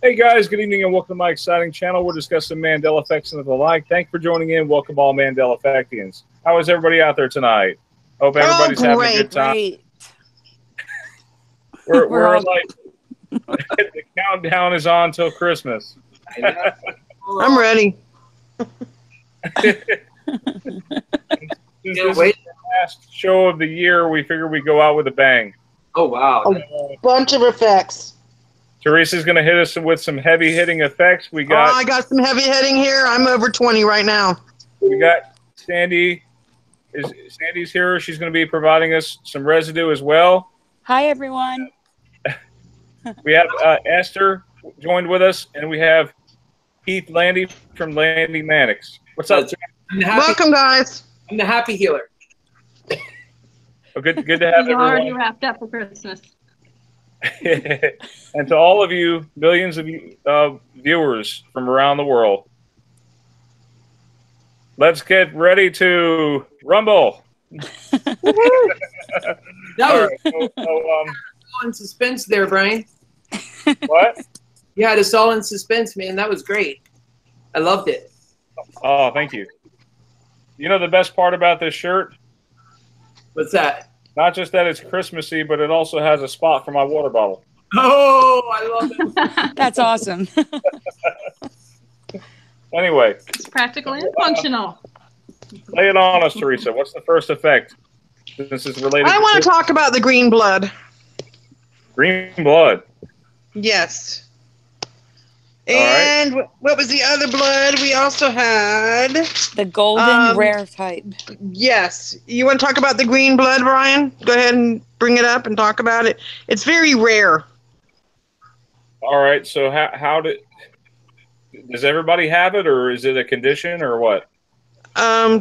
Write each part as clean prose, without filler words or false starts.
Hey guys, good evening and welcome to my exciting channel. We're discussing Mandela effects and the like. Thanks for joining in. Welcome all Mandela effectians. How is everybody out there tonight? Hope everybody's having a good time. Great. We're like the countdown is on till Christmas. I'm ready. Since this is the last show of the year, we figure we go out with a bang. Oh wow! A bunch of effects. Teresa's going to hit us with some heavy-hitting effects. We got. Oh, I got some heavy hitting here. I'm over 20 right now. We got Sandy. Sandy's here. She's going to be providing us some residue as well. Hi, everyone. We have Esther joined with us, and we have Keith Landy from Landy Mannix. What's up? Welcome, guys. I'm the happy healer. Well, good to have everyone. Already wrapped up for Christmas. And to all of you, millions of viewers from around the world, let's get ready to rumble. That was all in suspense there, Brian. what? You had us all in suspense, man. That was great. I loved it. Oh, thank you. You know the best part about this shirt? What's that? Not just that it's Christmassy, but it also has a spot for my water bottle. Oh, I love it. That's awesome. Anyway. It's practical and functional. Lay it on us, Theresa. What's the first effect? This is related. I want to talk about the green blood. Green blood. Yes. And what was the other blood? We also had the golden rare type. Yes. You want to talk about the green blood, Brian? Go ahead and bring it up and talk about it. It's very rare. All right. So does everybody have it, or is it a condition, or what? You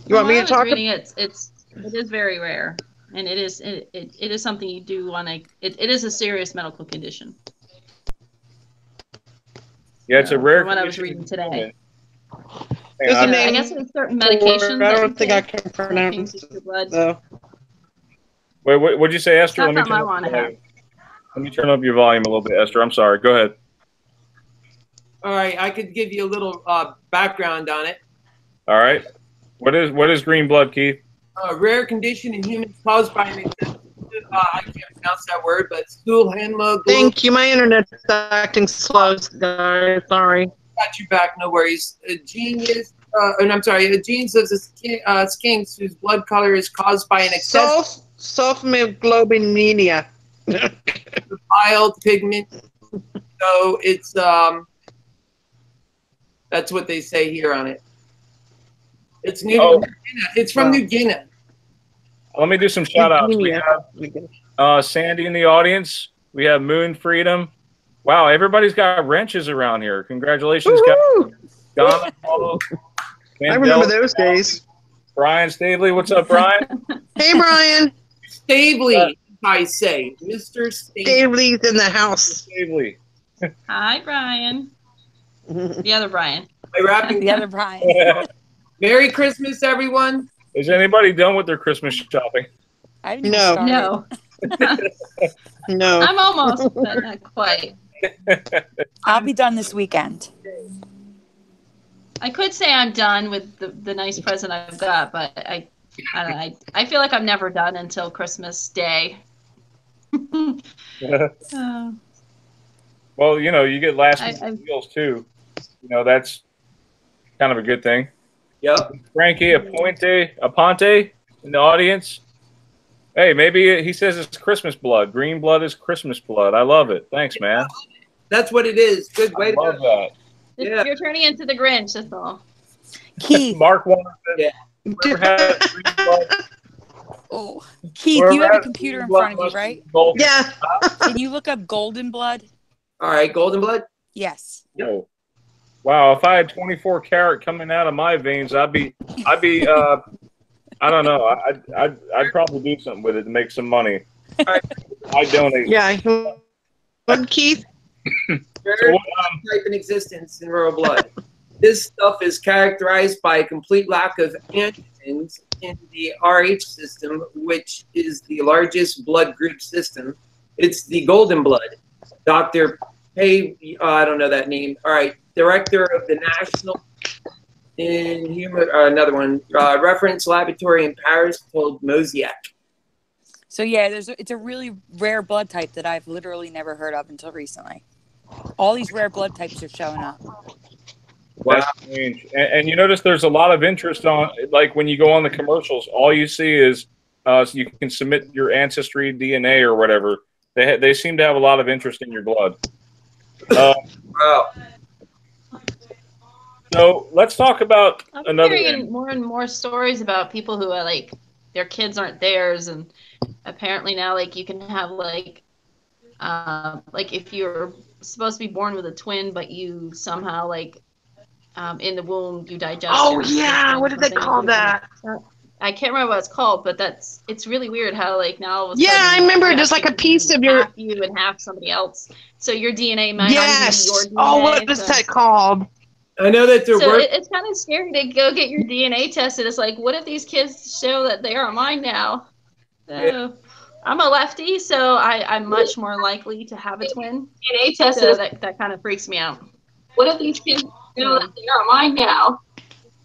want me to talk? It is very rare. And it is something you do want to. It is a serious medical condition. Yeah, it's a rare. What I was reading today. I guess it's certain medications. I don't think I can pronounce it. Wait, what'd you say, Esther? Let me turn up your volume a little bit, Esther. I'm sorry. Go ahead. All right, I could give you a little background on it. All right. What is green blood, Keith? A rare condition in humans caused by an I can't pronounce that word, but stool hemoglobin. Thank you. My internet's acting slow, guys. Sorry. Got you back. No worries. A gene of the skinks whose blood color is caused by an excess sulfoglobulinemia. The bile pigment. So it's that's what they say here on it. It's New Guinea. It's from New Guinea. Let me do some shout outs. We have Sandy in the audience. We have Moon Freedom. Wow, everybody's got wrenches around here. Congratulations, guys. Donna, Paulo, I remember those days. Brian Stavely. What's up, Brian? Hey, Brian. Stavely, I say. Mr. Stavely's in the house. Stavely. Hi, Brian. The other Brian. The other Brian. Merry Christmas, everyone. Is anybody done with their Christmas shopping? No. No. I'm almost, but not quite. I'll be done this weekend. I could say I'm done with the nice present I've got, but I don't know. I feel like I'm never done until Christmas Day. Well, you know, you get last minute deals too. You know, that's kind of a good thing. Yep. Frankie Aponte in the audience. Hey, maybe he says it's Christmas blood. Green blood is Christmas blood. I love it. Thanks, man. That's what it is. Good way to love that. Yeah. You're turning into the Grinch, that's all. Keith. Mark one. Yeah. Whoever has green blood. Oh, Keith, you have a computer in front of you, right? Yeah. Can you look up golden blood? All right, golden blood? Yes. Oh. Wow, if I had 24 karat coming out of my veins, I'd be I don't know. I'd probably do something with it to make some money. I donate. Yeah. What, Keith? Rare type in existence in royal blood. This stuff is characterized by a complete lack of antigens in the Rh system, which is the largest blood group system. It's the golden blood. Dr. Pay, I don't know that name. All right, director of the National another one, reference laboratory in Paris called Mosiac. So yeah, it's a really rare blood type that I've literally never heard of until recently. All these rare blood types are showing up. Wow. That's strange. And you notice there's a lot of interest on, like when you go on the commercials, all you see is so you can submit your ancestry DNA or whatever. They seem to have a lot of interest in your blood. Wow. So let's talk about another. Hearing more and more stories about people who are like their kids aren't theirs, and apparently now like you can have like if you're supposed to be born with a twin, but you somehow like in the womb you digest. Oh yeah, what did they call that? I can't remember what it's called, but it's really weird how like now all of a yeah, sudden I remember just like a piece of your half you and half somebody else. So your DNA might yes. not even be your DNA. Oh, what is that called? I know that they're it's kind of scary to go get your DNA tested. It's like, what if these kids show that they are mine now? So, I'm a lefty, so I'm much more likely to have a twin. DNA test, so that kind of freaks me out. What if these kids know that they are mine now?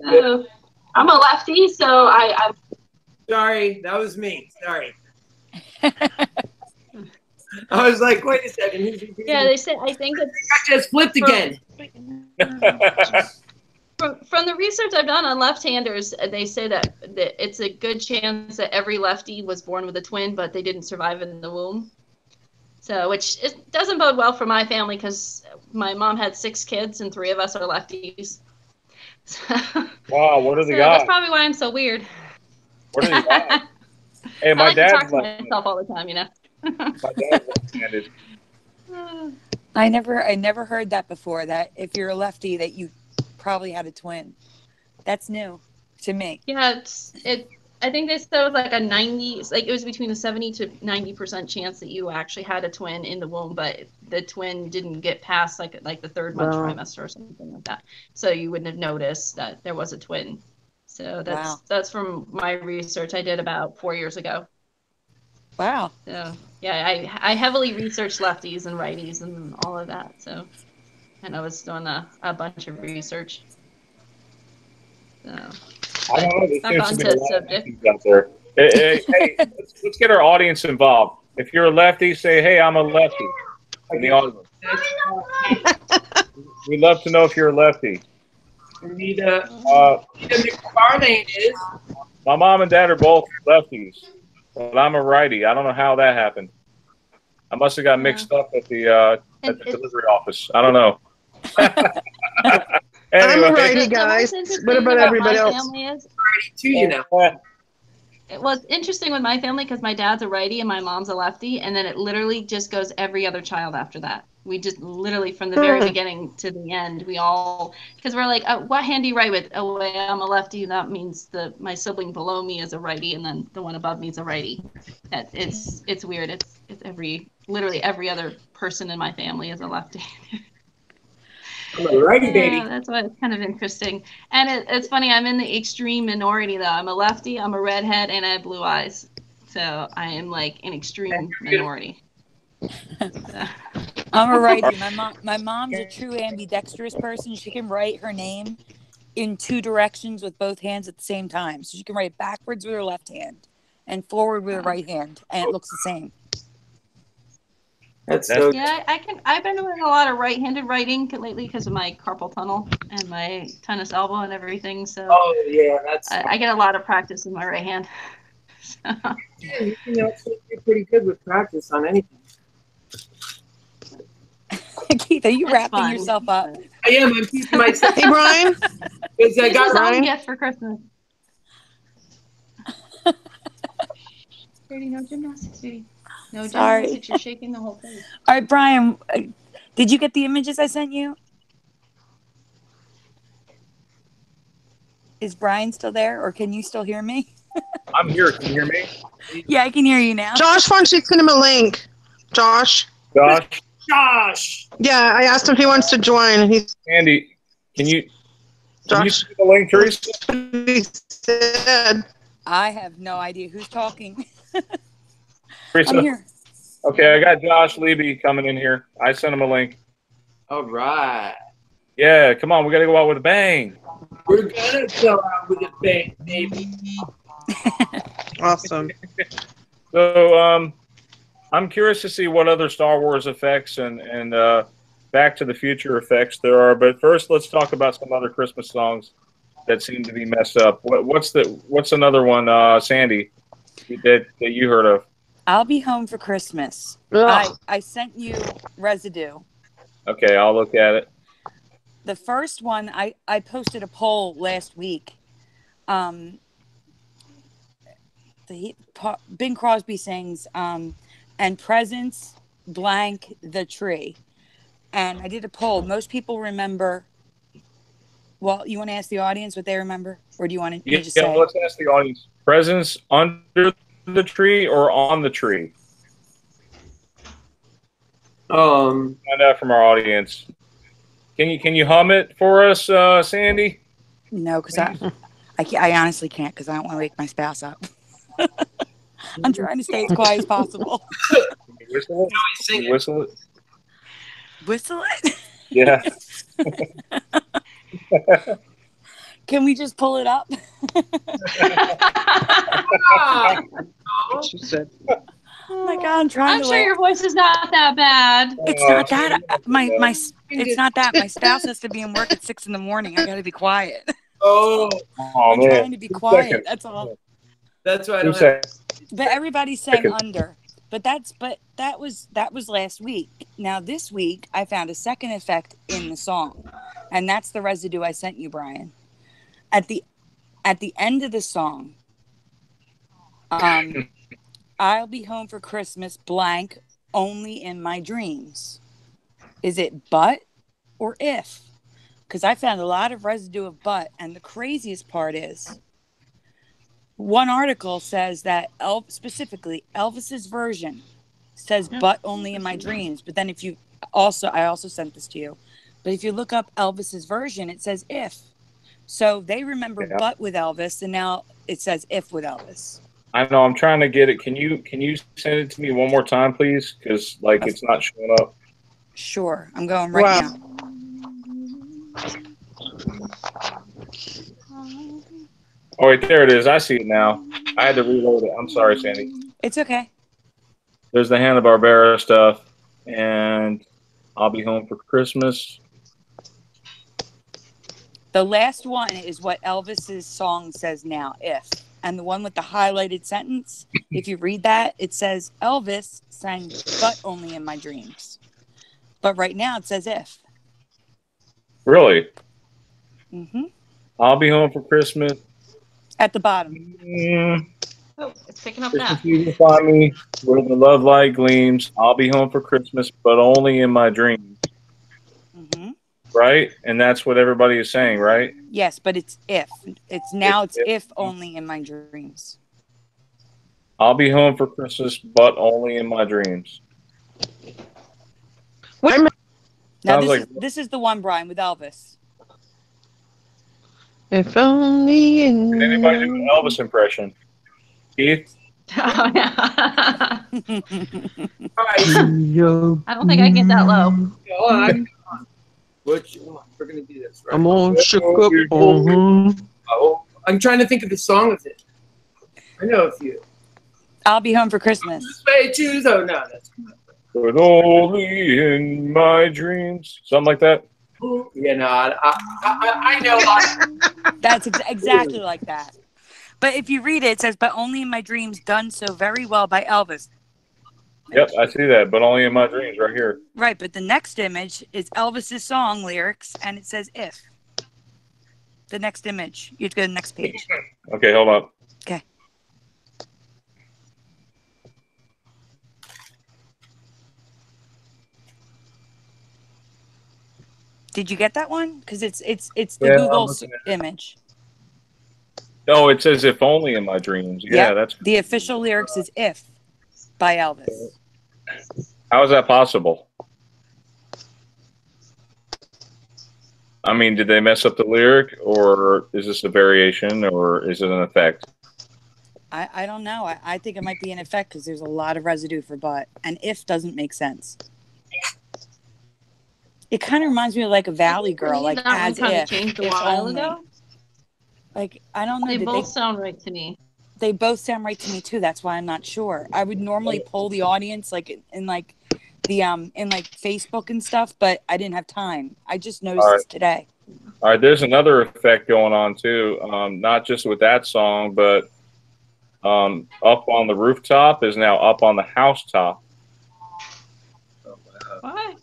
So, I'm a lefty, so I'm sorry, that was me. Sorry. I was like, wait a second. Yeah, they said, I think it's... I just flipped again. From the research I've done on left-handers, they say that it's a good chance that every lefty was born with a twin, but they didn't survive in the womb. So, which it doesn't bode well for my family because my mom had 6 kids and 3 of us are lefties. So, wow, what are the guys? odds? That's probably why I'm so weird. What are the odds? Hey, my I like dad's to talk to myself all the time, you know. My dad's left-handed. I never heard that before. That if you're a lefty, that you probably had a twin. That's new to me. Yeah, I think they said it was like a 90, like it was between a 70 to 90% chance that you actually had a twin in the womb, but the twin didn't get past like the 3rd month trimester or something like that. So you wouldn't have noticed that there was a twin. So that's from my research I did about 4 years ago. Wow. So yeah, I heavily researched lefties and righties and all of that. So, and I was doing a bunch of research. So, I don't know. There seems to be a lot of lefties out there. Hey, let's get our audience involved. If you're a lefty, say, "Hey, I'm a lefty." In the audience. We'd love to know if you're a lefty. Rita McFarlane is. My mom and dad are both lefties, but I'm a righty. I don't know how that happened. I must have got mixed up at the delivery office. I don't know. Anyway. I'm a righty, guys. What about everybody else? Family is, righty too, you know. Well, it's interesting with my family because my dad's a righty and my mom's a lefty, and then it literally just goes every other child after that. We just literally from the very beginning to the end, we all, because we're like, what hand do you write with? Oh, wait, I'm a lefty. That means my sibling below me is a righty, and then the one above me is a righty. It's weird. It's literally every other person in my family is a lefty. I'm a righty, baby. Yeah, that's why it's kind of interesting. And it's funny, I'm in the extreme minority, though. I'm a lefty, I'm a redhead, and I have blue eyes. So I am, like, an extreme minority. I'm a righty. My mom's a true ambidextrous person. She can write her name in 2 directions with both hands at the same time. So she can write backwards with her left hand and forward with her right hand, and it looks the same. Yeah, I've been doing a lot of right-handed writing lately because of my carpal tunnel and my tennis elbow and everything. So oh yeah, I get a lot of practice in my right hand. Yeah, you can actually do pretty good with practice on anything. Keith, are you That's wrapping fun. yourself up? I am. I'm keeping myself. Hey, Brian. Because I This got was our Brian? gift for Christmas. Sweetie, no gymnastics, sweetie. No Sorry. gymnastics. You're shaking the whole thing. All right, Brian, did you get the images I sent you? Is Brian still there, or can you still hear me? I'm here. Can you hear me? Yeah, I can hear you now. Josh wants you to send him a link. Josh. Josh, Yeah, I asked him if he wants to join. And he's Andy, can you Josh. see the link, Theresa? He said. I have no idea who's talking. Theresa? I'm here. Okay, I got Josh Levy coming in here. I sent him a link. All right. Yeah, come on. We got to go out with a bang. We're gonna go out with a bang, baby. Awesome. So, I'm curious to see what other Star Wars effects and Back to the Future effects there are. But first, let's talk about some other Christmas songs that seem to be messed up. What's another one, Sandy, that you heard of? I'll Be Home for Christmas. Ugh. I sent you Residue. Okay, I'll look at it. The first one, I posted a poll last week. Bing Crosby sings, and presents blank the tree. And I did a poll. Most people remember. Well, you want to ask the audience what they remember? Or do you want to just say? Let's ask the audience. Presents under the tree or on the tree? Find out from our audience. Can you hum it for us, Sandy? No, because I honestly can't, because I don't want to wake my spouse up. I'm trying to stay as quiet as possible. Whistle it? Whistle it? Whistle it? Yeah. Can we just pull it up? She said. Oh my God, I'm trying I'm to sure laugh. your voice is not that bad. It's not that. It's not that. My spouse has to be in work at 6 a.m. I got to be quiet. I'm trying to be quiet. That's all. That's why I don't have. But everybody's saying under. But that was last week. Now this week I found a second effect in the song, and that's the Residue I sent you, Brian. At the end of the song, I'll be home for Christmas blank only in my dreams. Is it but or if? Because I found a lot of residue of but, and the craziest part is one article says that specifically Elvis's version says but only in my dreams. But then I also sent this to you. But if you look up Elvis's version, it says if. So they remember but with Elvis, and now it says if with Elvis. I know. I'm trying to get it. Can you send it to me one more time, please? Because it's not showing up. Sure, I'm going right now. Oh wait, there it is. I see it now. I had to reload it. I'm sorry, Sandy. It's okay. There's the Hanna-Barbera stuff, and I'll be home for Christmas. The last one is what Elvis's song says now, if. And the one with the highlighted sentence, if you read that, it says Elvis sang but only in my dreams. But right now it says if. Really? Mm-hmm. I'll be home for Christmas. At the bottom. Oh, it's picking up now. You can find me where the love light gleams. I'll be home for Christmas, but only in my dreams. Mm-hmm. Right? And that's what everybody is saying, right? Yes, but it's if. It's if only in my dreams. I'll be home for Christmas, but only in my dreams. Now this is the one, Brian, with Elvis. If only in. Can anybody do an Elvis impression? Keith? Oh, yeah. All right. I don't think I get that low. We're gonna do this, right? I'm all shook up. I'm trying to think of the song of it. I know a few. I'll be home for Christmas. Choose. Oh no, that's. But only in my dreams. Something like that. Yeah, no, I know. That's exactly like that. But if you read it, it says, "But only in my dreams, done so very well by Elvis." Yep, I see that, but only in my dreams, right here. Right, but the next image is Elvis's song lyrics, and it says "if." The next image. You have to go to the next page. Okay, hold up. Okay. Did you get that one? Because it's the Google image. Oh, it says "if only in my dreams." Yeah, Yep. that's The official lyrics is "if" by Elvis. How is that possible? I mean, did they mess up the lyric, or is this a variation, or is it an effect? I don't know. I think it might be an effect because there's a lot of residue for "but," and "if" doesn't make sense. It kind of reminds me of like a Valley Girl, like as if. Changed a while ago. Like, I don't know. They both sound right to me. They both sound right to me too. That's why I'm not sure. I would normally poll the audience like in like the in like Facebook and stuff, but I didn't have time. I just noticed this today. All right, there's another effect going on too. Not just with that song, but "Up on the Rooftop" is now "Up on the Housetop." What?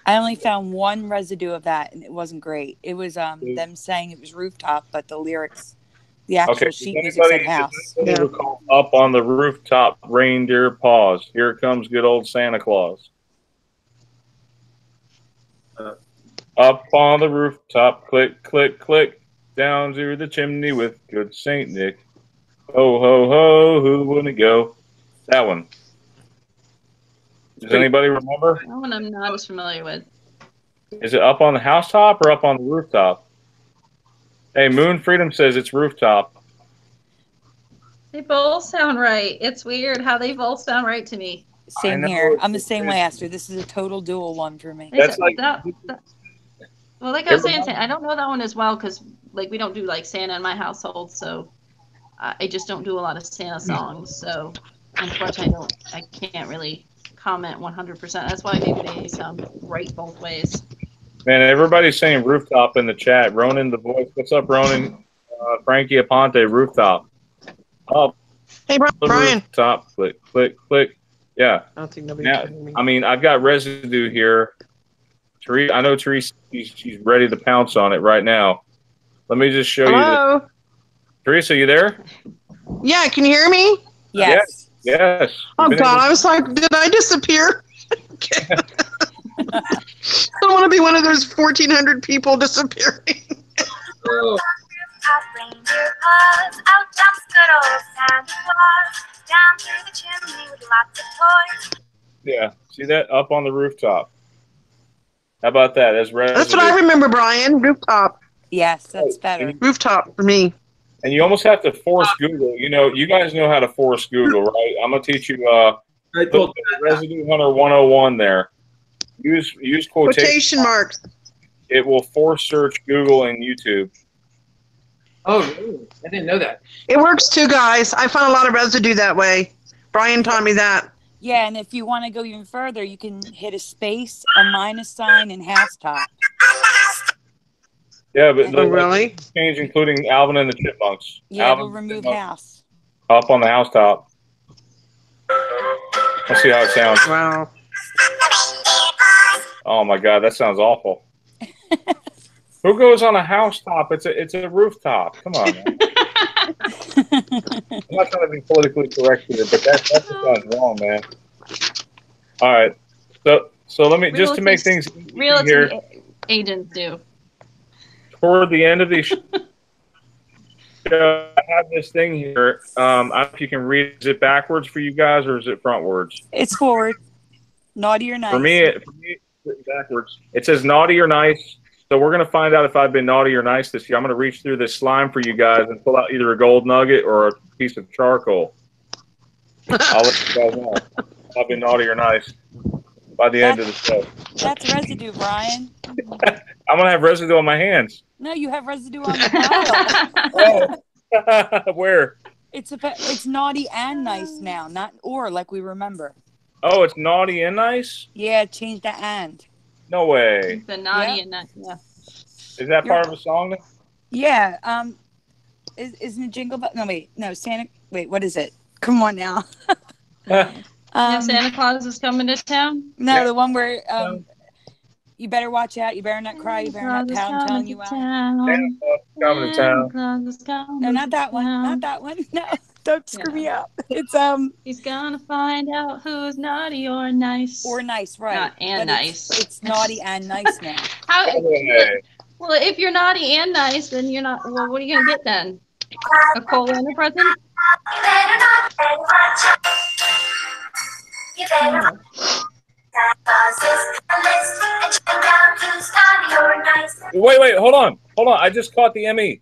I only found one residue of that, and it wasn't great. It was them saying it was "rooftop," but the lyrics, the actual sheet music said "house." Recall "Up on the Rooftop, Reindeer Paws. Here comes good old Santa Claus." Up on the rooftop, click, click, click, down through the chimney with good Saint Nick. Ho, ho, ho, who wouldn't go? That one. Does anybody remember? That one I'm not as familiar with. Is it "Up on the Housetop" or "Up on the Rooftop"? Hey, Moon Freedom says it's "Rooftop." They both sound right. It's weird how they both sound right to me. Same here. I'm the same way, Esther. This is a total dual one for me. That's like well, like I was saying, I don't know that one as well because like we don't do like Santa in my household, so I just don't do a lot of Santa songs. So unfortunately, I can't really comment 100%. That's why maybe they sound right both ways. Man, everybody's saying "Rooftop" in the chat. Ronan the Voice, what's up, Ronan? Frankie Aponte, "Rooftop." Up. Hey, Brian. Rooftop, click, click, click. Yeah. I don't think nobody can hear me. I mean, I've got residue here. I know Theresa, she's ready to pounce on it right now. Let me just show you. Theresa, you there? Yeah, can you hear me? Yes. Yes. Oh, God, I was like, did I disappear? I don't want to be one of those 1,400 people disappearing. Oh. Yeah, see that? "Up on the Rooftop." How about that? That's what I remember, Brian. Rooftop. Yes, that's better. Rooftop for me. And you almost have to force Google. You know, you guys know how to force Google, right? I'm gonna teach you. Residue Hunter 101 there. Use quotation marks. It will force search Google and YouTube. Oh, really? I didn't know that. It works too, guys. I found a lot of residue that way. Brian taught me that. Yeah, and if you want to go even further, you can hit a space, a minus sign, and housetop. Yeah, but really? Change including Alvin and the Chipmunks. Yeah, we'll remove house. Up on the housetop. Let's see how it sounds. Wow. Oh my God, that sounds awful. Who goes on a housetop? It's a rooftop. Come on, man. I'm not trying to be politically correct here, but that sounds wrong, man. All right, so let me just to make things here. Agents do. Toward the end of the show, I have this thing here. I don't know if you can read. Is it backwards for you guys, or is it frontwards? It's forward. Naughty or nice. For me, it's backwards. It says naughty or nice. So we're going to find out if I've been naughty or nice this year. I'm going to reach through this slime for you guys and pull out either a gold nugget or a piece of charcoal. I'll let you guys know if I've been naughty or nice by the end of the show. That's residue, Brian. I'm going to have residue on my hands. No, you have residue on the pile. Oh. Where? It's naughty and nice now, not or like we remember. Oh, it's naughty and nice? Yeah, change the and. No way. The naughty and nice, yeah. Is that part of a song then? Yeah. Isn't it Jingle Bell? No, wait. No, Santa. Wait, what is it? Come on now. Santa Claus is coming to town? No, the one where you better watch out. You better not cry. You better not pout. I'm telling you out. Coming to town. No, not that one. Not that one. No, don't screw me up. It's He's gonna find out who's naughty or nice. Or nice, right? Not and but nice. It's naughty and nice now. How? Well, if you're naughty and nice, then you're not. Well, what are you gonna get then? A coal and a present? You better not watch out. You better Wait, hold on. I just caught the ME.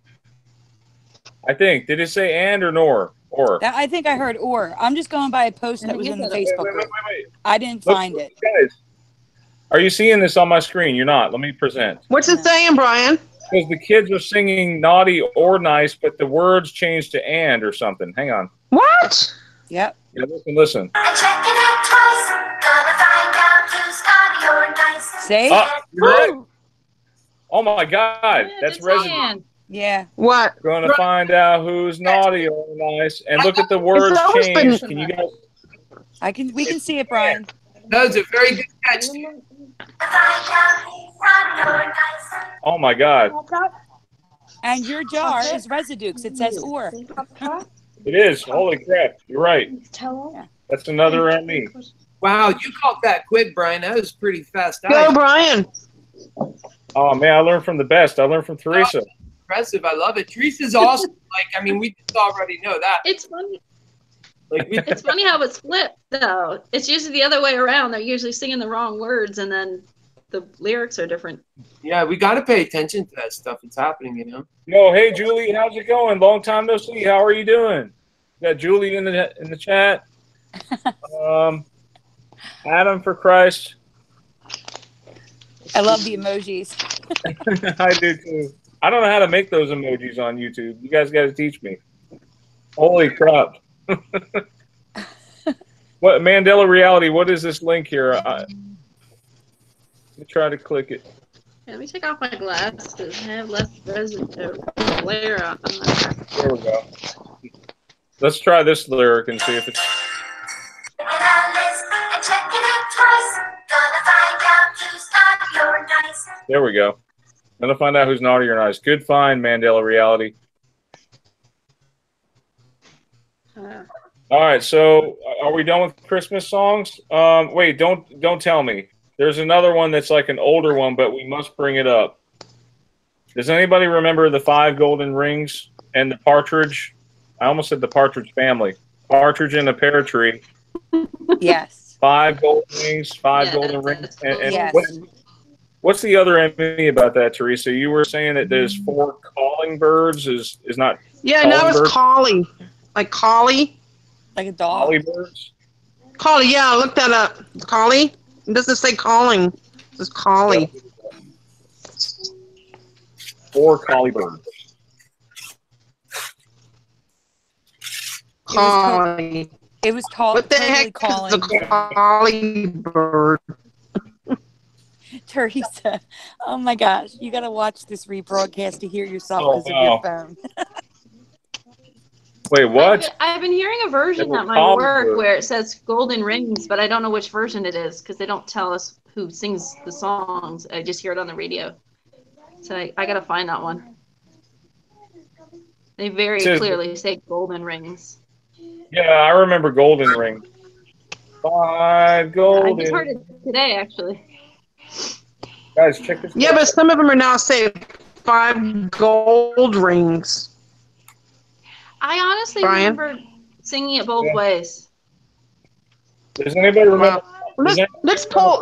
I think. Did it say and or nor? Or? I think I heard or. I'm just going by a post that was in the Facebook group. Wait. I didn't find it. Guys, are you seeing this on my screen? You're not. Let me present. What's it saying, Brian? Because the kids are singing naughty or nice, but the words changed to and or something. Hang on. What? Yep. Yeah, listen. Say? Oh my God, that's Residue. Yeah. What? Going to find out who's naughty or nice, and look at the words changed. Can you guys? We can see it, Brian. That was a very good catch. Oh my God. And your jar is Residue because it says or. It is. Holy crap! You're right. That's another ME. Wow, you caught that quick, Brian. That was pretty fast. Go, Brian. Oh man, I learned from the best. I learned from Theresa. Impressive. I love it. Teresa's awesome. We just already know that. It's funny. It's funny how it's flipped, though. It's usually the other way around. They're usually singing the wrong words, and then the lyrics are different. Yeah, we got to pay attention to that stuff. It's happening, Yo, hey Julie, how's it going? Long time no see. How are you doing? Got Julie in the chat. Adam, for Christ. I love the emojis. I do too. I don't know how to make those emojis on YouTube. You guys got to teach me. Holy crap. What Mandela reality? What is this link here? Let me try to click it. Let me take off my glasses. I have less residue glare on. There we go. Let's try this lyric and see if it's. There we go. Gonna find out who's naughty or nice. Good find, Mandela reality. All right, so are we done with Christmas songs? Wait, don't tell me. There's another one that's like an older one, but we must bring it up. Does anybody remember the 5 golden rings and the partridge? I almost said the partridge family. Partridge in a pear tree. Yes. 5 golden rings, 5 golden rings. And yes. What's the other ME about that, Theresa? You were saying that there's 4 calling birds is not. Yeah, no, it's collie. Like collie. Like a dog. Collie birds? Collie, yeah, look that up. Collie? It doesn't say calling. It says collie. 4 collie birds. Collie. It was called. What the heck calling. is the collie bird? Theresa, oh my gosh, you got to watch this rebroadcast to hear yourself because of your phone. Wait, what? I've been hearing a version at my work where it says golden rings, but I don't know which version it is because they don't tell us who sings the songs. I just hear it on the radio. So I got to find that one. They very clearly say golden rings. Yeah, I remember golden ring. 5 golden. I just heard it today, actually. Guys, check this out. Yeah, but some of them are now saying 5 gold rings. I honestly remember singing it both ways. Does anybody remember? Let's poll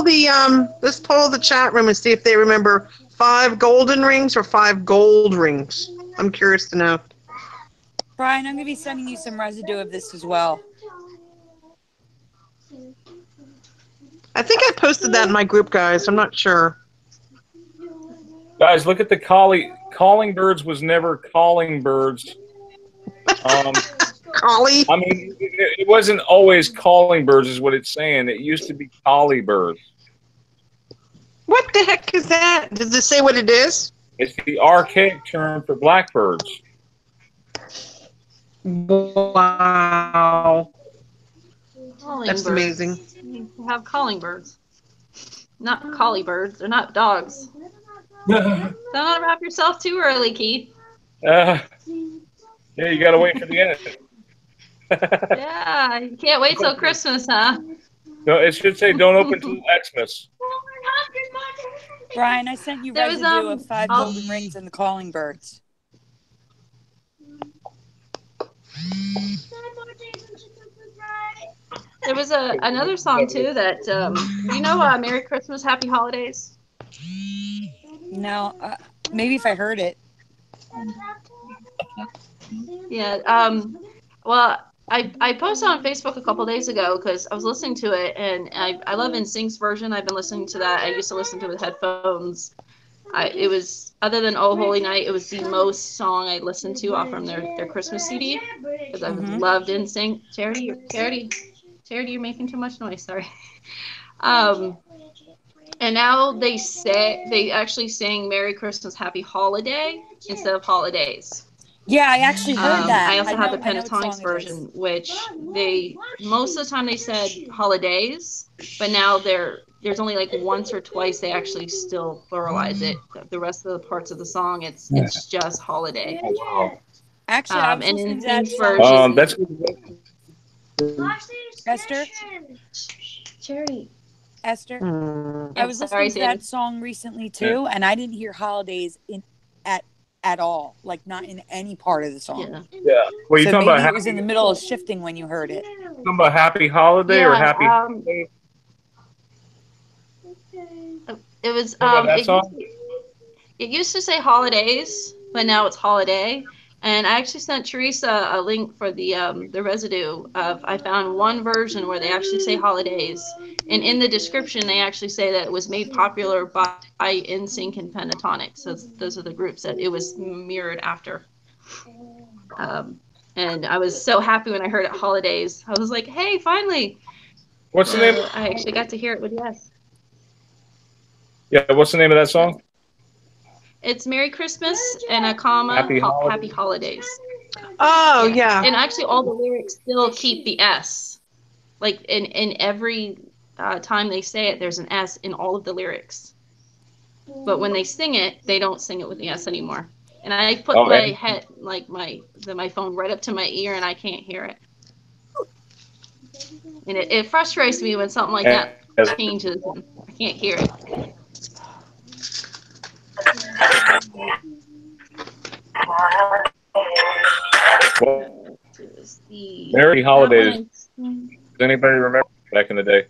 the chat room and see if they remember 5 golden rings or 5 gold rings. I'm curious to know. Brian, I'm going to be sending you some residue of this as well. I think I posted that in my group, guys. I'm not sure. Guys, look at the calling birds was never calling birds. Collie? I mean, it wasn't always calling birds is what it's saying. It used to be collie birds. What the heck is that? Does it say what it is? It's the archaic term for blackbirds. Wow. Calling That's birds. amazing. We have calling birds. Not collie birds. They're not dogs. Don't unwrap yourself too early, Keith. Yeah, you gotta wait for the end. Yeah, you can't wait till Christmas, huh? No, it should say don't open till Xmas. Brian, I sent you There was, residue of 5 I'll- golden rings and the calling birds. There was another song too that do you know Merry Christmas, Happy Holidays? No, maybe if I heard it. Yeah. Well, I posted on Facebook a couple days ago because I was listening to it, and I love NSYNC's version. I've been listening to that. I used to listen to it with headphones. It was, other than Oh Holy Night, it was the most song I listened to off from their Christmas CD because I loved NSYNC. Charity, you're making too much noise. Sorry. And now they actually sing Merry Christmas, Happy Holiday instead of Holidays. Yeah, I actually heard that. I also had the I know what song Pentatonics it is. version, which they most of the time they said holidays, but now there's only like once or twice they actually still pluralize it. The rest of the parts of the song, it's just holiday. Actually, I was And listening in to that Sync's song. version, that's Esther. Charity. Esther. I was listening to that song recently too, and I didn't hear holidays at all, like not in any part of the song. Yeah. Well, you so talking maybe about it was in the middle of shifting when you heard it. Talking about Happy Holiday or Happy? It was that song? it used to say holidays, but now it's holiday. And I actually sent Theresa a link for the residue of, I found one version where they actually say holidays. And in the description, they actually say that it was made popular by NSYNC and Pentatonics. So those are the groups that it was mirrored after. And I was so happy when I heard it holidays. I was like, hey, finally. What's the name? I actually got to hear it with yes. Yeah, what's the name of that song? It's Merry Christmas and a comma, Happy Holidays. Oh, yeah. And actually all the lyrics still keep the S. Like in every time they say it, there's an S in all of the lyrics. But when they sing it, they don't sing it with the S anymore. And I put my head, like my phone right up to my ear, and I can't hear it. And it frustrates me when something like that changes and I can't hear it. Well, Merry Holidays. Does anybody remember back in the day?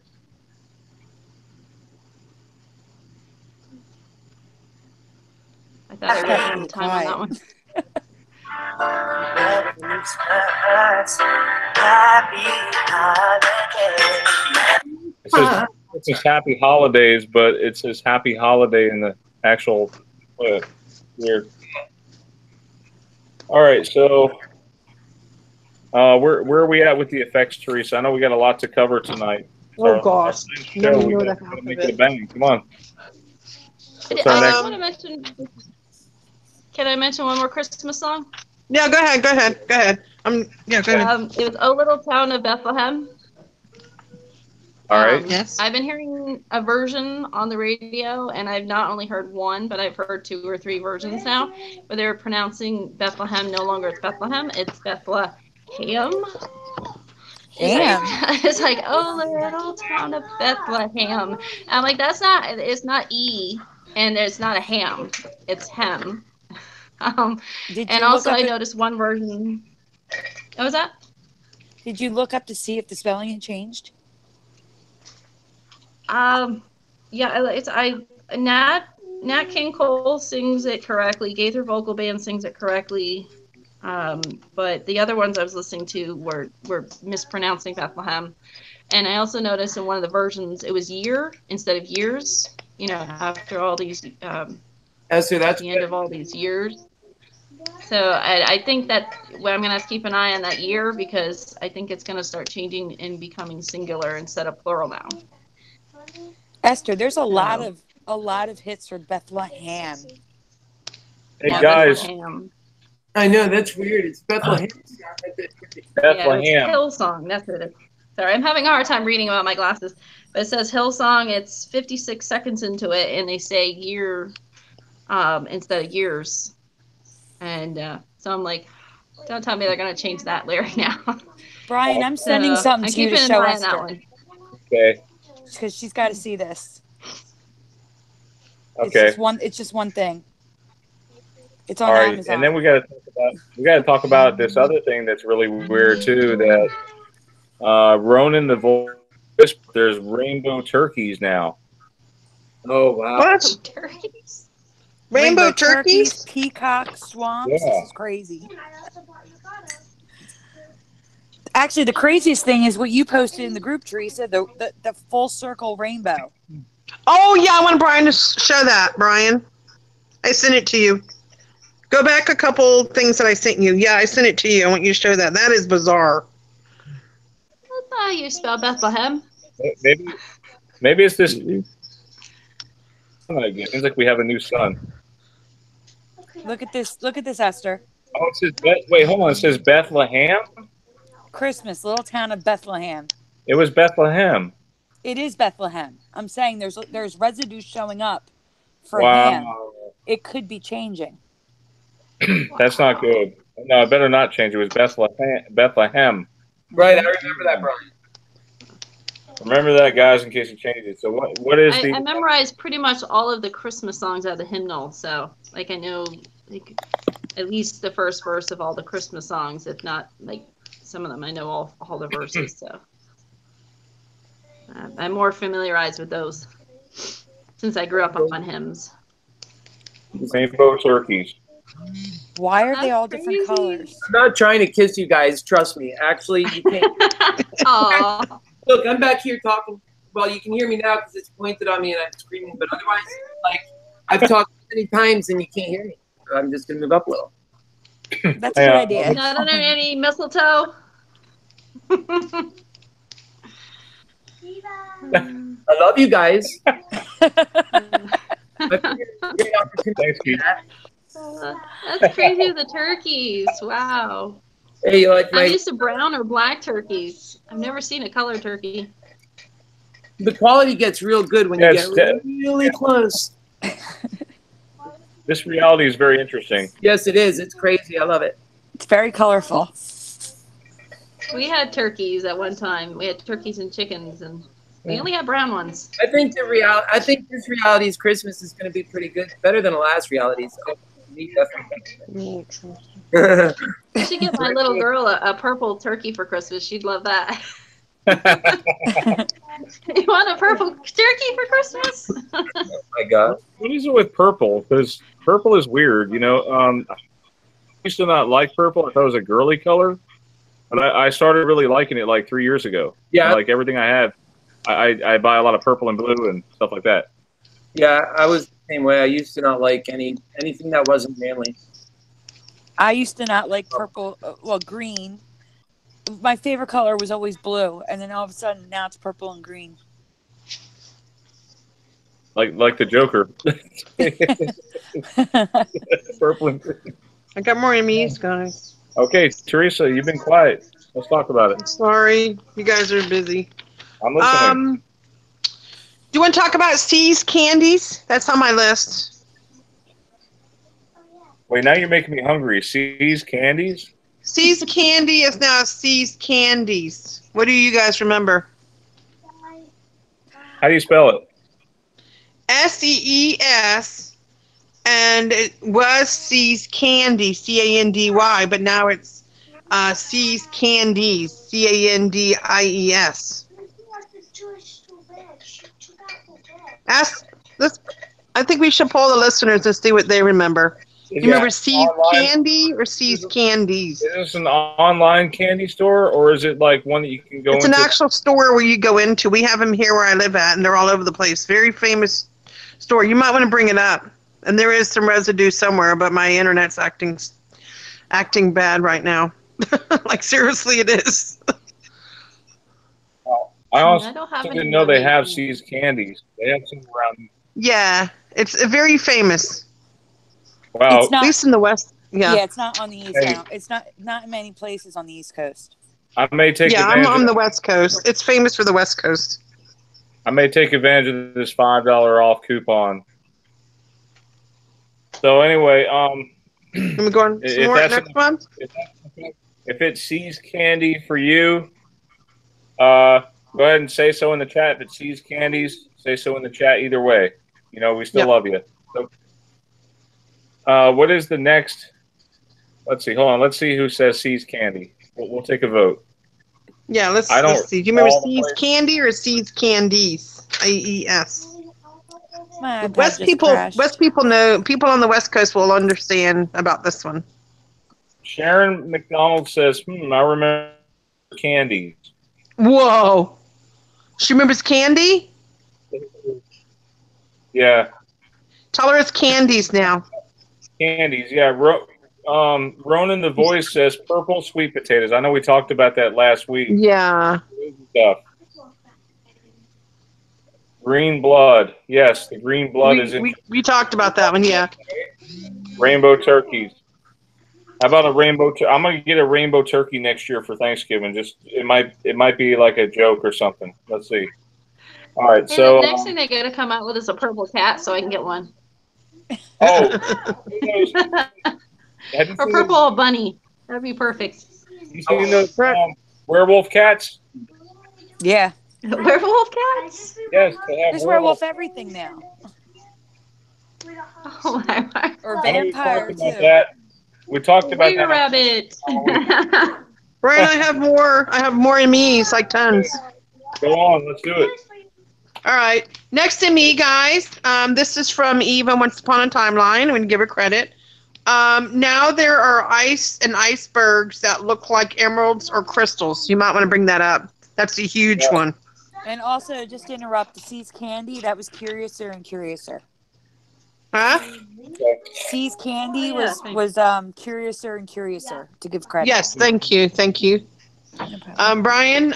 I thought I read the time on that one. It says Happy Holidays, but it says Happy Holiday in the actual weird. All right, so where are we at with the effects, Theresa? I know we got a lot to cover tonight. Oh gosh, show. We gotta make it a bang. Come on. I want to mention. Can I mention one more Christmas song? Yeah, go ahead. Go ahead. Go ahead. It was "Oh Little Town of Bethlehem." All right. Yes. I've been hearing a version on the radio, and I've not only heard one, but I've heard 2 or 3 versions now, where they're pronouncing Bethlehem no longer it's Bethlehem, it's Bethlehem. It's like, oh, little town of Bethlehem. And I'm like, it's not E, and there's not a ham, it's hem. And also I noticed one version. What was that? Did you look up to see if the spelling had changed? Yeah, Nat King Cole sings it correctly. Gaither Vocal Band sings it correctly. But the other ones I was listening to were mispronouncing Bethlehem. And I also noticed in one of the versions it was year instead of years. You know, after all these that's at the end of all these years. So I think that I'm gonna have to keep an eye on that year because I think it's gonna start changing and becoming singular instead of plural now. Esther, there's a lot of hits for Bethlehem. Hey guys, I know, that's weird. It's Bethlehem. Bethlehem. Yeah, it's Hillsong. That's what it is. Sorry, I'm having a hard time reading about my glasses. But it says Hillsong. It's 56 seconds into it, and they say year instead of years. And so I'm like, don't tell me they're going to change that lyric now. Brian, I'm sending something to you to show Esther. That one. Okay. Because she's got to see this. Okay. It's just one thing. It's on All right, Amazon. and then we got to talk about this other thing that's really weird too. That Ronan the Voice, there's rainbow turkeys now. Oh wow! What? Turkeys? Rainbow turkeys? Peacock swamps. Yeah. This is crazy. Actually, the craziest thing is what you posted in the group, Theresa. The full circle rainbow. Oh yeah, I want Brian to show that. Brian, I sent it to you. Go back a couple things that I sent you. Yeah, I sent it to you. I want you to show that. That is bizarre. That's not how you spell Bethlehem. Maybe it's this. It seems like we have a new son. Look at this. Look at this, Esther. Oh, it says wait, hold on. It says Bethlehem. Christmas, little town of Bethlehem. It was Bethlehem. It is Bethlehem. I'm saying there's residue showing up for Wow. ham. It could be changing. That's not good. No, I better not change. It was Bethlehem. Right, I remember that, Brian. Remember that, guys, in case you change it. So what is I memorized pretty much all of the Christmas songs out of the hymnal, so like I know like at least the first verse of all the Christmas songs, if not like some of them. I know all the verses, so I'm more familiarized with those since I grew up on hymns. rainbow turkeys? Why are they all That's different crazy. colors? I'm not trying to kiss you guys. Trust me. Actually, you can't. Aw. Look, I'm back here talking. Well, you can hear me now because it's pointed on me and I'm screaming. But otherwise, like, I've talked many times and you can't hear me. So I'm just going to move up a little. That's a good idea. Not under any mistletoe. I love you guys. Thanks, Keith. That's crazy with the turkeys. Wow. Hey, you like my... I'm used to brown or black turkeys. I've never seen a color turkey. The quality gets real good when you get really close. This reality is very interesting. Yes, it is. It's crazy. I love it. It's very colorful. We had turkeys at one time. We had turkeys and chickens, and we only had brown ones. I think this reality's Christmas is going to be pretty good, better than the last reality. So, definitely. I should get my little girl a purple turkey for Christmas. She'd love that. You want a purple turkey for Christmas? Oh my God! What is it with purple? Because purple is weird. You know, I used to not like purple. I thought it was a girly color, but I started really liking it like 3 years ago. Yeah, and like everything I have, I buy a lot of purple and blue and stuff like that. Yeah, I was the same way. I used to not like anything that wasn't manly. I used to not like purple, well, green. My favorite color was always blue, and then all of a sudden now it's purple and green. Like the Joker. Purple and green. I got more Meegs, guys. Okay, Theresa, you've been quiet. Let's talk about it. Sorry, you guys are busy. I'm listening. Do you want to talk about C's candies? That's on my list. Wait, now you're making me hungry. C's candies? C's candy is now C's candies. What do you guys remember? How do you spell it? SEES, and it was C's Candy, CANDY, but now it's C's Candies, CANDIES. I think we should poll the listeners and see what they remember. You remember C's Candy or C's Candies? Is this an online candy store, or is it like one that you can go into? It's an actual store where you go into. We have them here where I live at, and they're all over the place. Very famous store. You might want to bring it up. And there is some residue somewhere, but my internet's acting bad right now. Like, seriously, it is. I also didn't know they have C's candies. They have some around. Yeah, it's very famous. Wow. At least in the West. Yeah. Yeah, it's not on the East Coast. It's not in many places on the East Coast. I may take Yeah, advantage. I'm on the West Coast. It's famous for the West Coast. I may take advantage of this $5 off coupon. So anyway, Let me go on some more next one. If it sees candy for you, go ahead and say so in the chat. If it sees candies, say so in the chat. Either way, you know we still love you. So, what is the next? Let's see. Hold on. Let's see who says sees candy. We'll take a vote. Yeah, let's see. Do you remember sees candy or sees candies? AES. West people know. People on the West Coast will understand about this one. Sharon McDonald says, I remember candies. Whoa. She remembers candy? Yeah. Tell her it's candies now. Candies, yeah. Ronan the Voice says purple sweet potatoes. I know we talked about that last week. Yeah. Stuff. Green blood. Yes, the green blood is in. We talked about that one, yeah. Rainbow turkeys. How about a rainbow? I'm gonna get a rainbow turkey next year for Thanksgiving. Just it might be like a joke or something. Let's see. All right, so the next thing they gotta come out with is a purple cat, so I can get one. Oh. Or purple bunny. That'd be perfect. You seen those werewolf cats? Yeah. Werewolf cats? Yes, there's werewolf everything now. Oh my. Or vampire too. We talked about that. Rabbit. Brian, I have more in me. It's like tons. Go on, let's do it. All right. Next to me, guys. This is from Eve on Once Upon a Timeline. I'm going to give her credit. Now there are ice and icebergs that look like emeralds or crystals. You might want to bring that up. That's a huge one. And also, just to interrupt, the Seas Candy, that was Curiouser and Curiouser. Huh? Seas Candy was Curiouser and Curiouser, to give credit. Yes, thank you. Brian,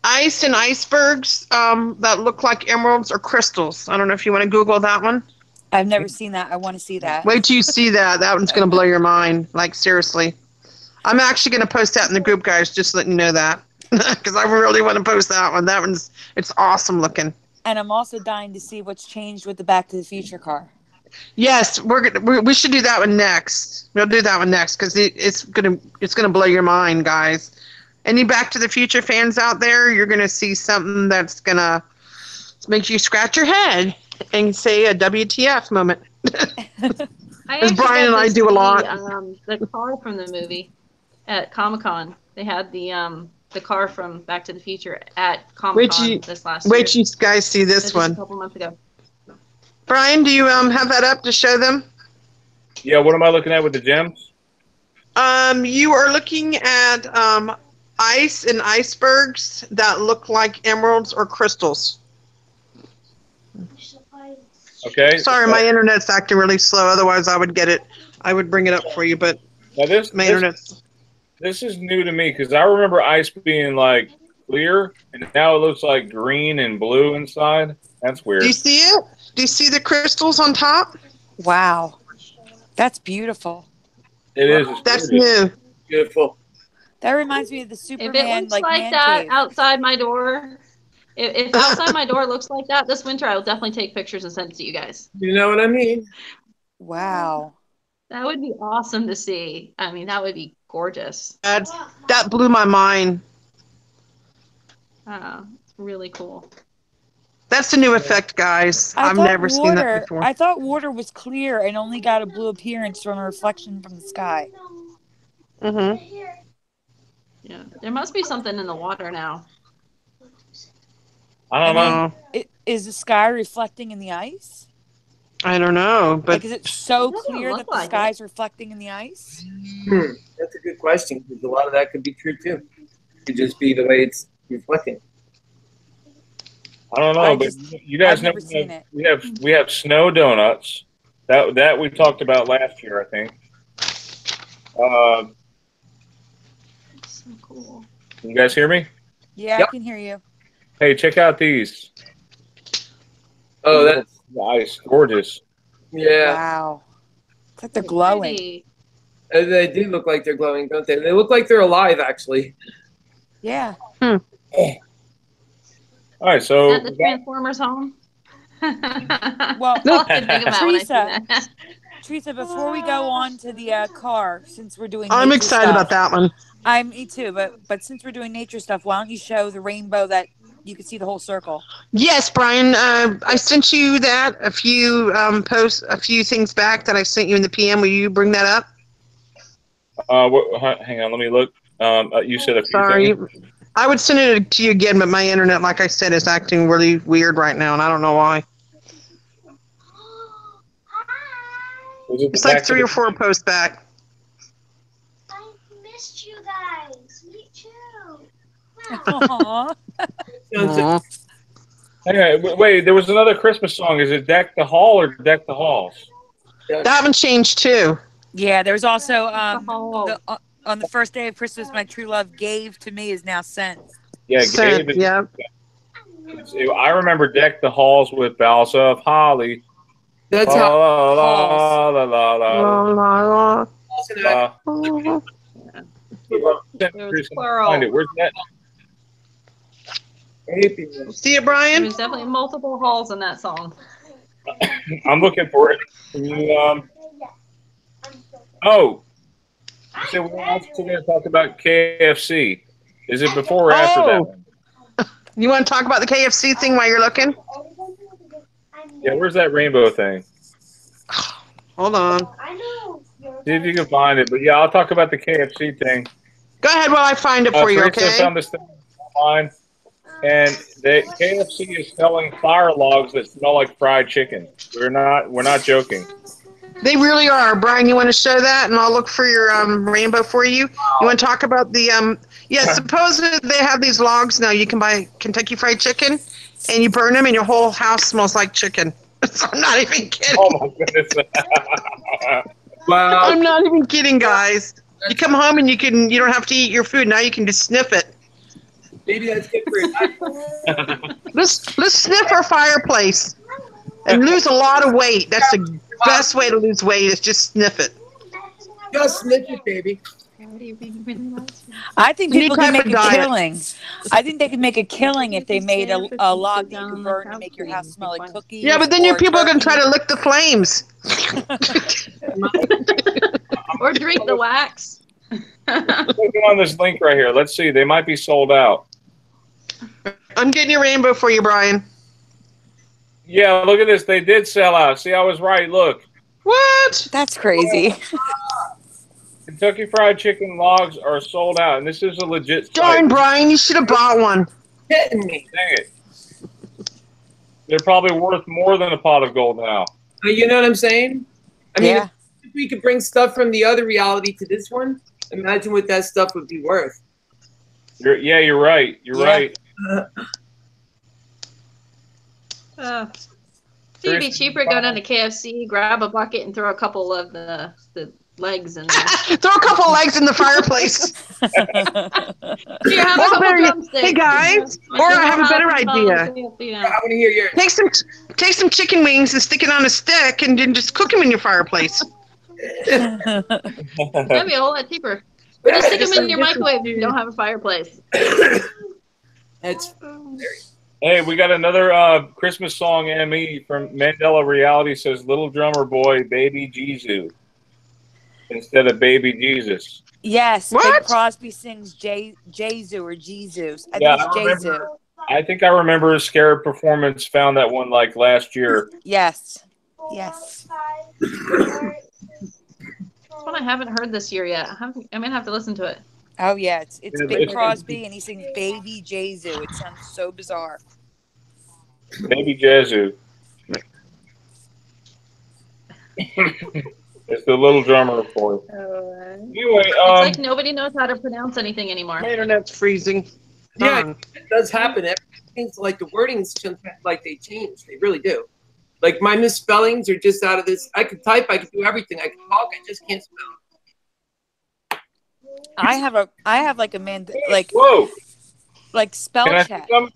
ice and icebergs that look like emeralds or crystals. I don't know if you want to Google that one. I've never seen that. I want to see that. Wait till you see that. That one's going to blow your mind. Like, seriously. I'm actually going to post that in the group, guys, just letting you know that. Because I really want to post that one. It's awesome looking. And I'm also dying to see what's changed with the Back to the Future car. Yes, we should do that one next. We'll do that one next because it's gonna blow your mind, guys. Any Back to the Future fans out there, you're gonna see something that's gonna make you scratch your head and say a WTF moment. As Brian and I do a lot. The car from the movie at Comic-Con. They had the car from Back to the Future at Comic-Con this last year. Wait till you guys see this one. A couple months ago. Brian, do you have that up to show them? Yeah, what am I looking at with the gems? You are looking at ice and icebergs that look like emeralds or crystals. Okay. Sorry, my internet's acting really slow. Otherwise, I would get it. I would bring it up for you, but my internet's... This is new to me because I remember ice being like clear, and now it looks like green and blue inside. That's weird. Do you see it? Do you see the crystals on top? Wow. That's beautiful. It is. That's new. Beautiful. That reminds me of the Superman. If it looks like that cave outside my door, if outside my door looks like that this winter, I will definitely take pictures and send it to you guys. You know what I mean? Wow. That would be awesome to see. I mean, that would be gorgeous. That blew my mind. It's really cool. That's a new effect, guys. I've never seen that before. I thought water was clear and only got a blue appearance from a reflection from the sky. Mm-hmm. Yeah, there must be something in the water now. I don't know. Is the sky reflecting in the ice? I don't know, but is it so clear that the sky's reflecting in the ice? That's a good question because a lot of that could be true too. It could just be the way it's reflecting. I don't know, but you guys know we have snow donuts that we talked about last year, I think. So cool. Can you guys hear me? Yeah, yep. I can hear you. Hey, check out these. Oh, that's nice, gorgeous. Yeah. Wow. It's like they're glowing. Pretty. They do look like they're glowing, don't they? They look like they're alive, actually. Yeah. All right, so At the Transformers home. Well, all I can think about when I see Teresa, that. Teresa, before we go on to the car, since we're doing I'm nature excited stuff, about that one. Me too, but since we're doing nature stuff, why don't you show the rainbow that you can see the whole circle? Yes, Brian. I sent you that a few posts, a few things back that I sent you in the PM. Will you bring that up? hang on, let me look. You said a few Sorry. things. I would send it to you again, but my internet, like I said, is acting really weird right now, and I don't know why. It's like 3 or 4 posts back. I missed you guys. Me too. Aww. Aw. Hey, wait, there was another Christmas song. Is it Deck the Hall or Deck the Halls? That one changed too. Yeah, there's also Oh. on the first day of Christmas, my true love gave to me is now sent. Yeah, Sent, Gabe. yeah. I remember Deck the Halls with Boughs of Holly. That's La, how. la, la, la, la, La, la, la. la. There's plural. Find it. Where's that? See it, Brian? There's definitely multiple halls in that song. I'm looking for it. Can you, oh. So we're also going to talk about KFC. Is it before or after that one? You want to talk about the KFC thing while you're looking? Yeah, where's that rainbow thing? Hold on. See if you can find it. But yeah, I'll talk about the KFC thing. Go ahead while I find it for you, Theresa okay? found this thing online, and KFC is selling fire logs that smell like fried chicken. We're not joking. They really are. Brian, you want to show that, and I'll look for your rainbow for you. You want to talk about the yeah? Supposedly they have these logs now. You can buy Kentucky Fried Chicken, and you burn them, and your whole house smells like chicken. So I'm not even kidding. Oh my goodness! Wow. I'm not even kidding, guys. You come home and you don't have to eat your food now. You can just sniff it. Maybe that's good for you. Let's sniff our fireplace and lose a lot of weight. That's the best way to lose weight is just sniff it. Just sniff it, baby. I think New people can type make of a diet. killing. I think they could make a killing if they made a log that you could burn to make your house smell like cookies. Yeah, but then your or people are going to turkey. try to lick the flames. Or drink the wax. Clicking on this link right here. Let's see. They might be sold out. I'm getting your rainbow for you, Brian. Yeah, look at this. They did sell out. See, I was right. Look. What? That's crazy. Kentucky Fried Chicken logs are sold out, and this is a legit site. Darn, Brian, you should have bought one. Hitting me. Dang it. They're probably worth more than a pot of gold now. You know what I'm saying? I mean, Yeah. if we could bring stuff from the other reality to this one, imagine what that stuff would be worth. You're right. You're right. It'd be cheaper to go down to KFC, grab a bucket, and throw a couple of the legs in there. Throw a couple legs in the fireplace. Here, have a couple drumsticks. Hey guys, or I have a better idea. I want to hear yours. Take some chicken wings and stick it on a stick, and then just cook them in your fireplace. That'd be a whole lot cheaper. Or just stick them in your microwave if you don't have a fireplace. That's Hey, we got another Christmas song ME from Mandela Reality says Little Drummer Boy, Baby Jesus instead of Baby Jesus. Yes. What? Big Crosby sings Jesu or Jesus. I Yeah, think it's Jesu. I think I remember a Scarab performance found that one like last year. Yes. Yes. One I haven't heard this year yet. I'm gonna have to listen to it. Oh yeah, it's It's- Big Crosby and he sings Baby Jesu. It sounds so bizarre. Baby Jesu. It's the Little Drummer Boy. Anyway, It's like nobody knows how to pronounce anything anymore. My internet's freezing. yeah, Darn. it does happen. Everything's like the wordings like they change. They really do. Like my misspellings are just out of this. I could type. I could do everything. I can talk. I just can't spell. I have like whoa! spell Can I check. say something?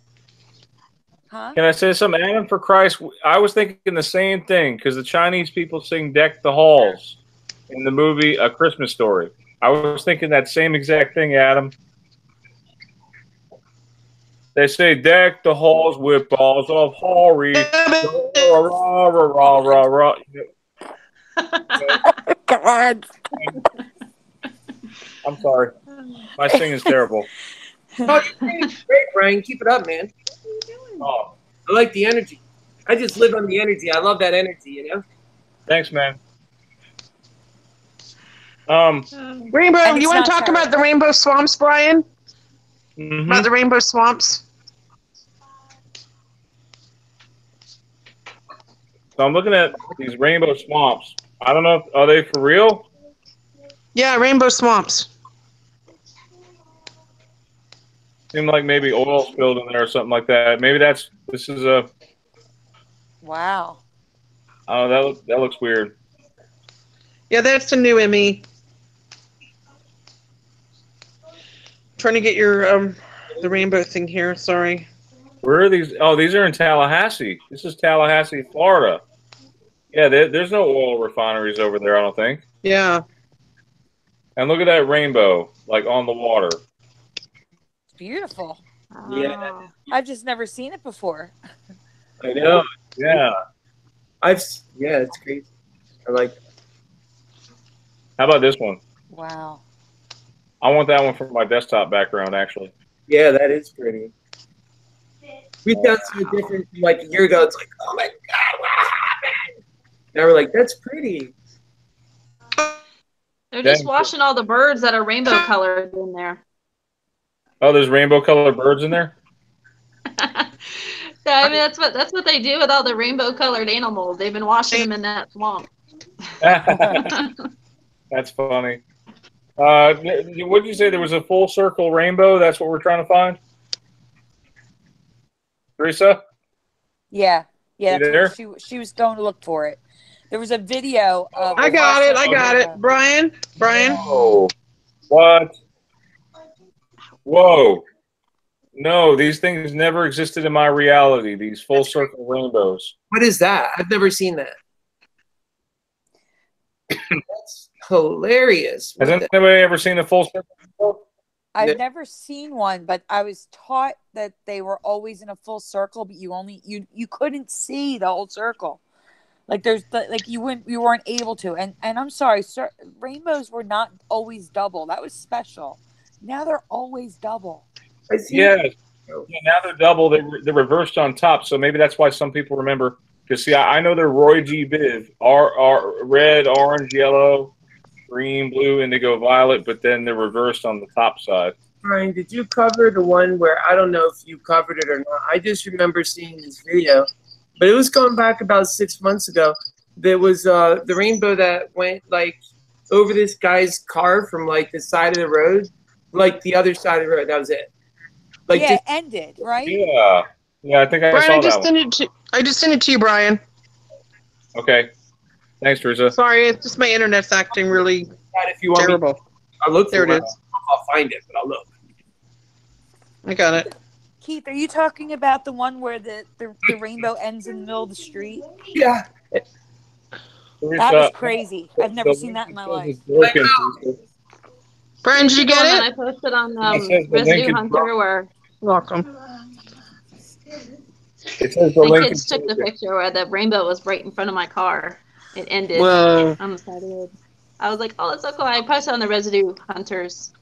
Huh? Can I say something? Adam, for Christ, I was thinking the same thing because the Chinese people sing "Deck the Halls." in the movie A Christmas Story. I was thinking that same exact thing, Adam. They say, deck the halls with balls of holly. Rah, rah, rah, rah, rah. God. I'm sorry. My singing is terrible. Oh, you're great, Brian. Keep it up, man. Oh, I like the energy. I just live on the energy. I love that energy, you know? thanks, man. Rainbow, you want to talk about the rainbow swamps, Brian? About the rainbow swamps? So I'm looking at these rainbow swamps. I don't know. Are they for real? Yeah, rainbow swamps. Seem like maybe oil spilled in there or something like that. Maybe this is a. Wow. Oh, that looks weird. Yeah, that's the new Emmy. Trying to get your the rainbow thing here. Sorry. Where are these? Oh, these are in Tallahassee. This is Tallahassee, Florida. Yeah, there's no oil refineries over there, I don't think. Yeah. And look at that rainbow, like on the water. It's beautiful. Yeah. I've just never seen it before. I know. Yeah. Yeah, it's crazy. I like it. How about this one? Wow. I want that one for my desktop background, actually. Yeah, that is pretty. We sound so different from like a year ago. It's like, oh my God, what happened? Now we're like, that's pretty. They're just washing all the birds that are rainbow colored in there. Oh, there's rainbow colored birds in there? Yeah, I mean that's what they do with all the rainbow colored animals. They've been washing them in that swamp. That's funny. What did you say? There was a full circle rainbow? That's what we're trying to find? Theresa? Yeah. Yeah. You there? She was going to look for it. There was a video of. I got it. Brian. Oh, what? Whoa. No, these things never existed in my reality. These full circle rainbows. What is that? I've never seen that. That's hilarious. Has anybody ever seen a full circle rainbow? I've never seen one, but I was taught that they were always in a full circle, but you couldn't see the whole circle. Like you weren't able to. And I'm sorry, sir, rainbows were not always double. That was special. Now they're always double. Yeah, now they're double. They're reversed on top, so maybe that's why some people remember. Because see, I know they're Roy G. Biv, are red, orange, yellow, green, blue, indigo, violet, but then they're reversed on the top side. Brian, did you cover the one where I don't know if you covered it or not? I just remember seeing this video, but it was going back about 6 months ago. There was the rainbow that went like over this guy's car from like the side of the road, like the other side of the road. That was it. Like yeah, it ended, right? Yeah. Yeah, I think I saw that one. I just sent it to you, Brian. Okay. Thanks, Theresa. Sorry, it's just my internet's acting really if you want terrible. I'll look there. It is. I'll find it, but I'll look. I got it. Keith, are you talking about the one where the rainbow ends in the middle of the street? Yeah. That was crazy. I've never seen that in my life. Brian, did you get it? I posted on Residue Hunter where. Welcome. It says the kids took the picture where the rainbow was right in front of my car. It ended on the side of the road. I was like, oh, that's so cool. I posted on the Residue Hunters.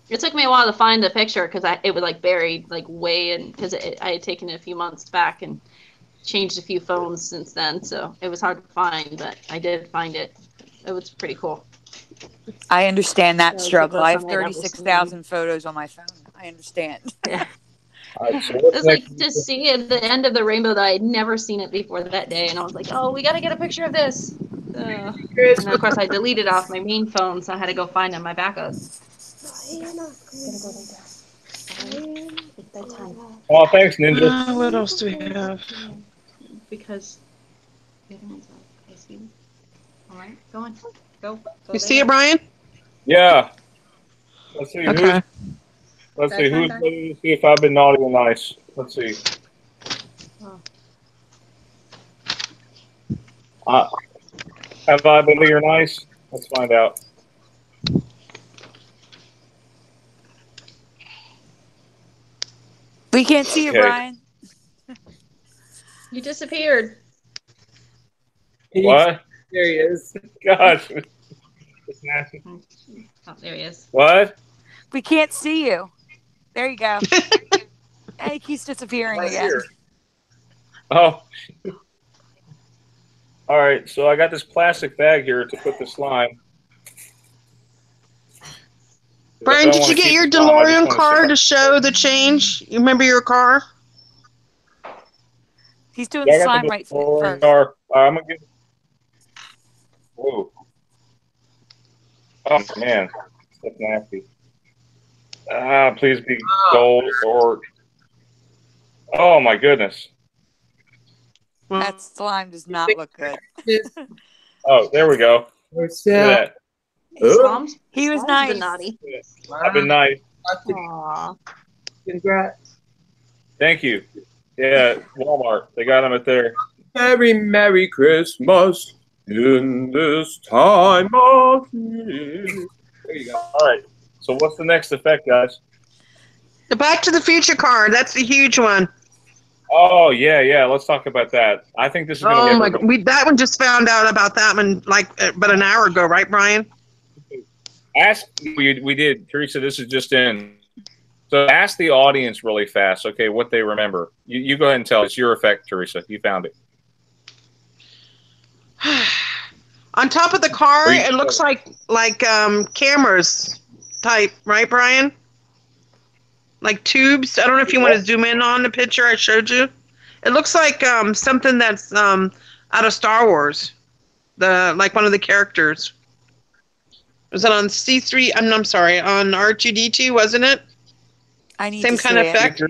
It took me a while to find the picture because it was like buried like way in because I had taken it a few months back and changed a few phones since then, so it was hard to find, but I did find it. It was pretty cool. I understand that struggle. I have 36,000 photos on my phone. I understand. Yeah. It's like to see at the end of the rainbow that I had never seen it before that day, and I was like, "Oh, we got to get a picture of this." And then, of course, I deleted off my main phone, so I had to go find it in my backups. Oh, thanks, Ninja. What else do we have? Because. All right, go on. Go you see it, Brian? Yeah. Let's see. Okay. Let's see who's ready to see if I've been naughty or nice. Let's see. Oh. Have I been naughty or nice? Let's find out. We can't see you, Okay. Brian. You disappeared. What? There he is. Gosh. It's nasty. Oh, there he is. What? We can't see you. There you go. And he keeps disappearing Right again. here. Oh. All right, so I got this plastic bag here to put the slime. Brian, did you get your DeLorean car to show the change? You remember your car? He's doing the slime right first. Car. I'm gonna give. Whoa. Oh man, that's nasty. Please be gold or. Oh my goodness. That slime does not look good. Oh, there we go. Look at that. He was nice. Been naughty. I've been nice. Aww. Congrats. Thank you. Yeah, Walmart. They got them at there. Very Merry Christmas in this time of year. There you go. All right. So what's the next effect, guys? The Back to the Future card. That's the huge one. Oh yeah. Let's talk about that. I think this is going to Oh my God. That one just found out about that one like about an hour ago, right, Brian? We did, Theresa. This is just in. So ask the audience really fast. Okay, what they remember. You go ahead and tell. It's your effect, Theresa. You found it. On top of the car, it looks like cameras type, right, Brian? Like tubes. I don't know if you want to zoom in on the picture I showed you. It looks like something that's out of Star Wars. Like one of the characters. Was it on C3? I'm sorry, on R2D2, wasn't it? I need Same to kind see of effect.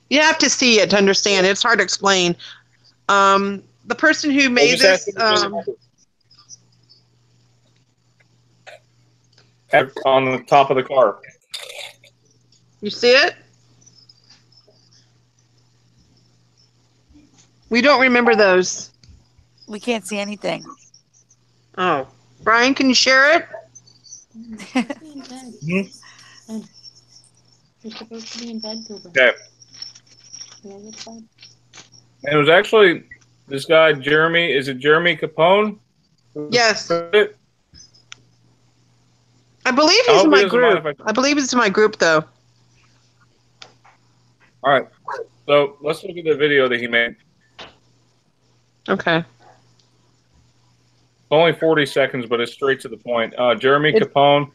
You have to see it to understand it. It's hard to explain. The person who made this. On the top of the car. You see it? We don't remember those. We can't see anything. Oh. Brian, can you share it? You're supposed to be in bed, Cooper. Okay. And it was actually this guy, Jeremy. Is it Jeremy Capone? Yes. I believe he's in my group. I believe it's in my group, though. All right. So let's look at the video that he made. Okay. Only 40 seconds, but it's straight to the point. Jeremy Capone,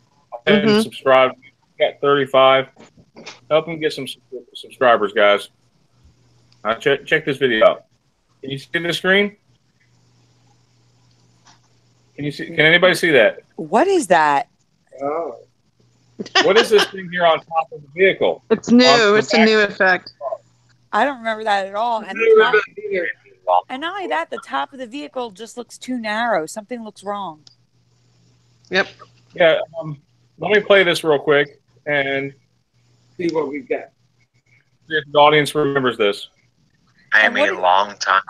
and subscribe. Got 35. Help him get some subscribers, guys. Check this video out. Can you see the screen? Can you see? Can anybody see that? What is that? Oh. What is this thing here on top of the vehicle? It's new. It's a new effect. I don't remember that at all. And not only that, the top of the vehicle just looks too narrow. Something looks wrong. Yep. Yeah. Let me play this real quick and see what we got. See if the audience remembers this. I am a long time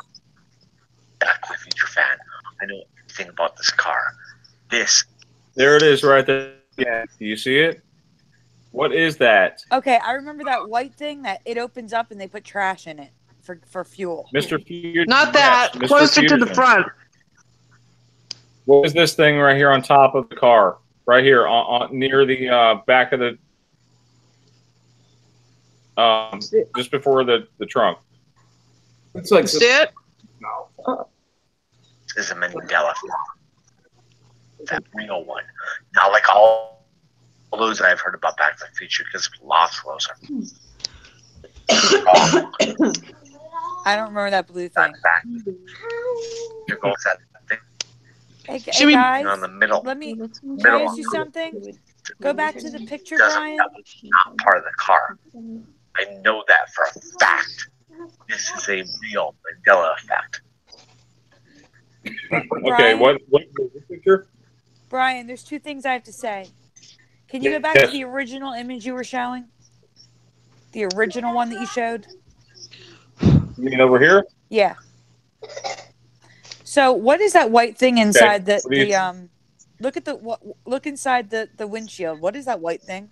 Back to the Future fan. I know everything about this car. There it is right there. Yeah. Do you see it? What is that? Okay, I remember that white thing that it opens up and they put trash in it for fuel. Mr. Fusion. Not that. Yes, closer to the front. What is this thing right here on top of the car? Right here, on near the back of the, just before the trunk. It's like see it? No. This is a Mandela. That real one. Not like all those I've heard about Back to the Future, because lots of those are. I don't remember that blue thing. You're going to that thing. Hey guys, on the middle. Can I ask you something? Go back to the picture, Brian. That was not part of the car. I know that for a fact. This is a real Mandela effect. Okay, what is the picture? Brian, there's two things I have to say. Can you go back to the original image you were showing? The original one that you showed? You mean over here? Yeah. So what is that white thing inside Okay. look inside the windshield. What is that white thing?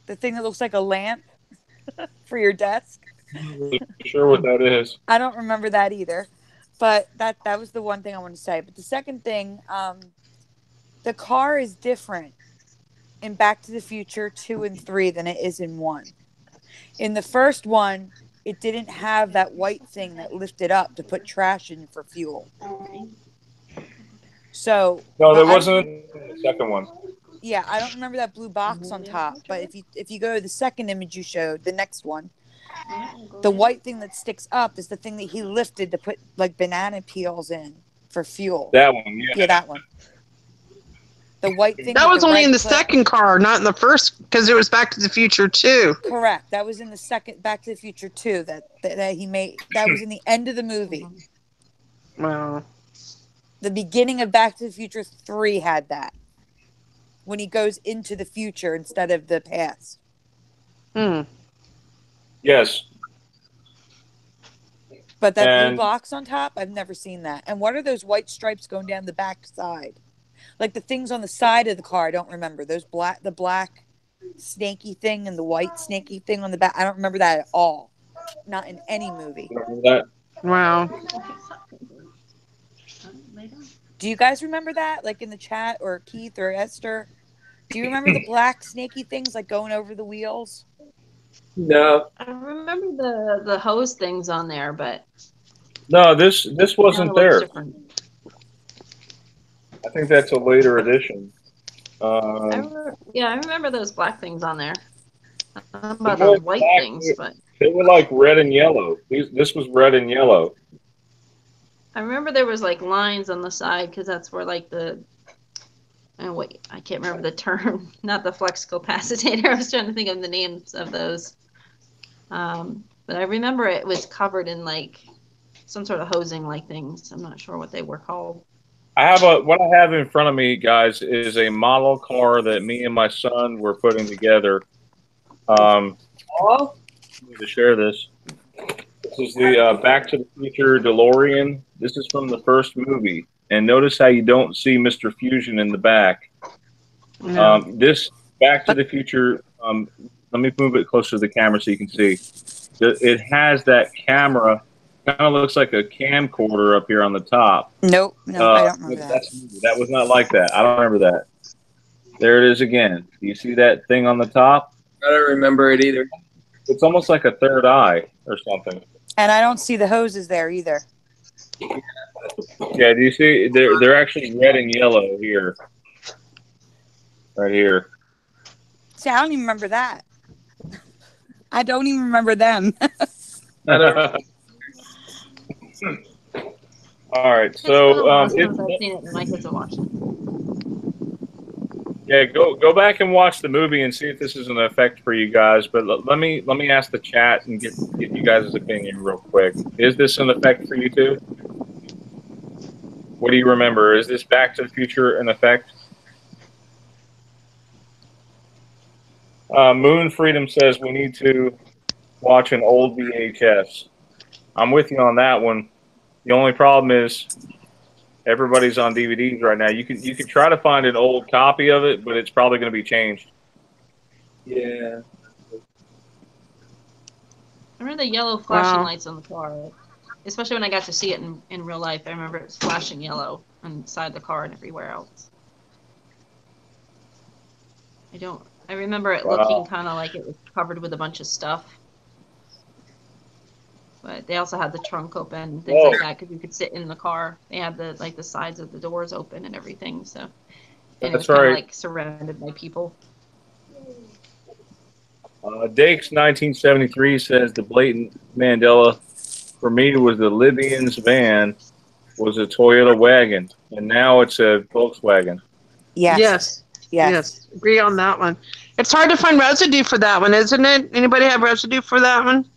The thing that looks like a lamp for your desk? I'm not really sure what that is. I don't remember that either. But that was the one thing I want to say. But the second thing, the car is different in Back to the Future 2 and 3 than it is in 1. In the first one, it didn't have that white thing that lifted up to put trash in for fuel. So No, there wasn't in the second one. Yeah, I don't remember that blue box on top, but if you go to the second image you showed, the next one, the white thing that sticks up is the thing that he lifted to put like banana peels in for fuel. That one, yeah. Yeah, that one. The white thing. That was only in the second car, not in the first, because it was Back to the Future 2. Correct. That was in the second Back to the Future 2 that he made. That was in the end of the movie. Wow. The beginning of Back to the Future 3 had that. When he goes into the future instead of the past. Yes. But that blue box on top, I've never seen that. And what are those white stripes going down the back side? Like the things on the side of the car, I don't remember. The black snaky thing and the white snaky thing on the back. I don't remember that at all. Not in any movie. Remember that? Wow. Do you guys remember that? Like in the chat, or Keith or Esther? Do you remember the black snaky things like going over the wheels? No. I remember the hose things on there, but no, this wasn't there. Different. I think that's a later edition. I remember those black things on there. I don't know about the white things, but they were like red and yellow. This was red and yellow. I remember there was like lines on the side because that's where like I can't remember the term, not the flux capacitor. I was trying to think of the names of those. But I remember it was covered in like some sort of hosing like things. I'm not sure what they were called. What I have in front of me, guys, is a model car that me and my son were putting together. I need to share this. This is the Back to the Future DeLorean. This is from the first movie. And notice how you don't see Mr. Fusion in the back. No. This Back to the Future, let me move it closer to the camera so you can see. It has that camera, kind of looks like a camcorder up here on the top. Nope. No, I don't remember that. That was not like that. I don't remember that. There it is again. Do you see that thing on the top? I don't remember it either. It's almost like a third eye or something. And I don't see the hoses there either. Yeah, do you see? They're actually red and yellow here. Right here. See, I don't even remember that. I don't even remember them. All right, so I've seen it when my kids are watching. Yeah, go back and watch the movie and see if this is an effect for you guys. But let me ask the chat and get you guys' opinion real quick. Is this an effect for you too? What do you remember? Is this Back to the Future an effect? Moon Freedom says we need to watch an old VHS. I'm with you on that one. The only problem is everybody's on DVDs right now. You can try to find an old copy of it, but it's probably going to be changed. Yeah. I remember the yellow flashing lights on the car, especially when I got to see it in real life. I remember it was flashing yellow inside the car and everywhere else. I remember it looking kind of like it was covered with a bunch of stuff. But they also had the trunk open and things like that because you could sit in the car. They had the sides of the doors open and everything. So and it was kind of like surrounded by people. Dakes 1973 says the blatant Mandela for me was the Libyans' van was a Toyota wagon, and now it's a Volkswagen. Yes. Agree on that one. It's hard to find residue for that one, isn't it? Anybody have residue for that one?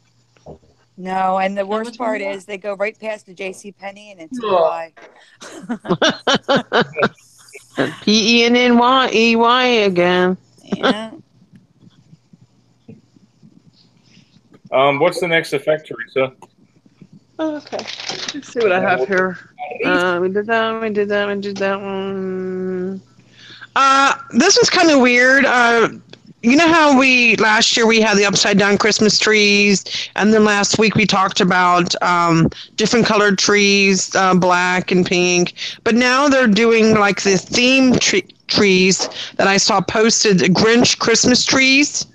No, and the worst part is they go right past the JCPenney and it's a lie. PENNY again. Yeah. What's the next effect, Theresa? Okay. Let's see what I have here. We did that. We did that. We did that one. This is kind of weird. You know how last year we had the upside down Christmas trees, and then last week we talked about different colored trees, black and pink. But now they're doing like the theme trees that I saw posted, Grinch Christmas trees.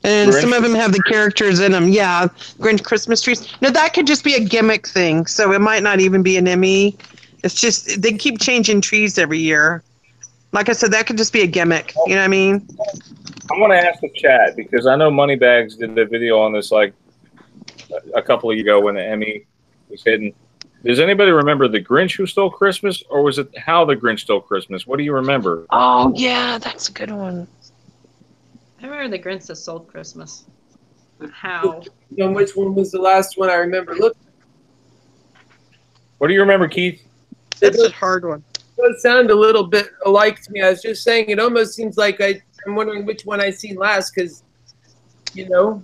And Grinch? some of them have the characters in them. Yeah, Grinch Christmas trees. Now that could just be a gimmick thing, so it might not even be an Emmy. It's just they keep changing trees every year. Like I said, that could just be a gimmick. You know what I mean? I want to ask the chat because I know Moneybags did a video on this like a couple of years ago when the Emmy was hidden. Does anybody remember The Grinch Who Stole Christmas, or was it How the Grinch Stole Christmas? What do you remember? Oh yeah, that's a good one. I remember The Grinch That Stole Christmas. How? You know which one was the last one I remember? Look, What do you remember, Keith? That's a hard one. it does sound a little bit alike to me. I was just saying, it almost seems like I'm wondering which one I seen last because, you know,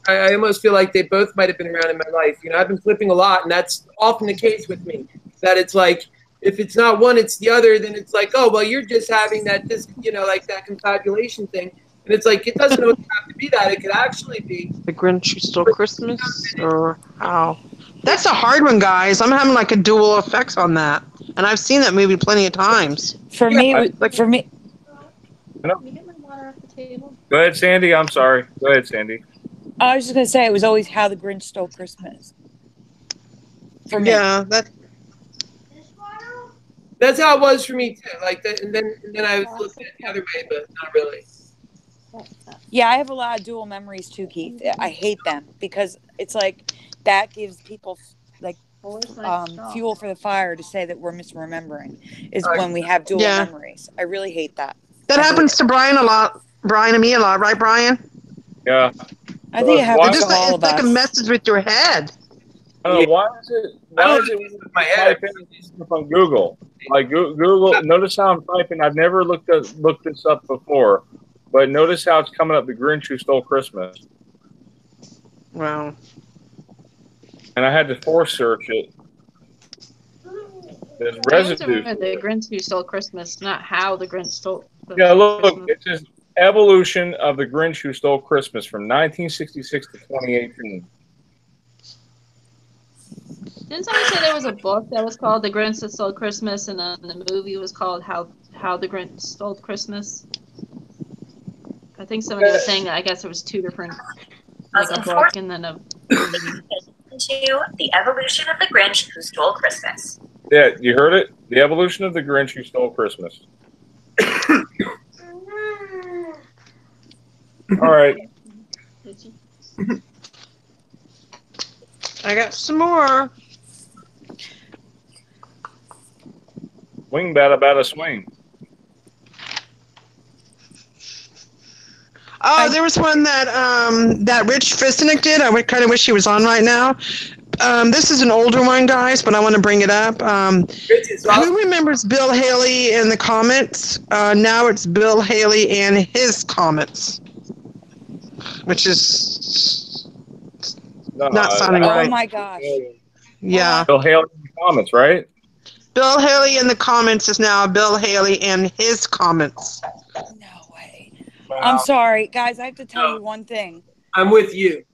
I almost feel like they both might have been around in my life. You know, I've been flipping a lot, and that's often the case with me. That it's like, if it's not one, it's the other. Then it's like, oh, well, you're just having that, you know, like that confabulation thing. And it's like, it doesn't have to be that. It could actually be The Grinch Who Stole Christmas, or How? That's a hard one, guys. I'm having like a dual effects on that, and I've seen that movie plenty of times. For me. Can you get my water off the table? Go ahead, Sandy. I'm sorry. Go ahead, Sandy. I was just gonna say it was always How the Grinch Stole Christmas. For me. Yeah, that's how it was for me too. Like that, and then I was looking at it the other way, but not really. Yeah, I have a lot of dual memories too, Keith. I hate them because it's like that gives people like fuel for the fire to say that we're misremembering is when we have dual memories. I really hate that. That happens to Brian a lot. Brian and me a lot, right, Brian? Yeah. I think it happens to all of us. It's like a message with your head. Why is it my head on Google? Like Google. Notice how I'm typing. I've never looked this up before, but notice how it's coming up. The Grinch Who Stole Christmas. Wow. And I had to force search it. There's Residue. The Grinch Who Stole Christmas, not How the Grinch Stole Christmas. Yeah, look, it says Evolution of the Grinch Who Stole Christmas from 1966 to 2018. Didn't somebody say there was a book that was called The Grinch That Stole Christmas, and then the movie was called How the Grinch Stole Christmas? I think somebody was saying that. I guess there was two different, like a book and then a movie. To The Evolution of the Grinch Who Stole Christmas. Yeah, you heard it? The Evolution of the Grinch Who Stole Christmas. All right. I got some more. Wing bat about a swing. Oh, there was one that Rich Fisnick did. I kind of wish he was on right now. This is an older one, guys, but I want to bring it up. Who remembers Bill Haley in the comments? Now it's Bill Haley and his comments, which is not sounding right. Oh my gosh! Yeah. Bill Haley in the comments, right? Bill Haley in the comments is now Bill Haley and his comments. No way. Wow. I'm sorry, guys. I have to tell you one thing. I'm with you.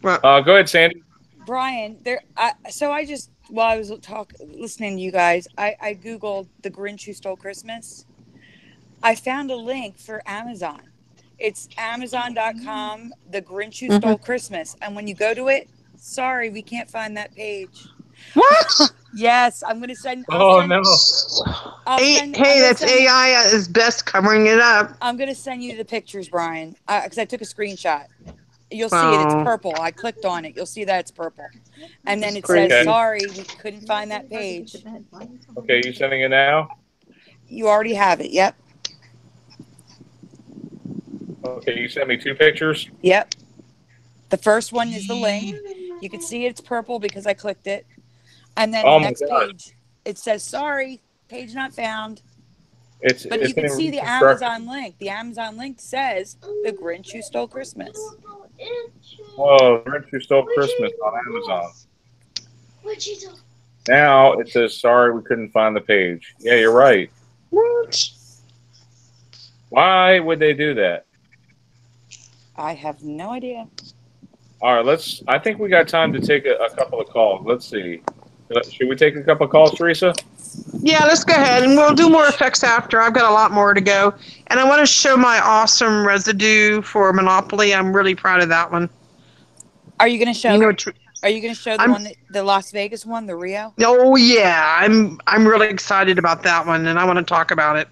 Go ahead, Sandy. Brian, I was listening to you guys, I Googled The Grinch Who Stole Christmas. I found a link for Amazon. It's Amazon.com, The Grinch Who Stole Christmas. And when you go to it, sorry, we can't find that page. What? Yes, I'm going to send. No. That's AI is best covering it up. I'm going to send you the pictures, Brian, because I took a screenshot. You'll see it. It's purple. I clicked on it. You'll see that it's purple. And then it says, sorry, we couldn't find that page. Okay, you sending it now? You already have it. Yep. Okay, you sent me 2 pictures? Yep. The first one is the link. You can see it's purple because I clicked it. And then the next page, it says, sorry, page not found. But you can see the Amazon link. The Amazon link says The Grinch Who Stole Christmas. Oh, Grinch Who Stole Christmas on Amazon. Now it says, sorry, we couldn't find the page. Yeah, you're right. What? Why would they do that? I have no idea. All right, I think we got time to take a couple of calls. Let's see. Should we take a couple of calls, Theresa? Yeah, let's go ahead, and we'll do more effects after. I've got a lot more to go. And I want to show my awesome residue for Monopoly. I'm really proud of that one. Are you going to show? Are you going to show the one, the Las Vegas one, the Rio? Oh yeah, I'm really excited about that one, and I want to talk about it.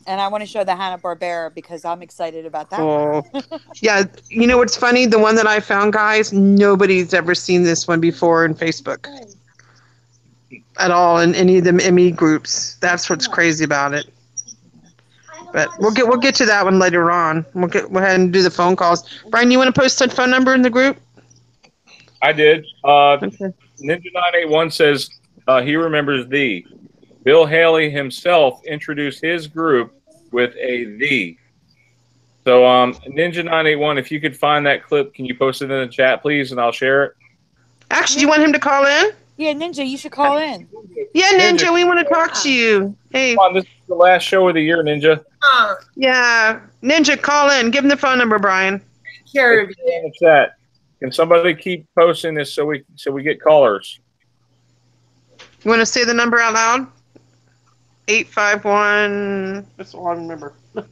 And I want to show the Hanna-Barbera because I'm excited about that. Oh, yeah. You know what's funny? The one that I found, guys, nobody's ever seen this one before in Facebook at all in any of the ME groups. That's what's crazy about it. But we'll get to that one later on. We'll go ahead and do the phone calls. Brian, you want to post that phone number in the group? I did. Okay. Ninja981 says he remembers the Bill Haley himself introduced his group with a "the." So, Ninja981, if you could find that clip, can you post it in the chat, please, and I'll share it? Actually, do you want him to call in? Yeah, Ninja, you should call in. Yeah, Ninja, we want to talk to you. Hey. Come on, this is the last show of the year, Ninja. Yeah, Ninja, call in. Give him the phone number, Brian. Care in the chat. Can somebody keep posting this so we get callers? You want to say the number out loud? 851. That's all I remember. No,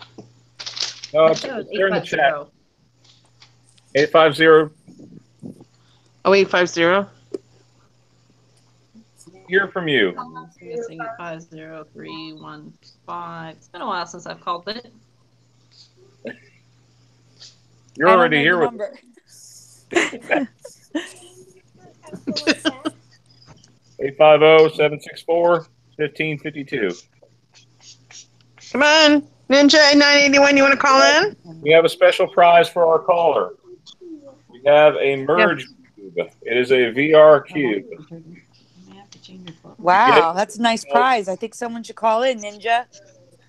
it's in the chat. 850. Oh, 850. Hear from you. 50315. It's been a while since I've called it. You're already here with 850-764-1552. Come on, Ninja 981. You want to call in? We have a special prize for our caller. We have a merge cube. It is a VR cube. Wow, that's a nice prize. I think someone should call in, Ninja.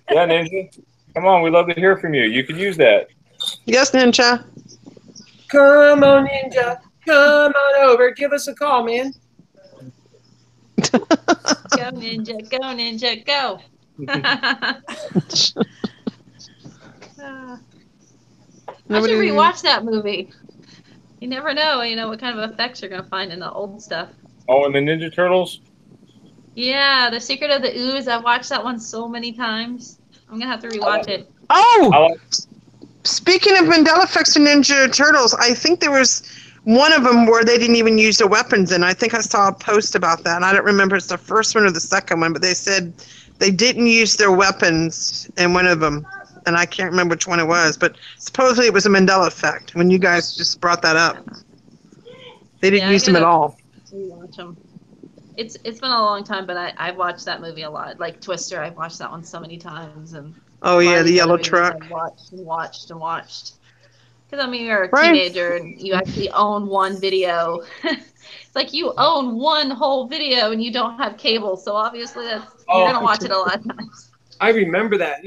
Yeah, Ninja. Come on, we'd love to hear from you. You could use that. Yes, Ninja. Come on, Ninja. Come on over. Give us a call, man. Go, Ninja. Go, Ninja. Go. I should rewatch that movie. You never know, what kind of effects you're going to find in the old stuff. Oh, and the Ninja Turtles? Yeah, The Secret of the Ooze. I've watched that one so many times. I'm going to have to rewatch it. Oh! Speaking of Mandela effects and Ninja Turtles, I think there was one of them where they didn't even use their weapons in. I think I saw a post about that. And I don't remember if it's the first one or the second one, but they said they didn't use their weapons in one of them. And I can't remember which one it was, but supposedly it was a Mandela effect when you guys just brought that up. They didn't use them at all. Rewatch them. It's been a long time, but I've watched that movie a lot. Like Twister, I've watched that one so many times. And oh yeah, the yellow truck. I've watched and watched and watched. Because you're a teenager and you actually own one video. It's like you own one whole video and you don't have cable, so obviously you're gonna watch it a lot of times. I remember that.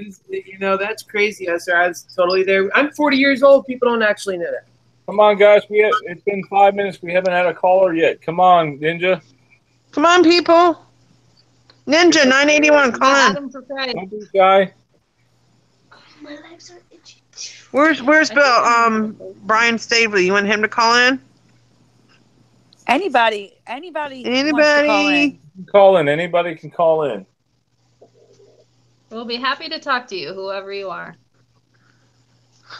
That's crazy. I was totally there. I'm 40 years old. People don't actually know that. Come on, guys. It's been 5 minutes. We haven't had a caller yet. Come on, Ninja. Come on, people. Ninja 981, call in. Don't be shy. My legs are itchy. Where's Bill? Brian Stavely. You want him to call in? Anybody. Wants to call in. Call in. Anybody can call in. We'll be happy to talk to you, whoever you are.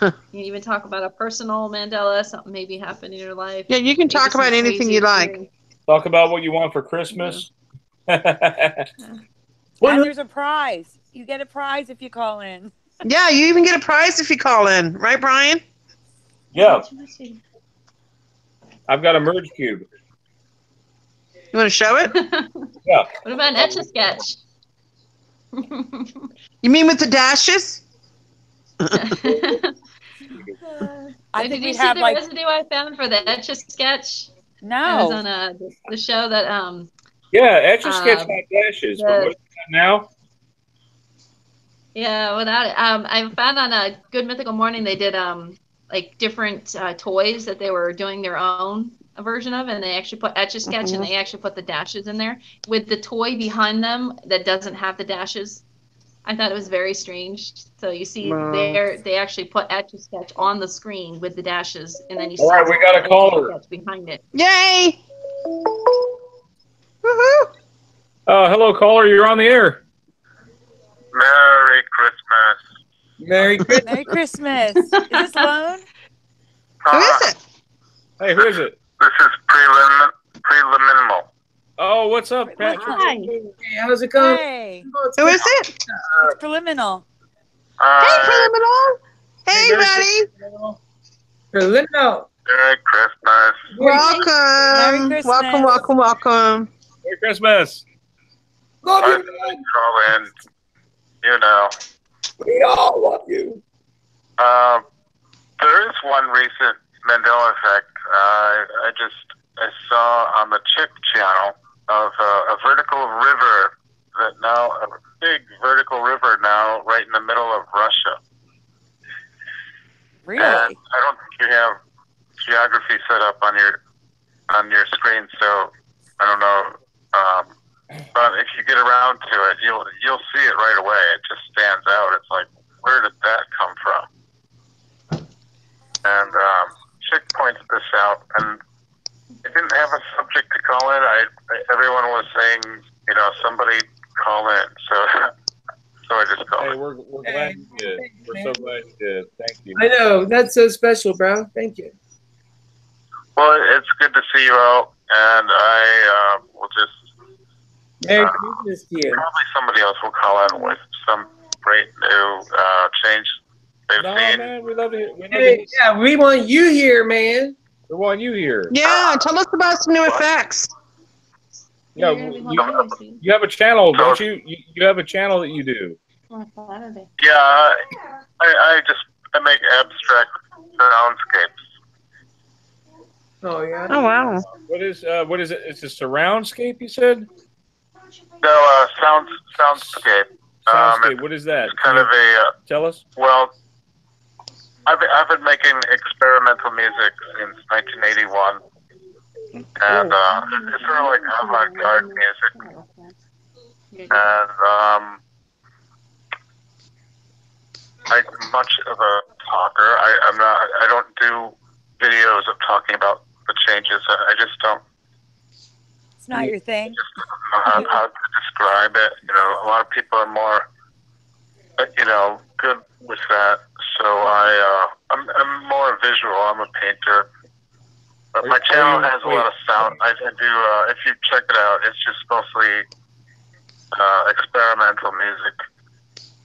You can even talk about a personal Mandela, something maybe happened in your life. Yeah, you can talk about anything you like. Talk about what you want for Christmas. And there's a prize. You get a prize if you call in. Yeah, you even get a prize if you call in. Right, Brian? Yeah. I've got a merge cube. You want to show it? Yeah. What about an Etch-a-Sketch? You mean with the dashes? I think did you we see have the like residue I found for the Etch-a-Sketch? no. It was on the show that Yeah, Etch-a-Sketch had dashes. But what's that now? Yeah, without it. I found on a Good Mythical Morning they did like different toys that they were doing their own version of, and they actually put Etch-a-Sketch and they actually put the dashes in there with the toy behind them that doesn't have the dashes. I thought it was very strange. So you see there, they actually put Etch-a-Sketch on the screen with the dashes, and then you see All right, we got a caller. behind it. Yay! Woohoo! Oh, hello, caller. You're on the air. Merry Christmas. Merry Christmas. Merry Christmas. Is this Lone? Who is it? Hey, who is it? This is preliminal. Oh, what's up, Patrick? Hi. Hey, how's it going? Hey. Who is it? It's Preliminal. Hey, Preliminal. Hey, Merry buddy. Preliminal. Merry Christmas. Welcome. Christmas. Welcome, welcome, welcome. Merry Christmas. Love I you, man. call in, you know. We all love you. There is one recent Mandela effect. I saw on the Chick channel of a vertical river a big vertical river now right in the middle of Russia. Really? And I don't think you have geography set up on your screen, so I don't know. But if you get around to it, you'll see it right away. It just stands out. It's like, where did that come from? And Chick pointed this out, and it didn't have a subject to call in. Everyone was saying, somebody call in. So I just called. Hey, we're glad you did. We're so glad you did. Thank you. I know. That's so special, bro. Thank you. Well, it's good to see you all, and I will just. Merry Christmas to you. Probably somebody else will call in with some great new change they've seen. Man, we love it. Yeah, we want you here, man. We want you here. Yeah, tell us about some new effects. Yeah, you have a channel, don't you? You have a channel that you do. Yeah, I make abstract soundscapes. Oh yeah. Oh wow. What is it? It's a surroundscape, you said? No, soundscape. Soundscape. What is that? It's kind of a tell us. Well, I've been making experimental music since 1981, and it's sort of like avant-garde music. And I'm much of a talker. I don't do videos of talking about the changes. I just don't. It's not your thing. I just don't know how to describe it. A lot of people are more, good with that. So I'm more visual. I'm a painter. But my channel has a lot of sound. I do. If you check it out, it's just mostly experimental music.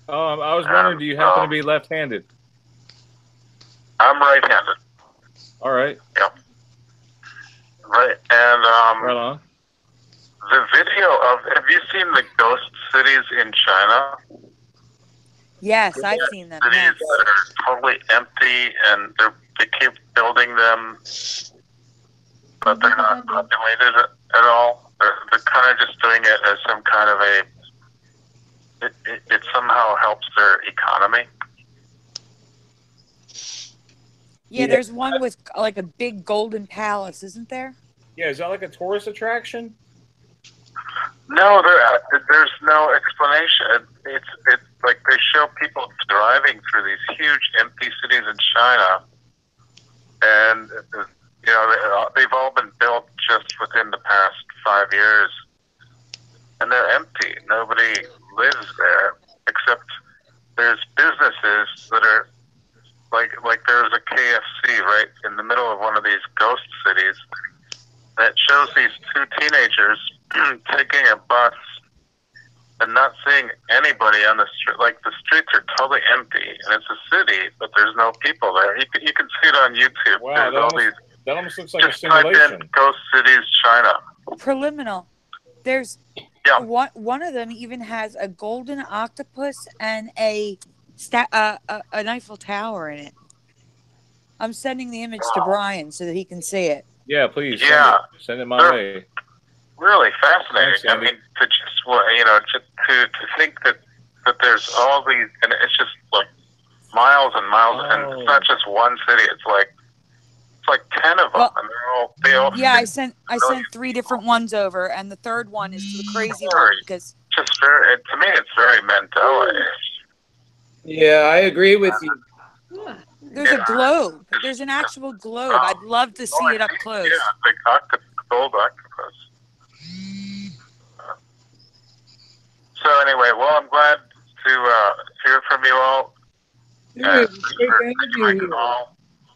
I was wondering, do you happen to be left-handed? I'm right-handed. All right. Yep. Right, and right on. The video of, have you seen the ghost cities in China? Yes, I've seen them. Cities Yes. that are totally empty, and they keep building them, but they're not populated at all. They're kind of just doing it as some kind of it somehow helps their economy. Yeah, there's one with like a big golden palace, isn't there? Yeah, is that like a tourist attraction? No, there's no explanation. It's like they show people driving through these huge empty cities in China, and they've all been built just within the past 5 years, and they're empty. Nobody lives there except there's businesses that are like there's a KFC right in the middle of one of these ghost cities that shows these two teenagers taking a bus and not seeing anybody on the street. Like, the streets are totally empty, and it's a city, but there's no people there. You can see it on YouTube. Wow, that almost looks like a just type simulation. in Ghost Cities China. Preliminal. There's one of them even has a golden octopus and an Eiffel Tower in it. I'm sending the image to Brian so that he can see it. Yeah, please. Yeah. Send it my way. Really fascinating. Thanks, I mean, to just to think that that there's all these, and it's just like miles and miles, and it's not just one city. It's like 10 of them, Well, and they all. Yeah, I sent 3 different ones over, and the third one is to the crazy one because just very. To me, it's very Mandela. Yeah, I agree with you. there's a globe. There's an actual globe. I'd love to see it up close. Yeah, big gold octopus. So anyway, well, I'm glad to hear from you all. Dude, it's great to have you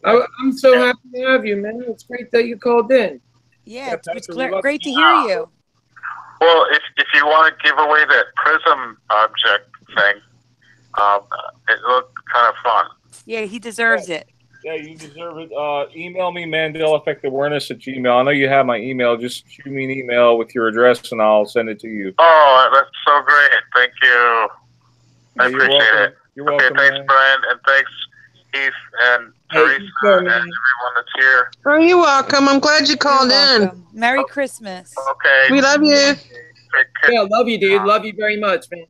here. I'm so happy to have you, man. It's great that you called in. Yeah, it's great to hear you. Well, if you want to give away that prism object thing, it looked kind of fun. Yeah, he deserves it. Yeah, you deserve it. Email me, mandelaeffectawareness@gmail. I know you have my email. Just shoot me an email with your address, and I'll send it to you. Oh, that's so great. Thank you. I appreciate it. You're welcome. Okay, thanks, man. Brian, and thanks, Keith, and Theresa, and everyone that's here. Oh, you're welcome. I'm glad you called in. Merry Christmas. Okay. We love you. Yeah, love you, dude. Love you very much, man.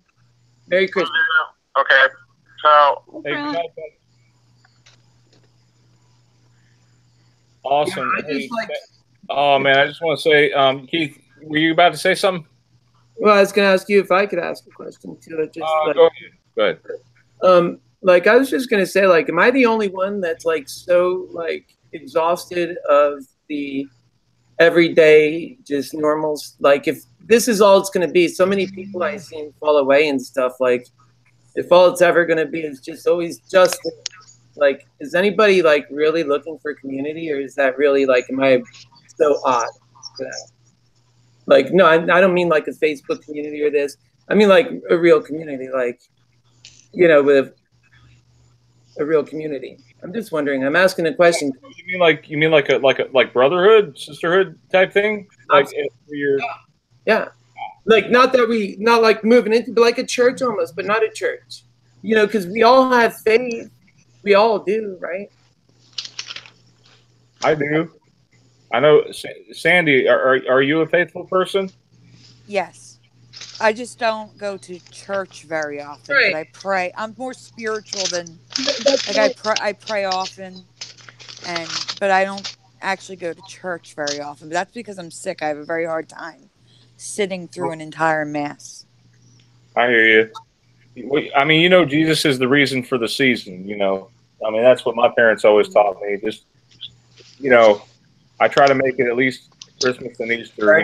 Merry Christmas. Okay. So. Hey, good night, man. Awesome. Yeah, Hey, oh man, I just want to say, Keith, were you about to say something? Well, I was going to ask you if I could ask a question too. Just go ahead. Go ahead. Like I was just going to say, like, am I the only one that's like so like exhausted of the everyday just normals? Like, if this is all it's going to be, so many people I seen fall away and stuff. Like, if all it's ever going to be is just always just. Like, is anybody like really looking for community, or is that really like, am I so odd for that? Like, no, I don't mean like a Facebook community or this. I mean like a real community, like, you know, with a real community. I'm just wondering. I'm asking a question. You mean like brotherhood, sisterhood type thing? Like yeah. Like not like moving into, but like a church almost, but not a church. You know, because we all have faith. We all do, right? I do. I know, Sandy. Are you a faithful person? Yes, I just don't go to church very often. Right. But I pray. I'm more spiritual than like I pray often, but I don't actually go to church very often. But that's because I'm sick. I have a very hard time sitting through an entire mass. I hear you. I mean, you know, Jesus is the reason for the season, you know. I mean, that's what my parents always taught me. Just, you know, I try to make it at least Christmas and Easter.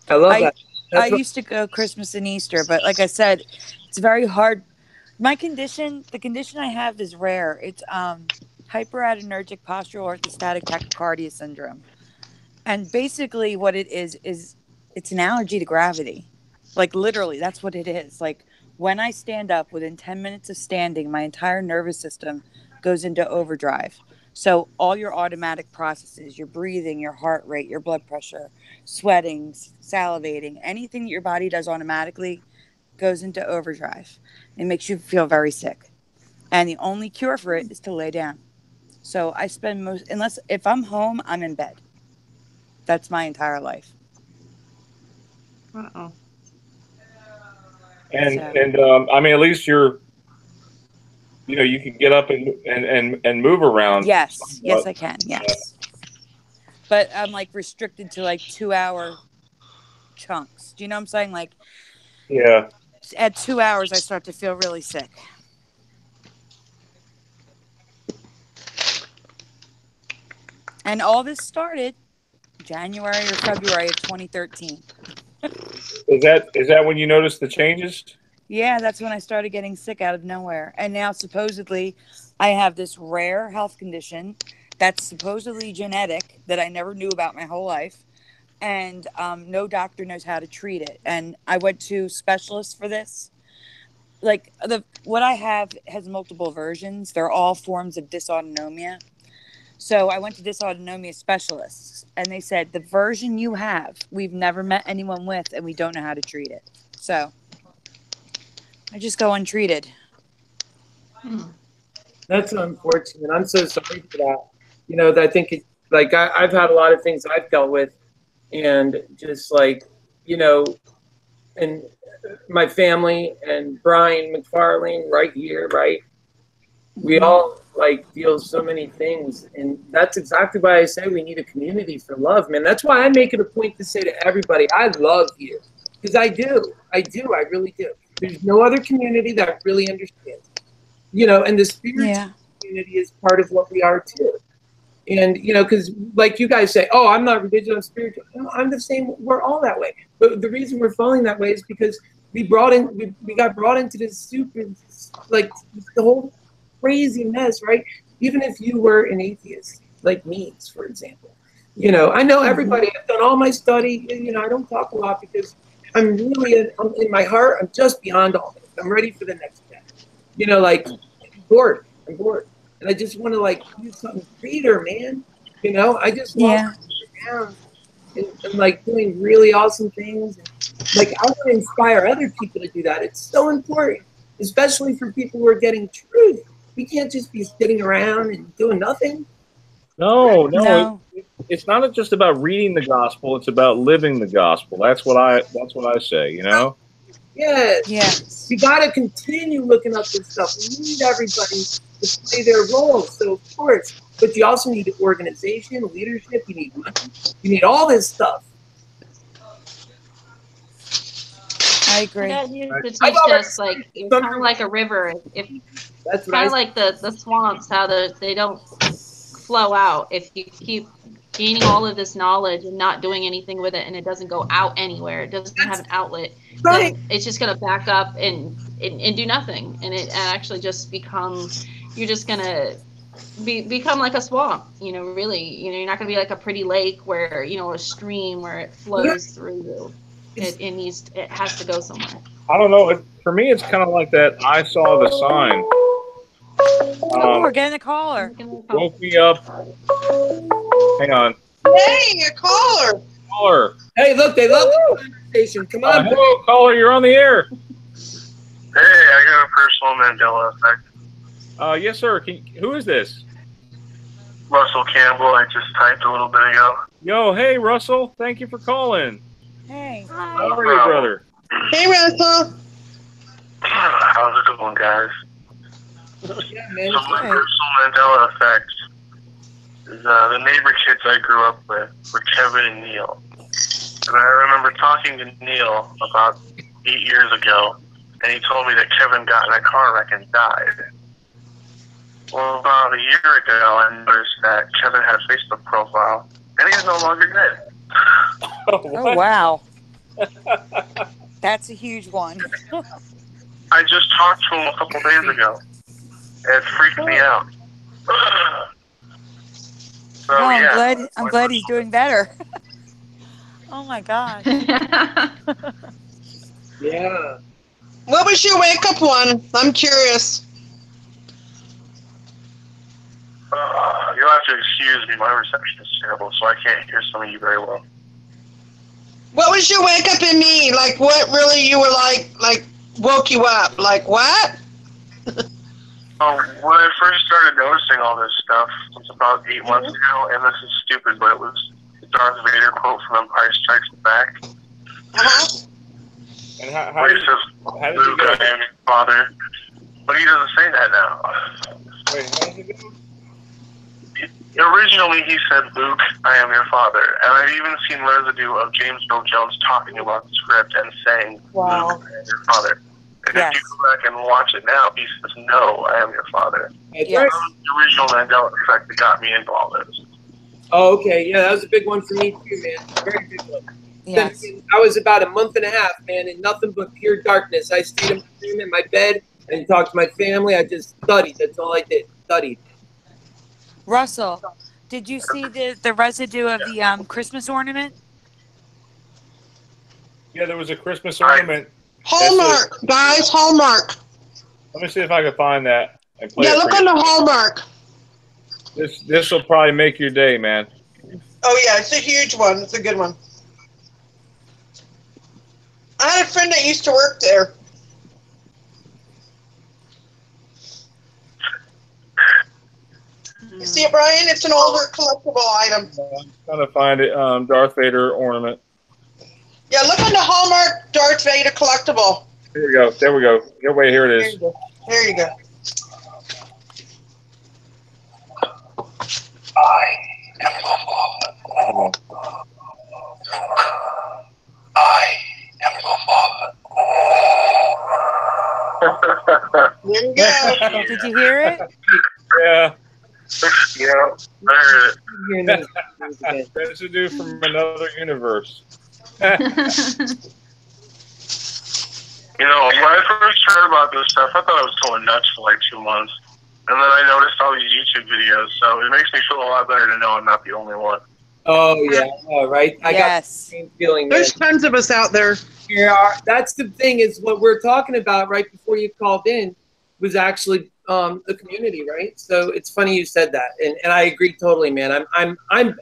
I love that. I used to go Christmas and Easter, but like I said, it's very hard. The condition I have is rare. It's hyperadrenergic postural orthostatic tachycardia syndrome. And basically what it is it's an allergy to gravity. Like literally, that's what it is. Like, when I stand up, within 10 minutes of standing, my entire nervous system goes into overdrive. So all your automatic processes, your breathing, your heart rate, your blood pressure, sweating, salivating, anything that your body does automatically goes into overdrive. It makes you feel very sick. And the only cure for it is to lay down. So I spend if I'm home, I'm in bed. That's my entire life. Uh-oh. And I mean, at least you can get up and move around. Yes, I can. Yes, but I'm like restricted to like 2-hour chunks. Do you know what I'm saying? Like, yeah. At 2 hours, I start to feel really sick. And all this started January or February of 2013. Is that when you noticed the changes? Yeah, that's when I started getting sick out of nowhere. And now supposedly I have this rare health condition that's supposedly genetic that I never knew about my whole life. And no doctor knows how to treat it. And I went to specialists for this. Like what I have has multiple versions. They're all forms of dysautonomia. So I went to dysautonomia specialists, and they said, the version you have, we've never met anyone with, and we don't know how to treat it. So I just go untreated. That's unfortunate. I'm so sorry for that. You know, I think I've had a lot of things I've dealt with, and just like, you know, and my family and Brian McFarlane right here, right? We all like feel so many things, and that's exactly why I say we need a community for love, man. That's why I make it a point to say to everybody, I love you, because I really do. There's no other community that really understands, and the spiritual community is part of what we are too. And because like you guys say, oh, I'm not religious, I'm spiritual. No, I'm the same. We're all that way. But the reason we're falling that way is because we got brought into this super, like, the whole crazy mess, right? Even if you were an atheist, like Meegs, for example. I know everybody. I've done all my study. I don't talk a lot because I'm really, in my heart, I'm just beyond all this. I'm ready for the next step. Like, I'm bored. And I just want to, like, do something greater, man. I just want to sit down and, like, doing really awesome things. And, like, I want to inspire other people to do that. It's so important, especially for people who are getting truth. We can't just be sitting around and doing nothing. No. It's not just about reading the gospel. It's about living the gospel. That's what I say. Yes. You got to continue looking up this stuff. We need everybody to play their role. So, of course, but you also need organization, leadership. You need money. You need all this stuff. I agree. It's just like, it's kind of like a river. It's kind of like the swamps, how they don't flow out. If you keep gaining all of this knowledge and not doing anything with it, and it doesn't go out anywhere, it doesn't have an outlet, then it's just going to back up and do nothing. And it actually just you're just going to become like a swamp, really. You're not going to be like a pretty lake where, a stream where it flows through you. It has to go somewhere. I don't know. For me, it's kind of like that. I saw the sign. We're getting a caller. Woke me up. Hang on. Hey, a caller. Caller. Hey, look, they love the conversation. Come on. Hello, caller. You're on the air. Hey, I got a personal Mandela effect. Yes, sir. Who is this? Russell Campbell. I just typed a little bit ago. Yo, hey, Russell. Thank you for calling. Hey. How are you, brother? Hey, Russell. How's it going, guys? Yeah, man. So my personal Mandela effect is the neighbor kids I grew up with were Kevin and Neil. And I remember talking to Neil about 8 years ago, and he told me that Kevin got in a car wreck and died. Well, about a year ago, I noticed that Kevin had a Facebook profile, and he's no longer dead. Oh, wow. That's a huge one. I just talked to him a couple days ago. It freaked me out. So, well, I'm glad he's doing better. Oh my God. Yeah. What was your wake up one? I'm curious. You'll have to excuse me. My reception is terrible, so I can't hear some of you very well. What was your wake up in me? Like, what really you were like woke you up? Like, what? When I first started noticing all this stuff, it was about 8 months ago, and this is stupid, but it was the Darth Vader quote from Empire Strikes Back. Uh-huh. And how where he says, Luke, I am your father. But he doesn't say that now. Wait, how does it go? Originally, he said, Luke, I am your father. And I've even seen residue of James Earl Jones talking about the script and saying, wow, Luke, I am your father. And if you go back and watch it now, he says, no, I am your father. Yes. That was the original Mandela effect that got me into all this. Oh, okay. Yeah, that was a big one for me too, man. Very big one. Yes. I was about a month and a half, man, in nothing but pure darkness. I stayed in my room in my bed and talked to my family. I just studied. That's all I did. Studied. Russell, did you see the residue of the Christmas ornament? Yeah, there was a Christmas ornament. Hallmark, guys, Hallmark. Let me see if I can find that and play it look for on you. the Hallmark. This will probably make your day, man. Oh yeah, it's a huge one. It's a good one. I had a friend that used to work there. You see it, Brian? It's an older collectible item. I'm trying to find it. Darth Vader ornament. Yeah, look on the Hallmark Darth Vader collectible. Here we go. There we go. Here, wait, here it is. There you go. I am your father. I am your father. There you go. Did you hear it? Yeah. Yeah, I heard it. Residue from another universe. You know, when I first heard about this stuff, I thought I was going nuts for like 2 months. And then I noticed all these YouTube videos, so it makes me feel a lot better to know I'm not the only one. Oh, yeah. Oh, right? I got the same feeling. There's tons of us out there. Yeah, that's the thing is what we're talking about right before you called in was actually the community, right? So it's funny you said that, and I agree totally, man. I'm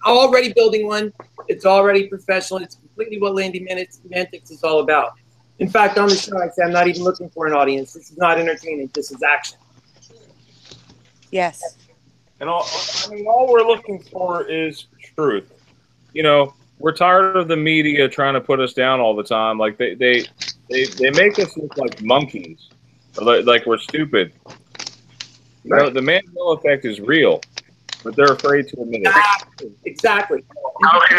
already building one. It's already professional. It's completely what Landy Mantics is all about. In fact, on the show, I say I'm not even looking for an audience. This is not entertainment. This is action. Yes. And all we're looking for is truth. You know, we're tired of the media trying to put us down all the time. Like they make us look like monkeys, like we're stupid. You know, the Mandela effect is real, but they're afraid to admit it. Exactly. How can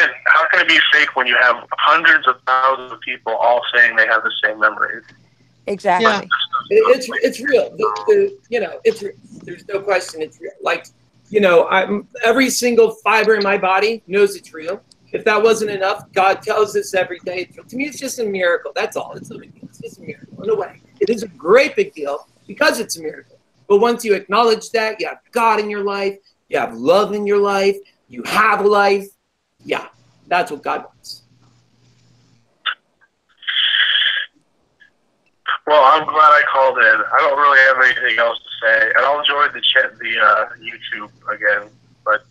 it be fake when you have hundreds of thousands of people all saying they have the same memories? Exactly. Yeah. It's real. You know, it's real. There's no question it's real. Like, you know, every single fiber in my body knows it's real. If that wasn't enough, God tells us every day. To me, it's just a miracle. That's all. It's just a miracle. In a way, it is a great big deal because it's a miracle. But once you acknowledge that, you have God in your life, you have love in your life, you have a life. Yeah, that's what God wants. Well, I'm glad I called in. I don't really have anything else to say, and I'll enjoy the YouTube again. But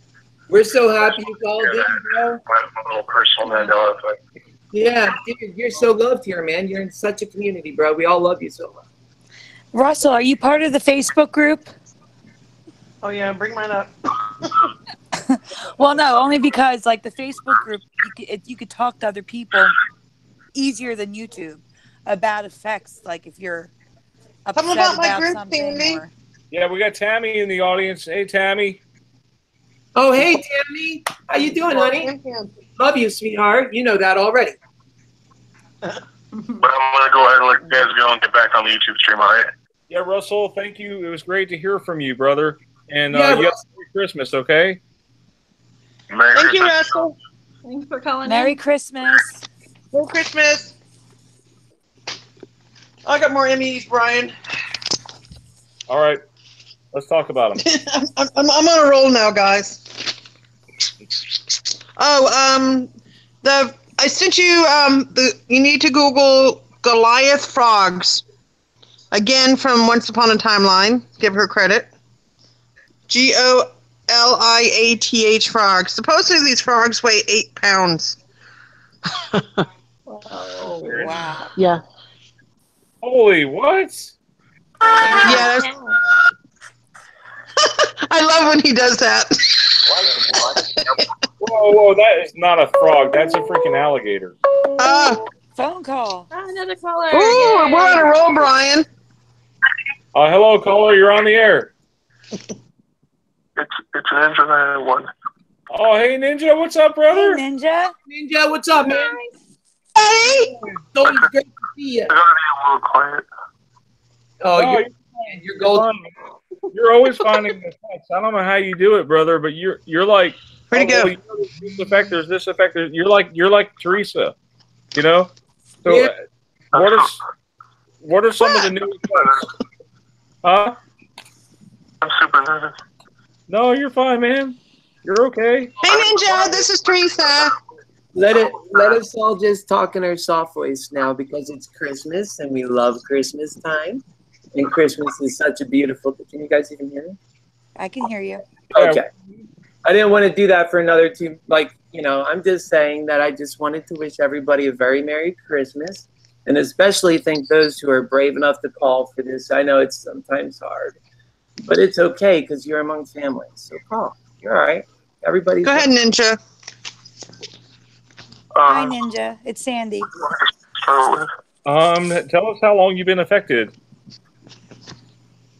we're so happy you called in, bro. My little personal Mandela effect. Yeah, dude, you're so loved here, man. You're in such a community, bro. We all love you so much. Russell, are you part of the Facebook group? Oh yeah, bring mine up. Well, no, only because like the Facebook group, you could talk to other people easier than YouTube about effects. Like if you're upset about something. Yeah, we got Tammy in the audience. Hey, Tammy. Oh, hey, Tammy. How you doing, honey? Love you, sweetheart. You know that already. But I'm going to go ahead and let you guys go and get back on the YouTube stream, all right? Yeah, Russell, thank you. It was great to hear from you, brother. And Yeah, you have a Merry Christmas, okay? Thank you, Russell. Thanks for calling Merry in. Christmas. Merry Christmas. I got more Emmys, Brian. All right. Let's talk about them. I'm on a roll now, guys. Oh, I sent you you need to Google Goliath frogs. Again, from Once Upon a Timeline. Give her credit. Goliath frogs. Supposedly these frogs weigh 8 pounds. Oh, wow. Yeah. Holy what? Yeah. I love when he does that. Whoa, that is not a frog. That's a freaking alligator. Phone call. Another caller. Ooh, we're on a roll, Brian. Hello, caller. You're on the air. It's Ninja 91. Oh, hey, Ninja. What's up, brother? Hey, Ninja. Ninja, what's up, man? Hey. It's always great to see you. I gotta be a little quiet. Oh, No, you're golden. You're always finding the text. I don't know how you do it, brother, but you're like, where'd he go? Well, this effect, there's this effect. You're like Theresa, you know. So, Yeah. what are some of the new effects? Huh? I'm super nervous. No, you're fine, man. You're okay. Hey, Ninja. This is Theresa. Let us all just talk in our soft voice now because it's Christmas and we love Christmas time. And Christmas is such a beautiful. Can you guys even hear me? I can hear you. Okay. I didn't want to do that for another two. Like, you know, I'm just saying that I just wanted to wish everybody a very Merry Christmas. And especially thank those who are brave enough to call for this. I know it's sometimes hard. But it's okay because you're among family. So call. You're all right. Everybody. Go ahead, Ninja. Hi, Ninja. It's Sandy. Tell us how long you've been affected.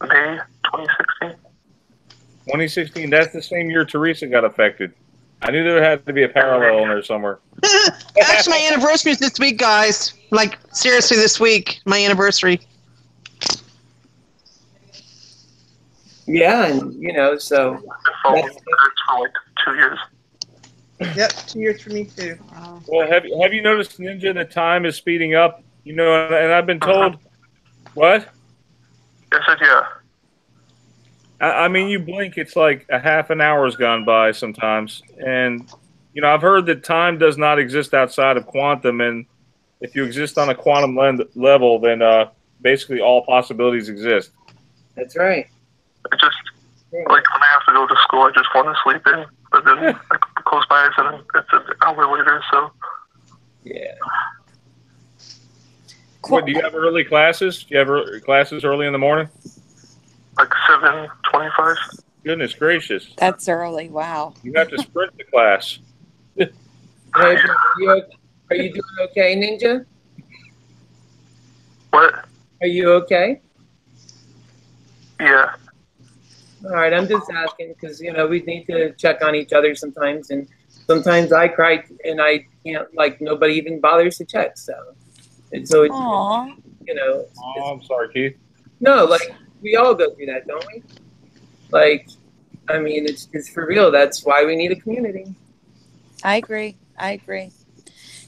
May 2016. 2016. That's the same year Theresa got affected. I knew there had to be a parallel in there somewhere. Actually, my anniversary is this week, guys. Like, seriously, this week, my anniversary. Yeah, and you know, so For like 2 years. Yep, 2 years for me too. Well, have you noticed, Ninja, that time is speeding up? You know, and I've been told, what? Yes, yeah. I mean, you blink, it's like a half an hour's gone by sometimes. And, you know, I've heard that time does not exist outside of quantum. And if you exist on a quantum level, then basically all possibilities exist. That's right. It just, like when I have to go to school, I just want to sleep in. But then I close my eyes and it's an hour later, so. Yeah. What, do you have early classes? Do you have classes early in the morning? Like 7:25. Goodness gracious. That's early. Wow. You have to sprint to class. Hey, are you doing okay, Ninja? What? Are you okay? Yeah. All right, I'm just asking because, you know, we need to check on each other sometimes. And sometimes I cry and I can't, like, nobody even bothers to check. So, and so it's, Aww. you know. Oh, I'm sorry, Keith. No, like, we all go through that, don't we? Like, I mean, it's for real. That's why we need a community. I agree.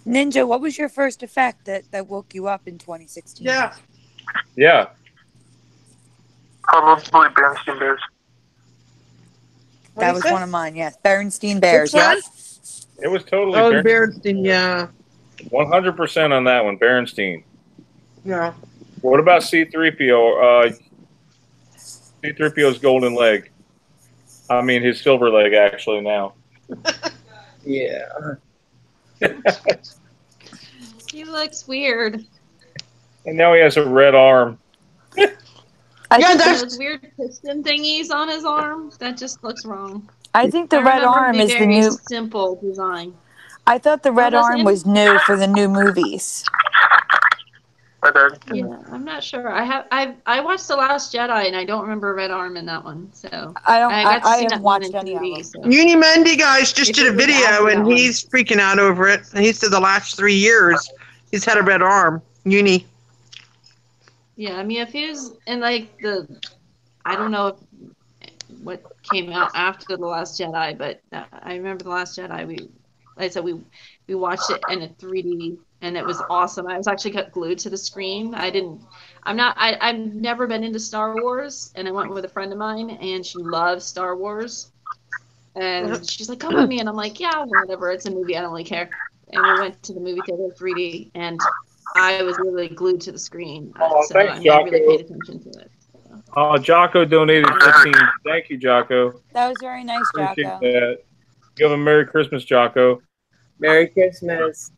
Ninja, what was your first effect that woke you up in 2016? Yeah. Yeah. Probably Bernstein Bears. That was one of mine, yes. Bernstein Bears, yeah. It was totally Oh, Berenstein, yeah. 100% on that one, Berenstein. Yeah. What about C-3PO? C-3PO's golden leg. I mean, his silver leg, actually, now. Yeah. He looks weird. And now he has a red arm. I think those weird piston thingies on his arm, that just looks wrong. I think the red arm is the new simple design. I thought the red arm was new for the new movies. Yeah, I'm not sure. I watched The Last Jedi and I don't remember Red Arm in that one. So I haven't watched any of them. So. Unimendi guys just did a video and he's freaking out over it. And he said the last 3 years he's had a red arm. Uni. Yeah, I mean, if he was in like I don't know what came out after The Last Jedi, but I remember The Last Jedi. We watched it in a 3D and it was awesome. I was actually glued to the screen. I've never been into Star Wars, and I went with a friend of mine and she loves Star Wars. And she's like, come with me. And I'm like, yeah, whatever. It's a movie. I don't really care. And we went to the movie theater 3D and I was really glued to the screen. So thanks, I Jocko. really paid attention to it. So. Oh, Jocko donated 15. Thank you, Jocko. That was very nice, Jocko. Appreciate that. You have a Merry Christmas, Jocko. Merry Christmas.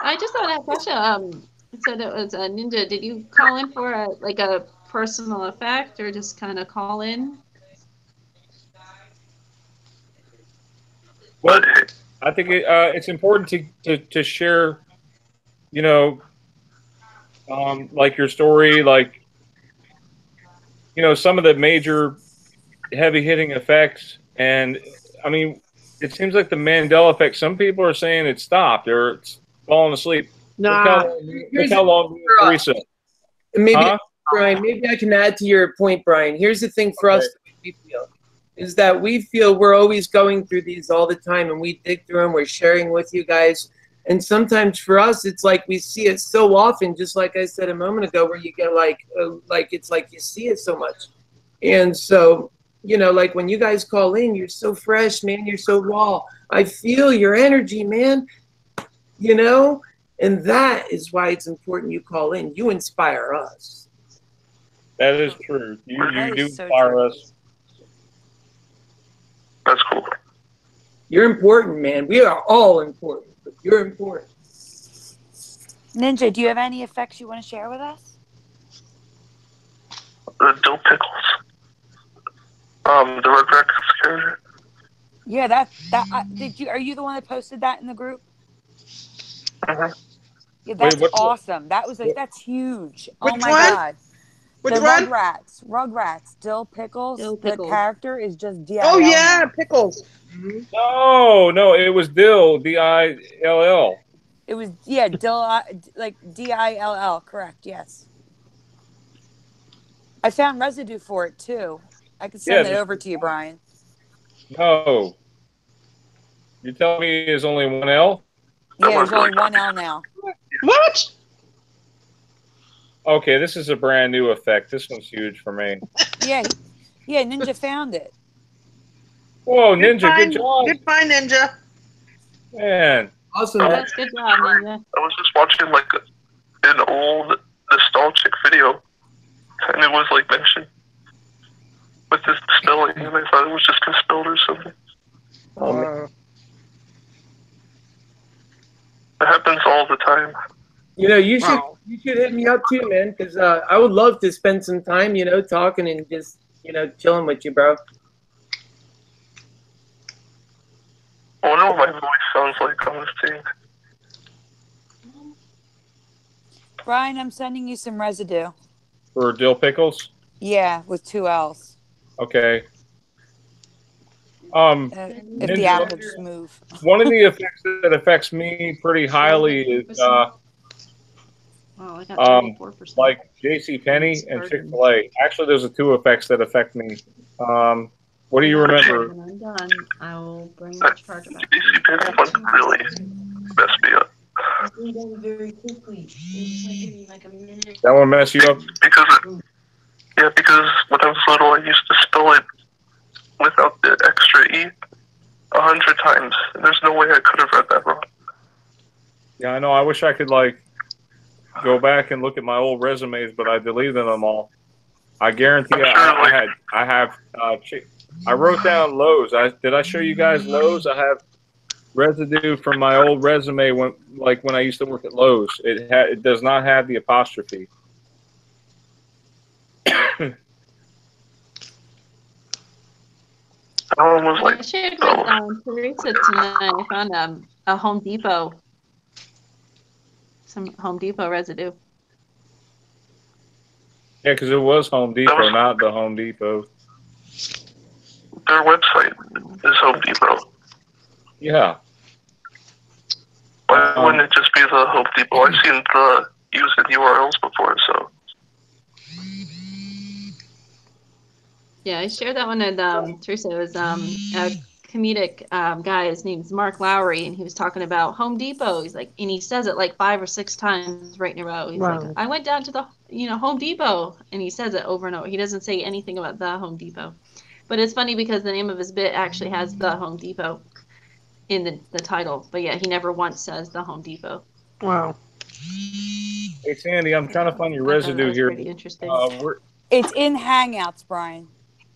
I just thought I'd question. It said it was a Ninja. Did you call in for a personal effect or just kind of call in? Well, I think it's important to share, you know, like your story, like, you know, some of the major heavy hitting effects. And I mean, it seems like the Mandela effect, some people are saying it stopped or it's falling asleep. Nah. Look how long Theresa. Maybe, Brian, maybe I can add to your point, Brian. Here's the thing for us that we feel is that we feel we're always going through these all the time and we dig through them. We're sharing with you guys. And sometimes for us, it's like we see it so often, just like I said a moment ago, where you get like it's like you see it so much. And so, you know, like when you guys call in, you're so fresh, man. You're so raw. I feel your energy, man. You know, and that is why it's important you call in. You inspire us. That is true. You do inspire us. That's cool. You're important, man. We are all important, but you're important. Ninja, do you have any effects you want to share with us? The dill pickles. The Red Rex character. Yeah, are you the one that posted that in the group? Mm-hmm. Yeah, that's awesome. That was that's huge. Which oh my one? god. Which the one? Rugrats, Dill Pickles. Dill The Pickles. character is just DIL. Oh yeah, now. Pickles. No, it was Dill, DILL. It was Dill, like DILL. Correct. Yes. I found residue for it too. I could send it over to you, Brian. No. You tell me there's only one L? Yeah, there's only one L now. What? Okay, this is a brand new effect. This one's huge for me. Yeah, Ninja found it. Whoa, Ninja, good job. Good find, Ninja. Man. Awesome. That's good job, Ninja. I was just watching like an old nostalgic video, and it was like mentioned with this spelling, and I thought it was just misspelled or something. It happens all the time. You know, you should hit me up too, man, because I would love to spend some time, talking and just, chilling with you, bro. I wonder what my voice sounds like on this thing. Brian, I'm sending you some residue. For Dill Pickles? Yeah, with 2 L's. Okay. If the app will just move. One of the effects that affects me pretty highly is like JCPenney and Chick-fil-A. Actually, those are 2 effects that affect me. What do you remember? When I'm done, I'll bring the charger back. JCPenney one really messed me up. That one mess you up? Because when I was little, I used to spell it without the extra E 100 times. And there's no way I could have read that wrong. Yeah, I know. I wish I could go back and look at my old resumes, but I deleted them all. I guarantee I wrote down Lowe's. Did I show you guys Lowe's? I have residue from my old resume when I used to work at Lowe's. It does not have the apostrophe. I shared with Theresa tonight. I found a Home Depot, some Home Depot residue. Yeah, because it was Home Depot, not the Home Depot. Their website is Home Depot. Yeah. Why wouldn't it just be the Home Depot? I've seen the using URLs before, so. Yeah, I shared that one with Theresa. It was a comedic guy. His name's Mark Lowry, and he was talking about Home Depot. He's like, and he says it like 5 or 6 times right in a row. He's like, I went down to the Home Depot, and he says it over and over. He doesn't say anything about the Home Depot, but it's funny because the name of his bit actually has the Home Depot in the title. But yeah, he never once says the Home Depot. Wow. Hey Sandy, I'm trying to find your residue here. Pretty interesting. It's in Hangouts, Brian.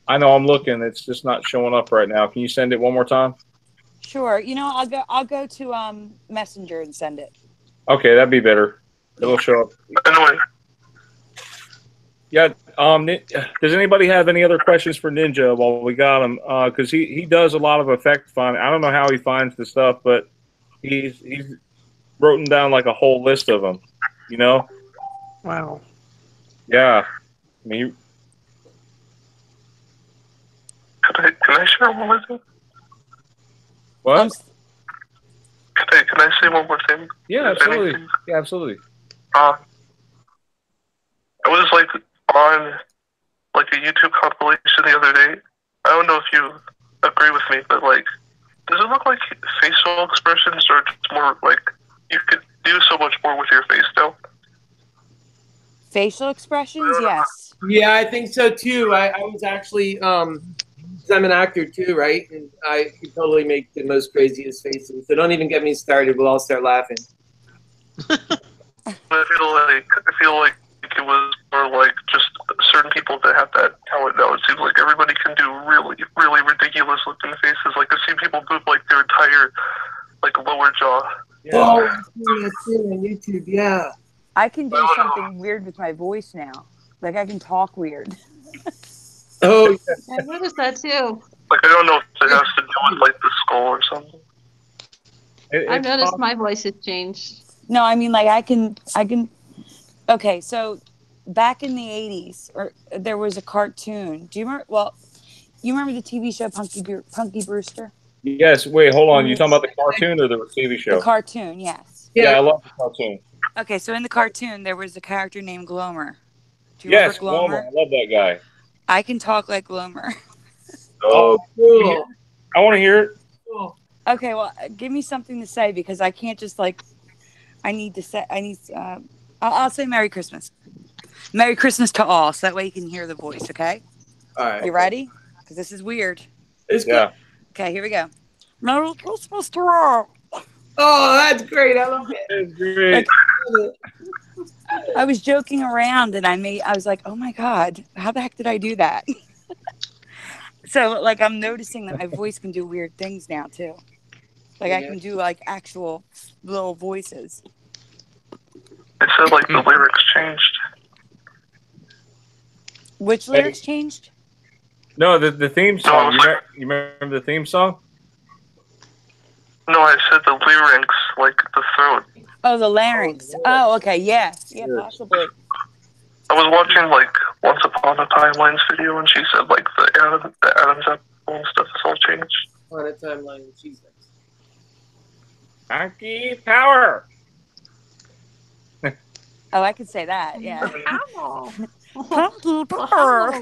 I know, I'm looking. It's just not showing up right now. Can you send it one more time? Sure. I'll go to Messenger and send it. Okay, that'd be better. It'll show up. Yeah. Does anybody have any other questions for Ninja while we got him? Because he does a lot of effect finding. I don't know how he finds the stuff, but he's written down like a whole list of them. Wow. Yeah. I mean. Can I share one more thing? What? Can I say one more thing? Yeah, absolutely. Yeah, absolutely. I was on a YouTube compilation the other day. I don't know if you agree with me, but does it look like facial expressions are just more you could do so much more with your face now? Facial expressions, yes. Yeah, I think so too. I was actually I'm an actor too, right? And I could totally make the most craziest faces. So don't even get me started. We'll all start laughing. I feel like it was more just certain people that have that talent now. It seems like everybody can do really, really ridiculous looking faces. I've seen people move their entire lower jaw. Yeah. Oh, I've seen that too on YouTube. Yeah. I can do something weird with my voice now. I can talk weird. Oh, yeah. I noticed that too. I don't know if it has to do with the skull or something. I've noticed my voice has changed. No, I mean, like, I can. Okay, so back in the 80s, there was a cartoon. Do you remember? Well, you remember the TV show Punky Brewster? Yes. Wait, hold on. You talking about the cartoon or the TV show? The cartoon, yes. Yeah, I love the cartoon. Okay, so in the cartoon, there was a character named Glomer. Do you Yes, remember Glomer. I love that guy. I can talk like Glomer. Oh, cool. I want to hear it. Okay, well, give me something to say because I can't just like. I need to say. I'll say Merry Christmas. Merry Christmas to all, so that way you can hear the voice. Okay. All right. You ready? Because this is weird. It's good. Okay, here we go. Merry Christmas to all. Oh, that's great. I love it. That's great. I was joking around and I was like, oh my God, how the heck did I do that? So like I'm noticing that my voice can do weird things now too. Like I can do like actual little voices. It said like the lyrics changed. Which lyrics changed? No, the theme song. You remember the theme song? No, I said the lyrics, like the throat. Oh, the larynx. Oh, okay, yeah, possibly. I was watching like Once Upon a Timeline's video, and she said like the Adam's apple and stuff is all changed. On a timeline, Jesus. Monkey power. Oh, I could say that. Yeah. Punky power.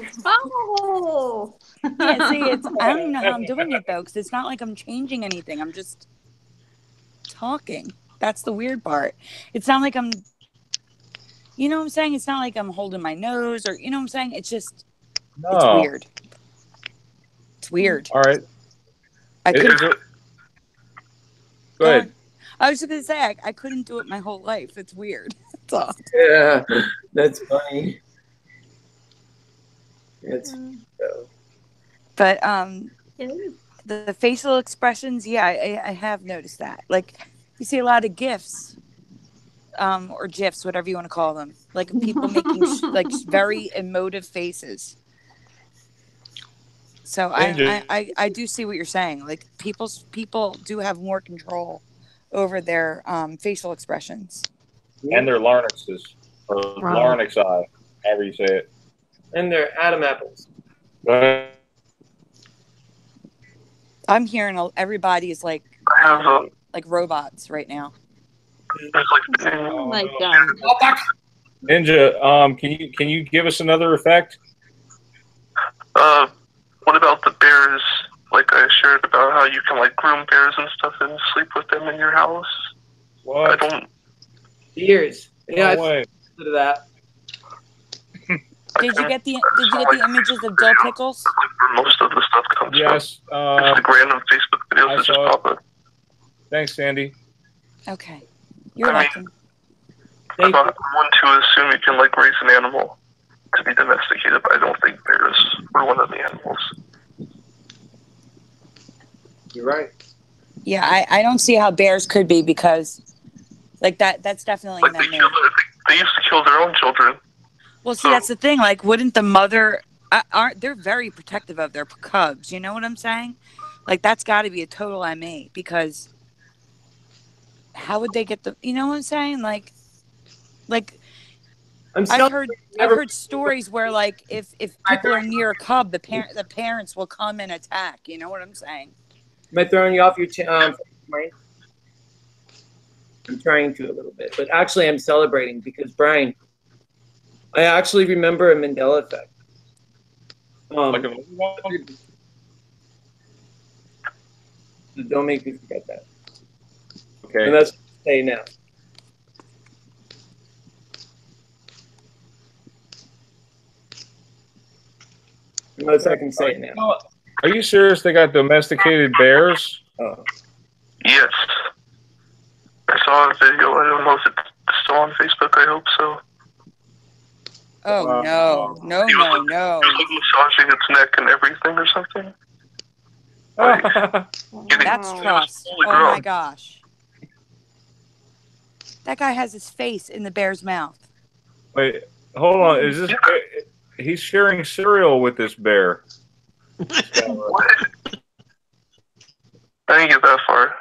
Yeah. See, I don't even know how I'm doing it though, because it's not like I'm changing anything. I'm just talking. That's the weird part. It's not like I'm, you know what I'm saying? It's not like I'm holding my nose or, you know what I'm saying? It's just, It's weird. It's weird. All right. Go ahead. I was just going to say, I couldn't do it my whole life. It's weird. That's all. Yeah, that's funny. But the facial expressions, yeah, I have noticed that. Like, you see a lot of GIFs, or GIFs, whatever you want to call them. Like, people making, like, very emotive faces. So I do see what you're saying. Like, people do have more control over their facial expressions. And their larynxes, or larynx eye, however you say it. And their Adam apples. I'm hearing everybody is like robots right now. Ninja, can you give us another effect? What about the bears? Like I shared about how you can like groom bears and stuff and sleep with them in your house. What? I don't. Years. Yeah, no way. I did that. Did you get the images of dill pickles? Where most of the stuff comes from. Yes. It's like random Facebook videos that just pop up. Thanks, Sandy. Okay. You're welcome. I'm one to assume you can like raise an animal to be domesticated, but I don't think bears were one of the animals. You're right. Yeah, I don't see how bears could be because, like that's definitely like they used to kill their own children. Well, see, that's the thing. Like, wouldn't the mother? They're very protective of their cubs? You know what I'm saying? Like, that's got to be a total ME because how would they get the? You know what I'm saying? Like I've heard stories where like if people are near a cub, the parents will come and attack. You know what I'm saying? Am I throwing you off your mind? I'm trying to a little bit, but actually I'm celebrating because Brian, I actually remember a Mandela effect. So don't make me forget that. Okay. And that's what I say now. Unless I can say it now. Are you serious they got domesticated bears? Oh. Yes. I saw a video. I don't know if it's still on Facebook. I hope so. Oh, no. He was massaging its neck and everything or something. That's trust. Oh, my gosh. That guy has his face in the bear's mouth. Wait, hold on. Is this... He's sharing cereal with this bear. What? I didn't get that far.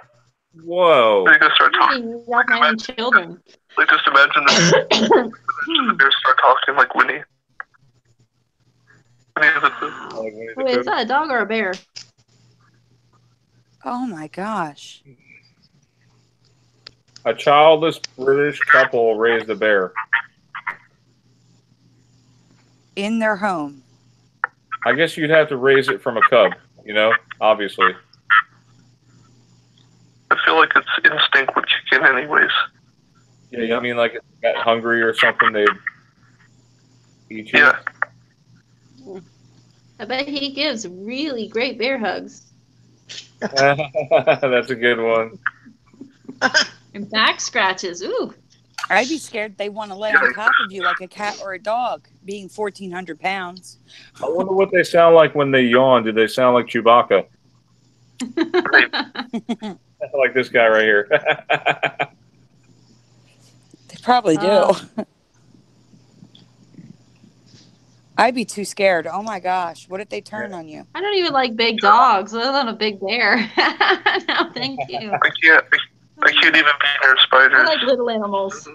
Whoa. They just start talking. Like my own children. Like, just imagine the bears start talking like Winnie. Wait, is that a dog or a bear? Oh my gosh. A childless British couple raised a bear. In their home. I guess you'd have to raise it from a cub, you know, obviously. I feel like its instinct would kick in anyways. Yeah, I mean, like, if it got hungry or something, they'd eat you. Yeah. I bet he gives really great bear hugs. That's a good one. And back scratches. Ooh. I'd be scared they want to lay on top of you like a cat or a dog, being 1,400 pounds. I wonder what they sound like when they yawn. Do they sound like Chewbacca? Like this guy right here. They probably do. I'd be too scared. Oh my gosh. What if they turn on you? I don't even like big dogs, let alone a big bear. No, thank you. I can't even be near spiders. I like little animals.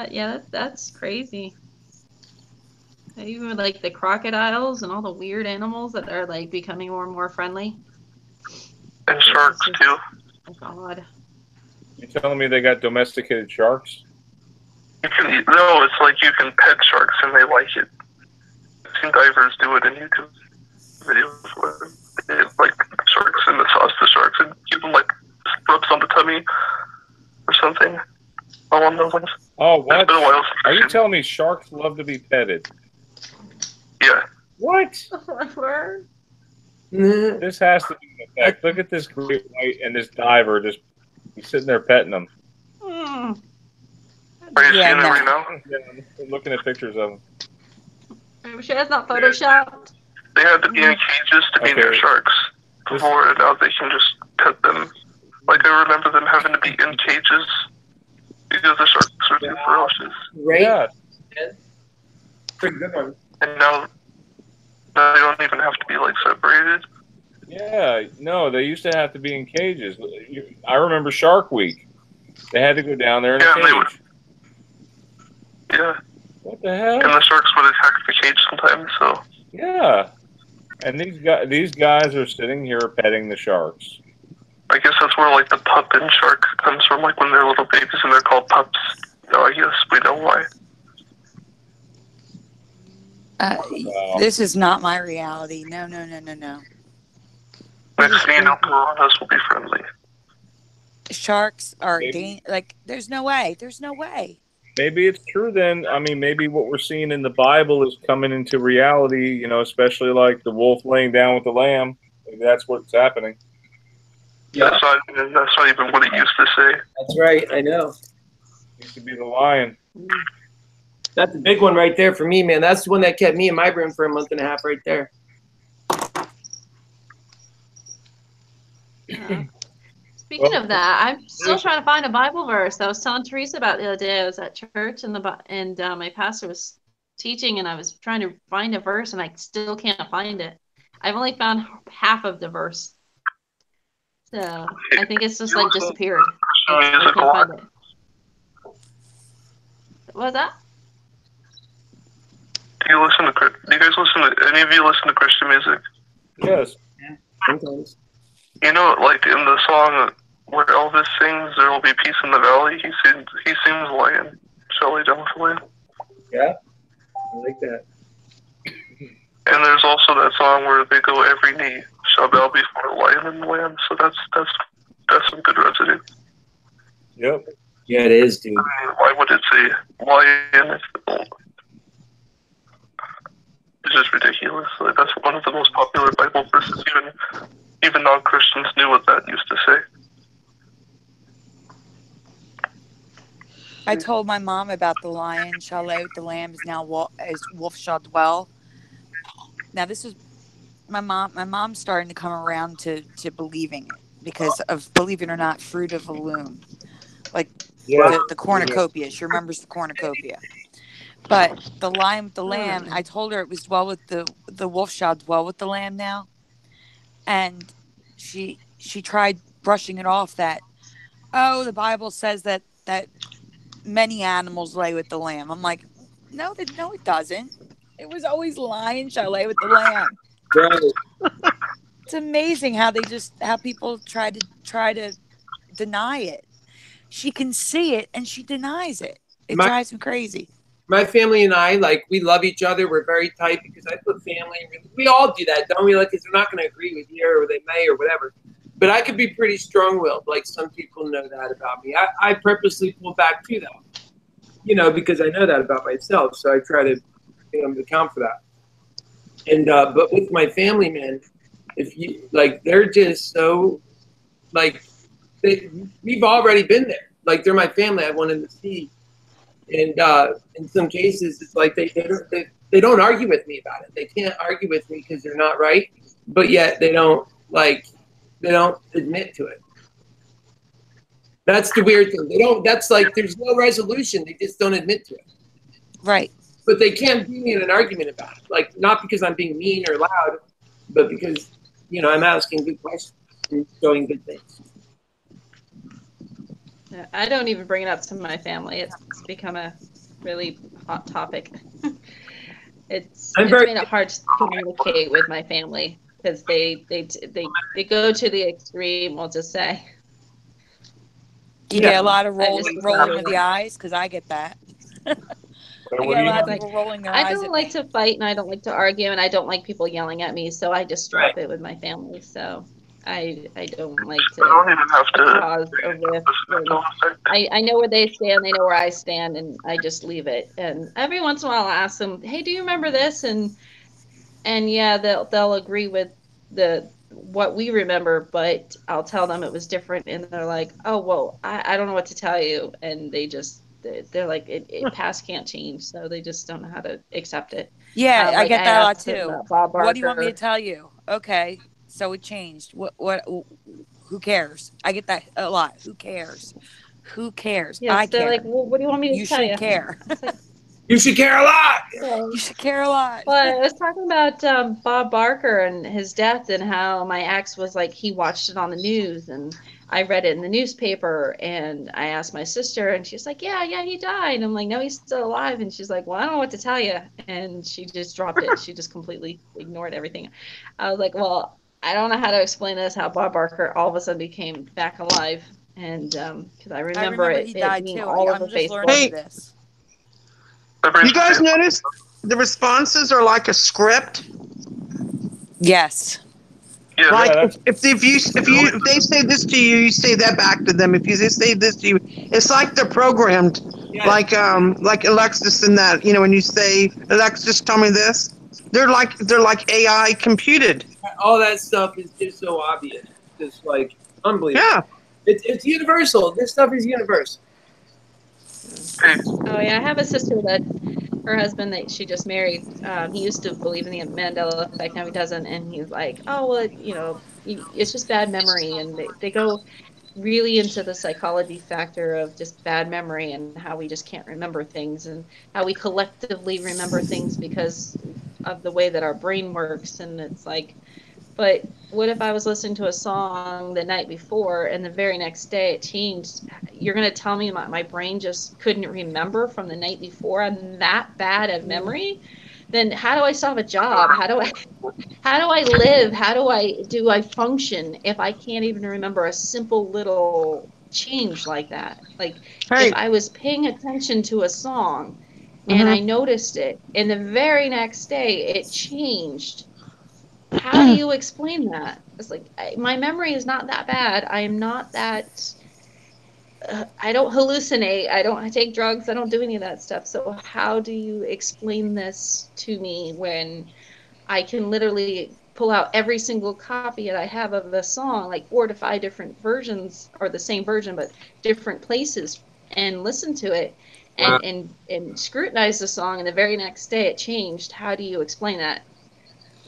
Yeah, that's crazy. Even with like the crocodiles and all the weird animals that are like becoming more and more friendly. And sharks too. Oh God. You telling me they got domesticated sharks? No, it's like you can pet sharks and they like it. I've seen divers do it in YouTube videos where they like sharks and massage the sharks and give them like rubs on the tummy or something. Along those lines. Oh, what? It's been a while since Are you telling me sharks love to be petted? Yeah. What? Mm. This has to be an effect. Look at this great white and this diver just sitting there petting them. Mm. Are you seeing it right now? Yeah, I'm looking at pictures of them. I'm sure that's not photoshopped. They had to be in cages to be near sharks before, and now they can just pet them. Like, I remember them having to be in cages because the sharks were too ferocious. Right? Yeah. Pretty good one. And now they don't even have to be, like, separated. Yeah, no, they used to have to be in cages. I remember Shark Week. They had to go down there in a cage. Yeah. What the hell? And the sharks would attack the cage sometimes, so. Yeah. And these guys are sitting here petting the sharks. I guess that's where, like, the pup and shark comes from, like, when they're little babies and they're called pups. No, I guess we know why. This is not my reality. No. Next thing you know, piranhas will be friendly. Sharks are there's no way. Maybe it's true then. I mean, maybe what we're seeing in the Bible is coming into reality, you know, especially like the wolf laying down with the lamb. Maybe that's what's happening. Yeah. That's not even what it used to say. That's right, I know. It used to be the lion. That's a big one right there for me, man. That's the one that kept me in my room for a month and a half right there. Speaking of that, I'm still trying to find a Bible verse. I was telling Theresa about the other day. I was at church and my pastor was teaching, and I was trying to find a verse, and I still can't find it. I've only found half of the verse, so I think it's just like disappeared. I can't find it. What was that? Do you guys listen to any of you listen to Christian music? Yes. Sometimes. You know, like in the song where Elvis sings, "There will be peace in the valley." He sings lion. Shelley Dunkley. Yeah, I like that. And there's also that song where they go, "Every knee shall bow before the lion and the lamb." So that's some good residue. Yep. Yeah, it is, dude. I mean, why would it say lion if it's just ridiculous? Like, that's one of the most popular Bible verses. Even non-Christians knew what that used to say. I told my mom about the lion shall out, the lamb is now wolf shall dwell. Now this is my mom's starting to come around to believing it because of, believe it or not, fruit of the loom. Like the cornucopia. She remembers the cornucopia. But the lion with the lamb, I told her it was dwell with the wolf shall dwell with the lamb now. And she tried brushing it off that, oh, the Bible says that many animals lay with the lamb. I'm like, no, it doesn't. It was always lion shall lay with the lamb. Right. It's amazing how people try to deny it. She can see it and she denies it. It drives me crazy. My family and I, like, we love each other. We're very tight because I put family. We all do that, don't we? Like, because they're not going to agree with you, or they may, or whatever. But I could be pretty strong-willed. Like, some people know that about me. I purposely pull back too, though. You know, because I know that about myself. So I try to, account for that. And but with my family, man, if you like, they're just so like, we've already been there. Like, they're my family. I want them to see. And in some cases, it's like they don't argue with me about it. They can't argue with me because they're not right. But yet they don't admit to it. That's the weird thing. They don't. That's like, there's no resolution. They just don't admit to it. Right. But they can't beat me in an argument about it. Like, not because I'm being mean or loud, but because, I'm asking good questions and showing good things. I don't even bring it up to my family. It's become a really hot topic. It's made it hard to communicate with my family because they go to the extreme, we'll just say. Do you get a lot of rolling of the eyes? Because I get that. I get a lot of people rolling their eyes. I don't like to fight, and I don't like to argue, and I don't like people yelling at me, so I just drop it with my family. So I don't like to cause a rift. I know where they stand, they know where I stand, and I just leave it. And every once in a while, I'll ask them, "Hey, do you remember this?" And yeah, they'll agree with what we remember, but I'll tell them it was different, and they're like, "Oh, well, I don't know what to tell you," and they're like, it past can't change, so they just don't know how to accept it. Yeah, I get that a lot too. What do you want me to tell you? Okay, so it changed. What? Who cares? I get that a lot. Who cares? Who cares? Yes, I they're care. like, well, what do you want me to tell you? You should care. You should care a lot. You should care a lot. Well, I was talking about Bob Barker and his death, and how my ex was like, he watched it on the news, and I read it in the newspaper, and I asked my sister, and she's like, yeah, he died. And I'm like, no, he's still alive. And she's like, well, I don't know what to tell you. And she just dropped it. She just completely ignored everything. I was like, well, I don't know how to explain this, how Bob Barker all of a sudden became back alive. And because I remember it, he died being too. all I'm over just Facebook. learning this. You guys notice the responses are like a script? Yes. Yeah, like if they say this to you, you say that back to them. If you say this to you, it's like they're programmed. Yeah. Like Alexis and that. When you say, Alexis, tell me this, they're like AI computed. All that stuff is just so obvious. Just like unbelievable. Yeah. It's universal. This stuff is universal. Oh yeah, I have a sister that her husband that she just married, he used to believe in the Mandela effect, now he doesn't, and he's like, oh well, it's just bad memory, and they go really into the psychology factor of just bad memory and how we just can't remember things, and how we collectively remember things because of the way that our brain works. And it's like, but what if I was listening to a song the night before and the very next day it changed? You're going to tell me my brain just couldn't remember from the night before? I'm that bad at memory? Then how do I still have a job? How do I live? How do I function if I can't even remember a simple little change like that? Like, if I was paying attention to a song and I noticed it, and the very next day it changed, how do you explain that? It's like, my memory is not that bad. I am not that. I don't hallucinate. I don't take drugs. I don't do any of that stuff. So how do you explain this to me when I can literally pull out every single copy that I have of the song, like 4 to 5 different versions, or the same version but different places, and listen to it and scrutinize the song, and the very next day it changed? How do you explain that?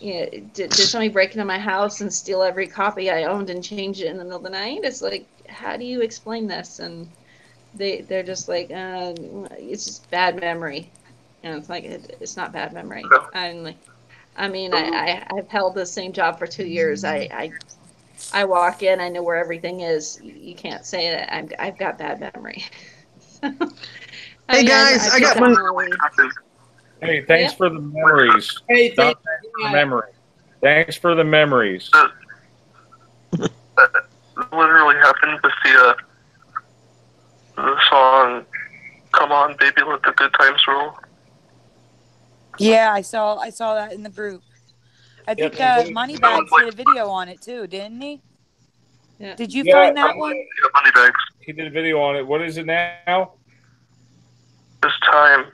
Did somebody break into my house and steal every copy I owned and change it in the middle of the night? It's like, how do you explain this? And they're just like, it's just bad memory. And it's like, it's not bad memory. I'm like, I've held the same job for 2 years. I I walk in, I know where everything is. You can't say that I've got bad memory. Hey guys, I got one. Hey, thanks for the memories. Hey, thanks for the memory. Thanks for the memories. That literally happened with the song "Come On, Baby, Let the Good Times Roll." Yeah, I saw that in the group. I think Moneybags did a video on it too, didn't he? Yeah. Did you find that one? Yeah, Moneybags. He did a video on it. What is it now? Just time.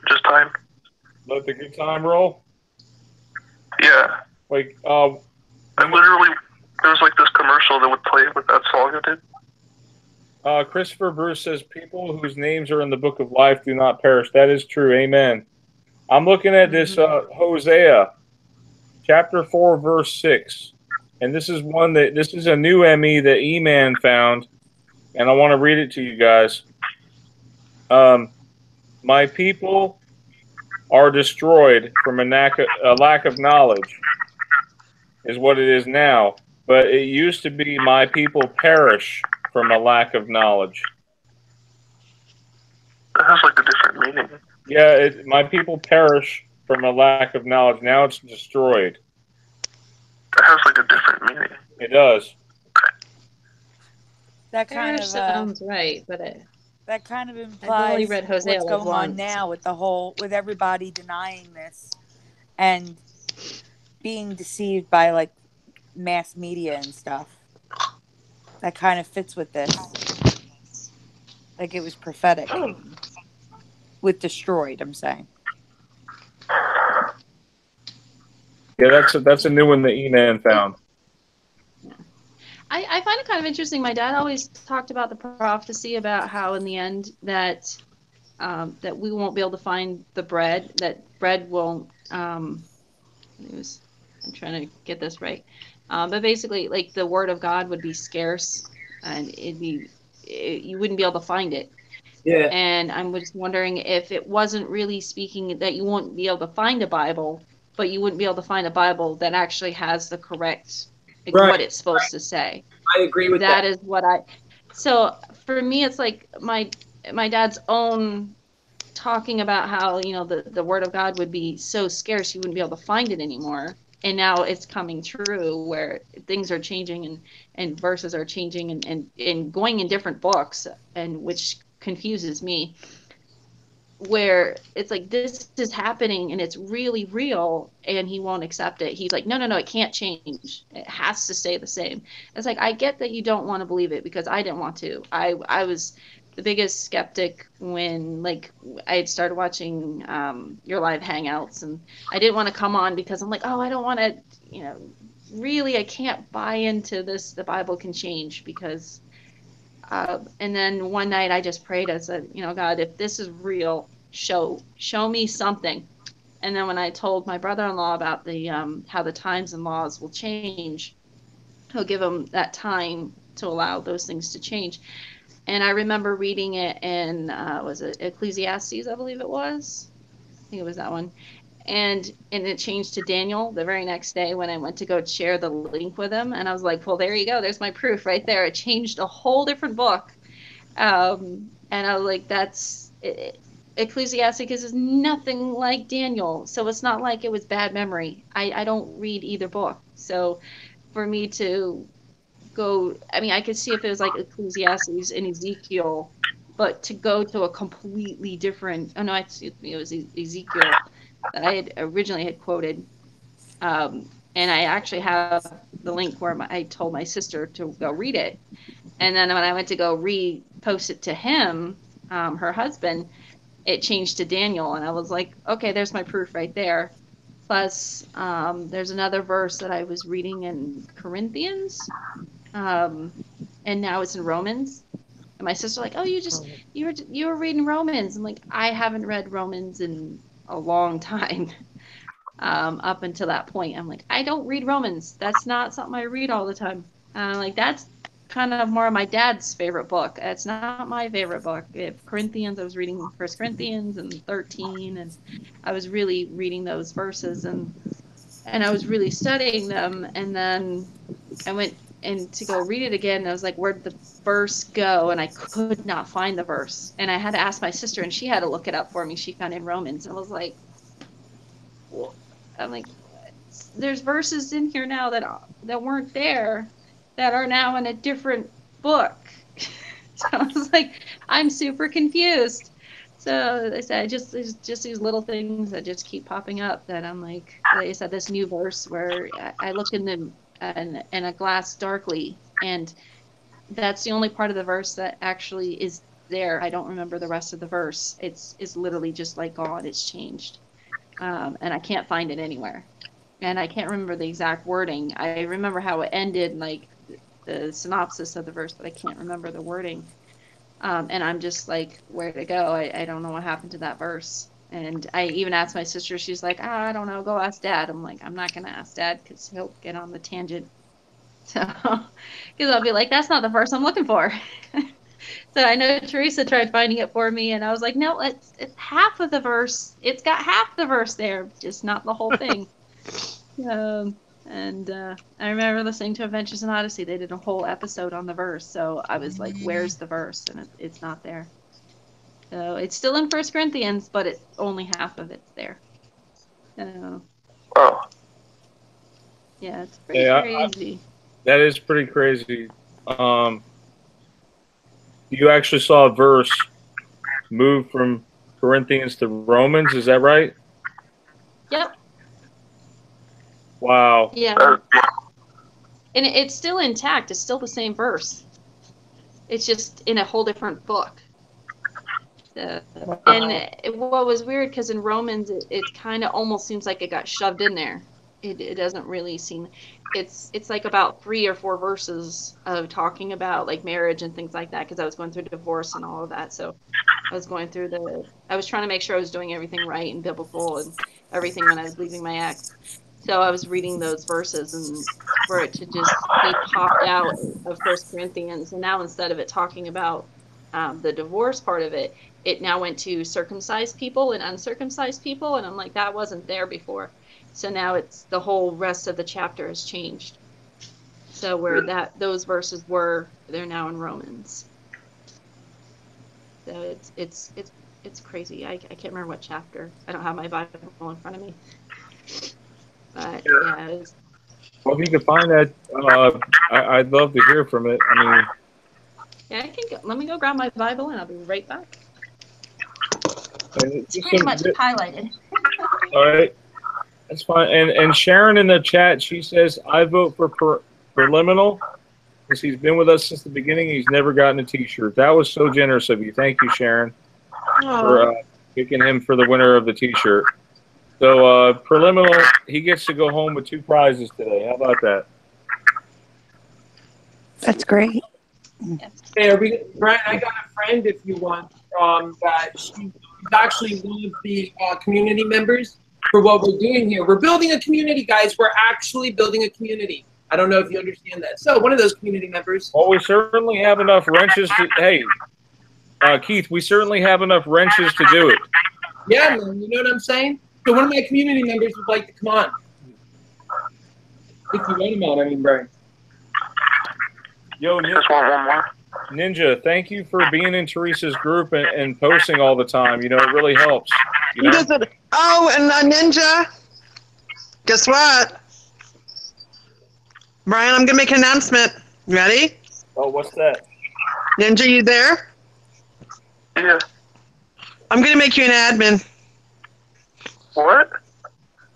Let the good time roll. Yeah. Like, I literally, there was like this commercial that would play with that song I did. Christopher Bruce says, people whose names are in the book of life do not perish. That is true. Amen. I'm looking at this Hosea, chapter 4, verse 6. And this is a new ME that E-Man found. And I want to read it to you guys. My people are destroyed from a lack of knowledge, is what it is now. But it used to be my people perish from a lack of knowledge. That has like a different meaning. Yeah, my people perish from a lack of knowledge. Now it's destroyed. That has like a different meaning. It does. That kind of sounds right, but that kind of I've only implies read Hosea what's going on once. now with everybody denying this and being deceived by like mass media and stuff. That kind of fits with this. Like it was prophetic. With destroyed, I'm saying. Yeah, that's a new one that E-Man found. I find it kind of interesting. My dad always talked about the prophecy about how in the end that that we won't be able to find the bread, that bread won't I'm trying to get this right. But basically like the word of God would be scarce and you wouldn't be able to find it. Yeah. And I'm just wondering if it wasn't really speaking that you won't be able to find a Bible, but you wouldn't be able to find a Bible that actually has the correct what it's supposed to say. I agree with that. That is what so for me, it's like my dad's own talking about how, you know, the word of God would be so scarce you wouldn't be able to find it anymore. And now it's coming true where things are changing and verses are changing and going in different books, and which confuses me, where it's like this is happening and it's really real and he won't accept it. He's like, no, it can't change. It has to stay the same. It's like, I get that you don't want to believe it because I didn't want to. I was the biggest skeptic when like I had started watching your live hangouts, and I didn't want to come on because I'm like, oh, I don't want to, you know, really I can't buy into this. The Bible can change because and then one night I just prayed. I said, you know, God, if this is real, show me something. And then when I told my brother-in-law about the how the times and laws will change, he'll give him that time to allow those things to change. And I remember reading it in was it Ecclesiastes, I believe it was. I think it was that one. And it changed to Daniel the very next day when I went to go share the link with him. And I was like, well, there you go. There's my proof right there. It changed a whole different book. And I was like, that's Ecclesiastes is nothing like Daniel. So it's not like it was bad memory. I don't read either book. So for me to go, I mean, I could see if it was like Ecclesiastes and Ezekiel, but to go to a completely different, oh no, it was Ezekiel that I had originally quoted, and I actually have the link where I told my sister to go read it, and then when I went to go repost it to him, her husband, it changed to Daniel, and I was like, okay, there's my proof right there. Plus, there's another verse that I was reading in Corinthians, and now it's in Romans. And my sister like, oh, you were reading Romans. I'm like, I haven't read Romans in a long time. Up until that point, I'm like, I don't read Romans. That's not something I read all the time. Like that's kind of more of my dad's favorite book. It's not my favorite book. Corinthians, I was reading 1 Corinthians and 13, and I was really reading those verses and I was really studying them. And then I went and to go read it again. And I was like, where'd the verse go? And I could not find the verse. And I had to ask my sister, and she had to look it up for me. She found it in Romans. And I was like, well, I'm like, there's verses in here now that weren't there, that are now in a different book. So I was like, I'm super confused. So they said, it's just these little things that just keep popping up that I'm like, they said this new verse where I looked in a glass darkly, and that's the only part of the verse that actually is there. I don't remember the rest of the verse. It's literally just like gone. It's changed. And I can't find it anywhere. And I can't remember the exact wording. I remember how it ended, like the synopsis of the verse, but I can't remember the wording. And I'm just like, where to go? I don't know what happened to that verse. And I even asked my sister, she's like, I don't know, go ask Dad. I'm like, I'm not going to ask Dad because he'll get on the tangent. So, because I'll be like, that's not the verse I'm looking for. So I know Theresa tried finding it for me, and I was like, no, it's half of the verse. It's got half the verse there, just not the whole thing. And I remember listening to Adventures in Odyssey. They did a whole episode on the verse, so I was like, where's the verse? And it's not there. So it's still in 1 Corinthians, but it's only half of it's there. So, oh. Yeah, it's pretty crazy. That is pretty crazy. You actually saw a verse move from Corinthians to Romans, is that right? Yep. Wow. Yeah. And it's still intact. It's still the same verse. It's just in a whole different book. And what was weird, because in Romans, it kind of almost seems like it got shoved in there. It doesn't really seem... It's like about 3 or 4 verses of talking about like marriage and things like that, because I was going through divorce and all of that. So I was going through I was trying to make sure I was doing everything right and biblical and everything when I was leaving my ex. So I was reading those verses, and for it to just be popped out of 1 Corinthians, and now instead of it talking about the divorce part of it, it now went to circumcised people and uncircumcised people, and I'm like, that wasn't there before. So now it's the whole rest of the chapter has changed. So where those verses were, they're now in Romans. So it's crazy. I can't remember what chapter. I don't have my Bible in front of me. But yeah. Well, if you could find that, I'd love to hear from it. I mean, yeah, I can. Let me go grab my Bible, and I'll be right back. It's pretty much highlighted. All right. That's fine. And Sharon in the chat, she says, I vote for Preliminal because he's been with us since the beginning. He's never gotten a T-shirt. That was so generous of you. Thank you, Sharon, for picking him for the winner of the T-shirt. So Preliminal, he gets to go home with 2 prizes today. How about that? That's great. Hey, Brian, I got a friend, if you want, that she's actually one of the community members for what we're doing here. We're building a community, guys. We're actually building a community. I don't know if you understand that. So one of those community members. Well, we certainly have enough wrenches to, hey, Keith, we certainly have enough wrenches to do it. Yeah, man, you know what I'm saying? So one of my community members would like to come on. If you want him on, I mean, Brian. Yo, Just want one more. Ninja, thank you for being in Theresa's group and posting all the time. You know, it really helps. You know? Oh, and Ninja, guess what? Brian, I'm going to make an announcement. Ready? Oh, what's that? Ninja, you there? Yeah. I'm going to make you an admin. What?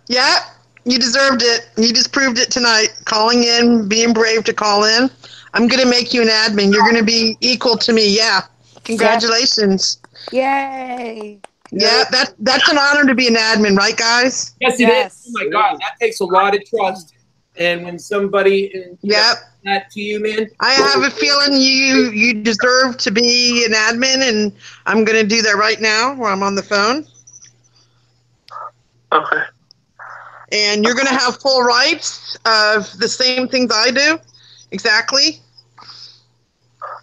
Yeah, you deserved it. You just proved it tonight. Calling in, being brave to call in. I'm going to make you an admin. You're going to be equal to me. Yeah. Congratulations. Yay. Yeah, that's an honor to be an admin, right, guys? Yes, it is. Oh, my God. That takes a lot of trust. And when somebody that to you, man. I have a feeling you deserve to be an admin, and I'm going to do that right now while I'm on the phone. Okay. And you're going to have full rights of the same things I do. Exactly.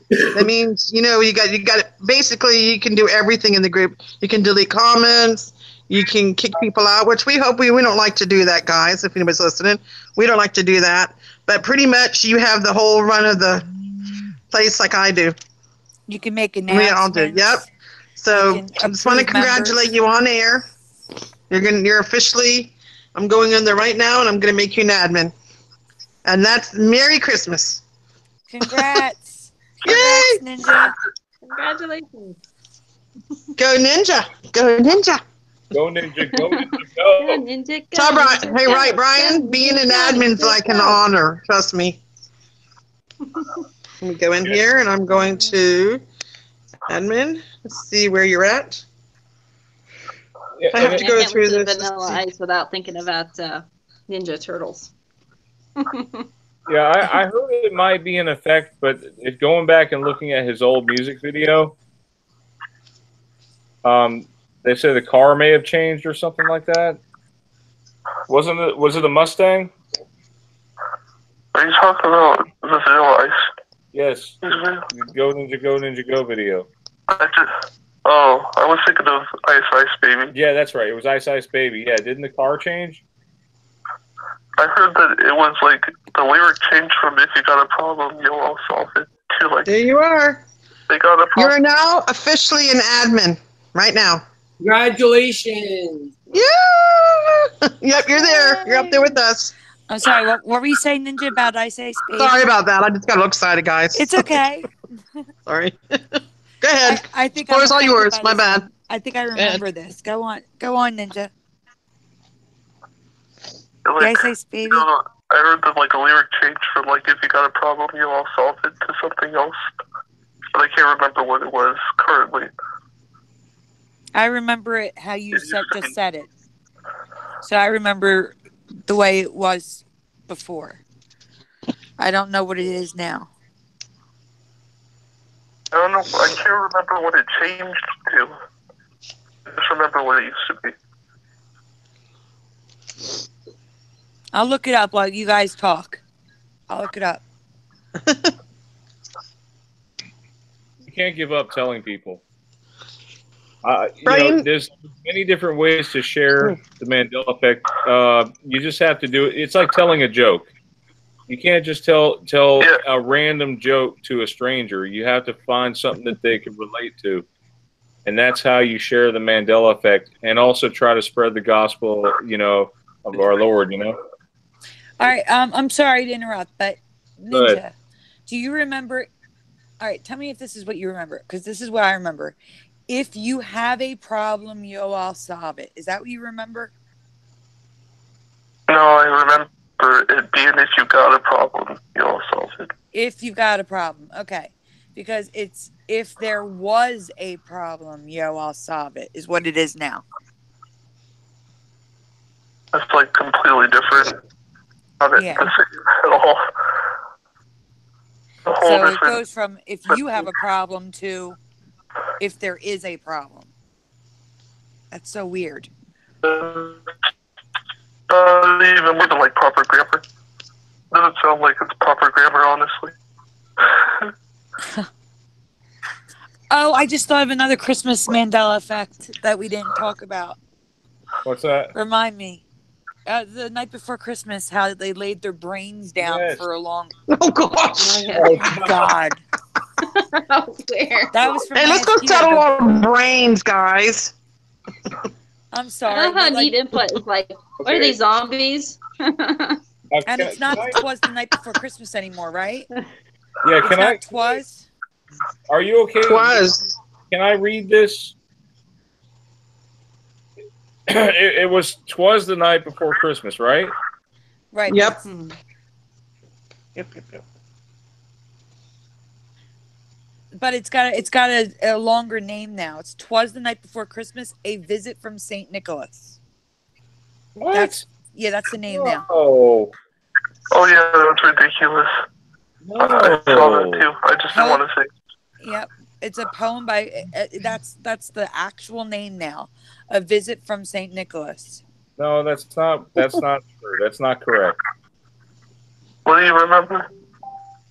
That means, you know, you got basically you can do everything in the group. You can delete comments, you can kick people out, which we hope we don't like to do that, guys, if anybody's listening. We don't like to do that. But pretty much you have the whole run of the place like I do. You can make We all do. announcements. Yep. So I just want to congratulate you on air. You're officially. I'm going in there right now, and I'm going to make you an admin. And that's Merry Christmas. Congrats. Yay! Ninja. Congratulations. Go Ninja. Go Ninja. Go Ninja. Go Ninja. Go, Go. Ninja, go, So, Brian, Ninja, hey, go, right, Brian? go, Being Ninja, an go, admin's Ninja, like an go. honor. Trust me. Let me go in here, and I'm going to admin. Let's see where you're at. Yeah, I have to go through the this. Vanilla Ice without thinking about Ninja Turtles. Yeah, I heard it might be in effect, but if going back and looking at his old music video, they say the car may have changed or something like that. Was it a Mustang? Are you talking about the Vanilla Ice? Yes. Go Ninja Go video. I was thinking of Ice Baby. Yeah, that's right. It was Ice Baby. Yeah, didn't the car change? I heard that it was like the lyric changed from "If you got a problem, you'll all solve it" to like. There you are. They got a problem. You are now officially an admin right now. Congratulations. Yeah. Yep, you're there. You're up there with us. I'm sorry, what were you saying, Ninja, about Ice Baby? Sorry about that. I just got a little excited, guys. It's okay. Sorry. Go ahead. I think Floor's all yours. My bad. I think I remember this. Go on, Ninja. Like, Ice Baby. You know, I heard that like a lyric changed from like "If you got a problem, you'll all solve it" to something else, but I can't remember what it was currently. I remember it how you just said it. So I remember the way it was before. I don't know what it is now. I don't know. I can't remember what it changed to. I just remember what it used to be. I'll look it up while you guys talk. I'll look it up. You can't give up telling people. There's many different ways to share the Mandela effect. You just have to do it. It's like telling a joke. You can't just tell a random joke to a stranger. You have to find something that they can relate to. And that's how you share the Mandela effect, and also try to spread the gospel, of our Lord, All right, I'm sorry to interrupt, but Ninja, do you remember? All right, tell me if this is what you remember, because this is what I remember. If you have a problem, you'll all solve it. Is that what you remember? No, I remember it being "If you got a problem, you'll all solve it." If you got a problem, okay, because it's if there was a problem, you'll all solve it. Is what it is now. That's like completely different. Not the same at all. So it goes from if you have a problem to if there is a problem. That's so weird. Even more than like proper grammar. Doesn't sound like it's proper grammar, honestly. Oh, I just thought of another Christmas Mandela effect that we didn't talk about. What's that? Remind me. The night before Christmas, how they laid their brains down for a long. Oh gosh! Oh God! Where? That was from. Hey, let's go settle our brains, guys. I'm sorry. I love how neat input is like, what are these zombies? And it's not "Twas the Night Before Christmas" anymore, right? Yeah, can I? "Twas." Are you okay? "Twas." Can I read this? It was "'Twas the Night Before Christmas," right? Right. Yep. Yep. But it's got a longer name now. It's "'Twas the Night Before Christmas, a Visit from St. Nicholas." What? That's the name now. Oh yeah, that's ridiculous. No. I saw that too. I just didn't want to say. Yep. It's a poem by that's the actual name now. A Visit from St. Nicholas. No, that's not true. That's not correct. What do you remember?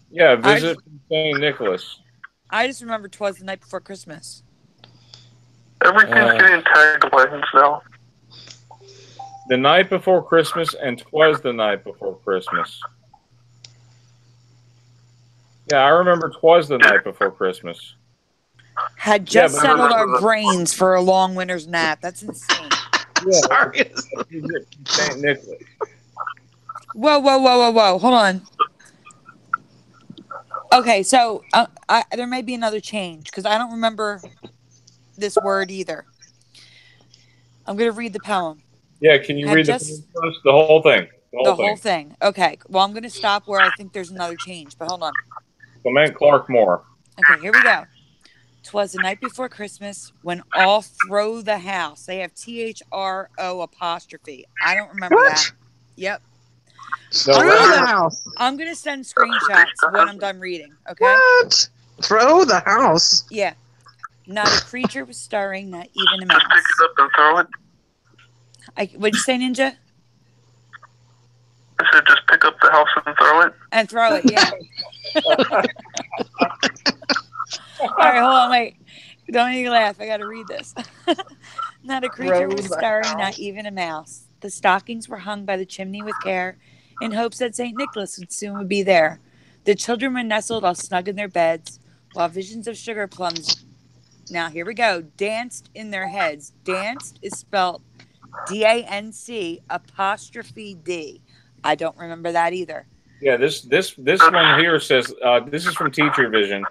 Yeah, Visit from St. Nicholas. I just remember "'Twas the Night Before Christmas." Everything's getting taglines now. The Night Before Christmas and "'Twas the Night Before Christmas." Yeah, I remember 'twas the night before Christmas. Had just settled our brains for a long winter's nap. That's insane. Yeah, Sorry. St. Nicholas. Whoa, whoa, whoa, whoa, whoa. Hold on. Okay, so there may be another change because I don't remember this word either. I'm going to read the poem. Yeah, can you read the whole thing? The whole thing. Okay. Well, I'm going to stop where I think there's another change, but hold on. Clement Clark Moore. Okay, here we go. 'Twas the night before Christmas when all through the house. They have THRO apostrophe. I don't remember that. Yep. Through the house. I'm going to send screenshots when I'm done reading. Okay. What? Throw the house. Yeah. Not a creature was stirring, not even a mouse. Just pick it up and throw it. What'd you say, Ninja? I said just pick up the house and throw it. And throw it, yeah. All right, hold on, wait. Don't make me laugh. I got to read this. Not a creature was stirring, not even a mouse. The stockings were hung by the chimney with care, in hopes that St. Nicholas would be there. The children were nestled all snug in their beds, while visions of sugar plums, now here we go, danced in their heads. Danced is spelled DANC apostrophe D. I don't remember that either. Yeah, this one here says, this is from Teacher Vision.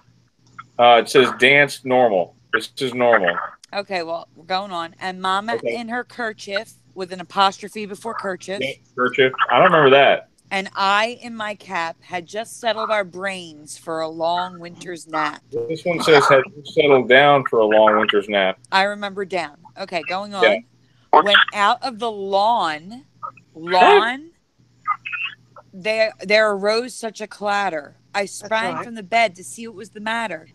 It says dance normal. This is normal. Okay, well, we're going on. And Mama in her kerchief, with an apostrophe before kerchief. Yeah, kerchief. I don't remember that. And I, in my cap, had just settled our brains for a long winter's nap. This one says had settled down for a long winter's nap. I remember down. Okay, going on. Yeah. Went out of the lawn, there arose such a clatter. I sprang from the bed to see what was the matter.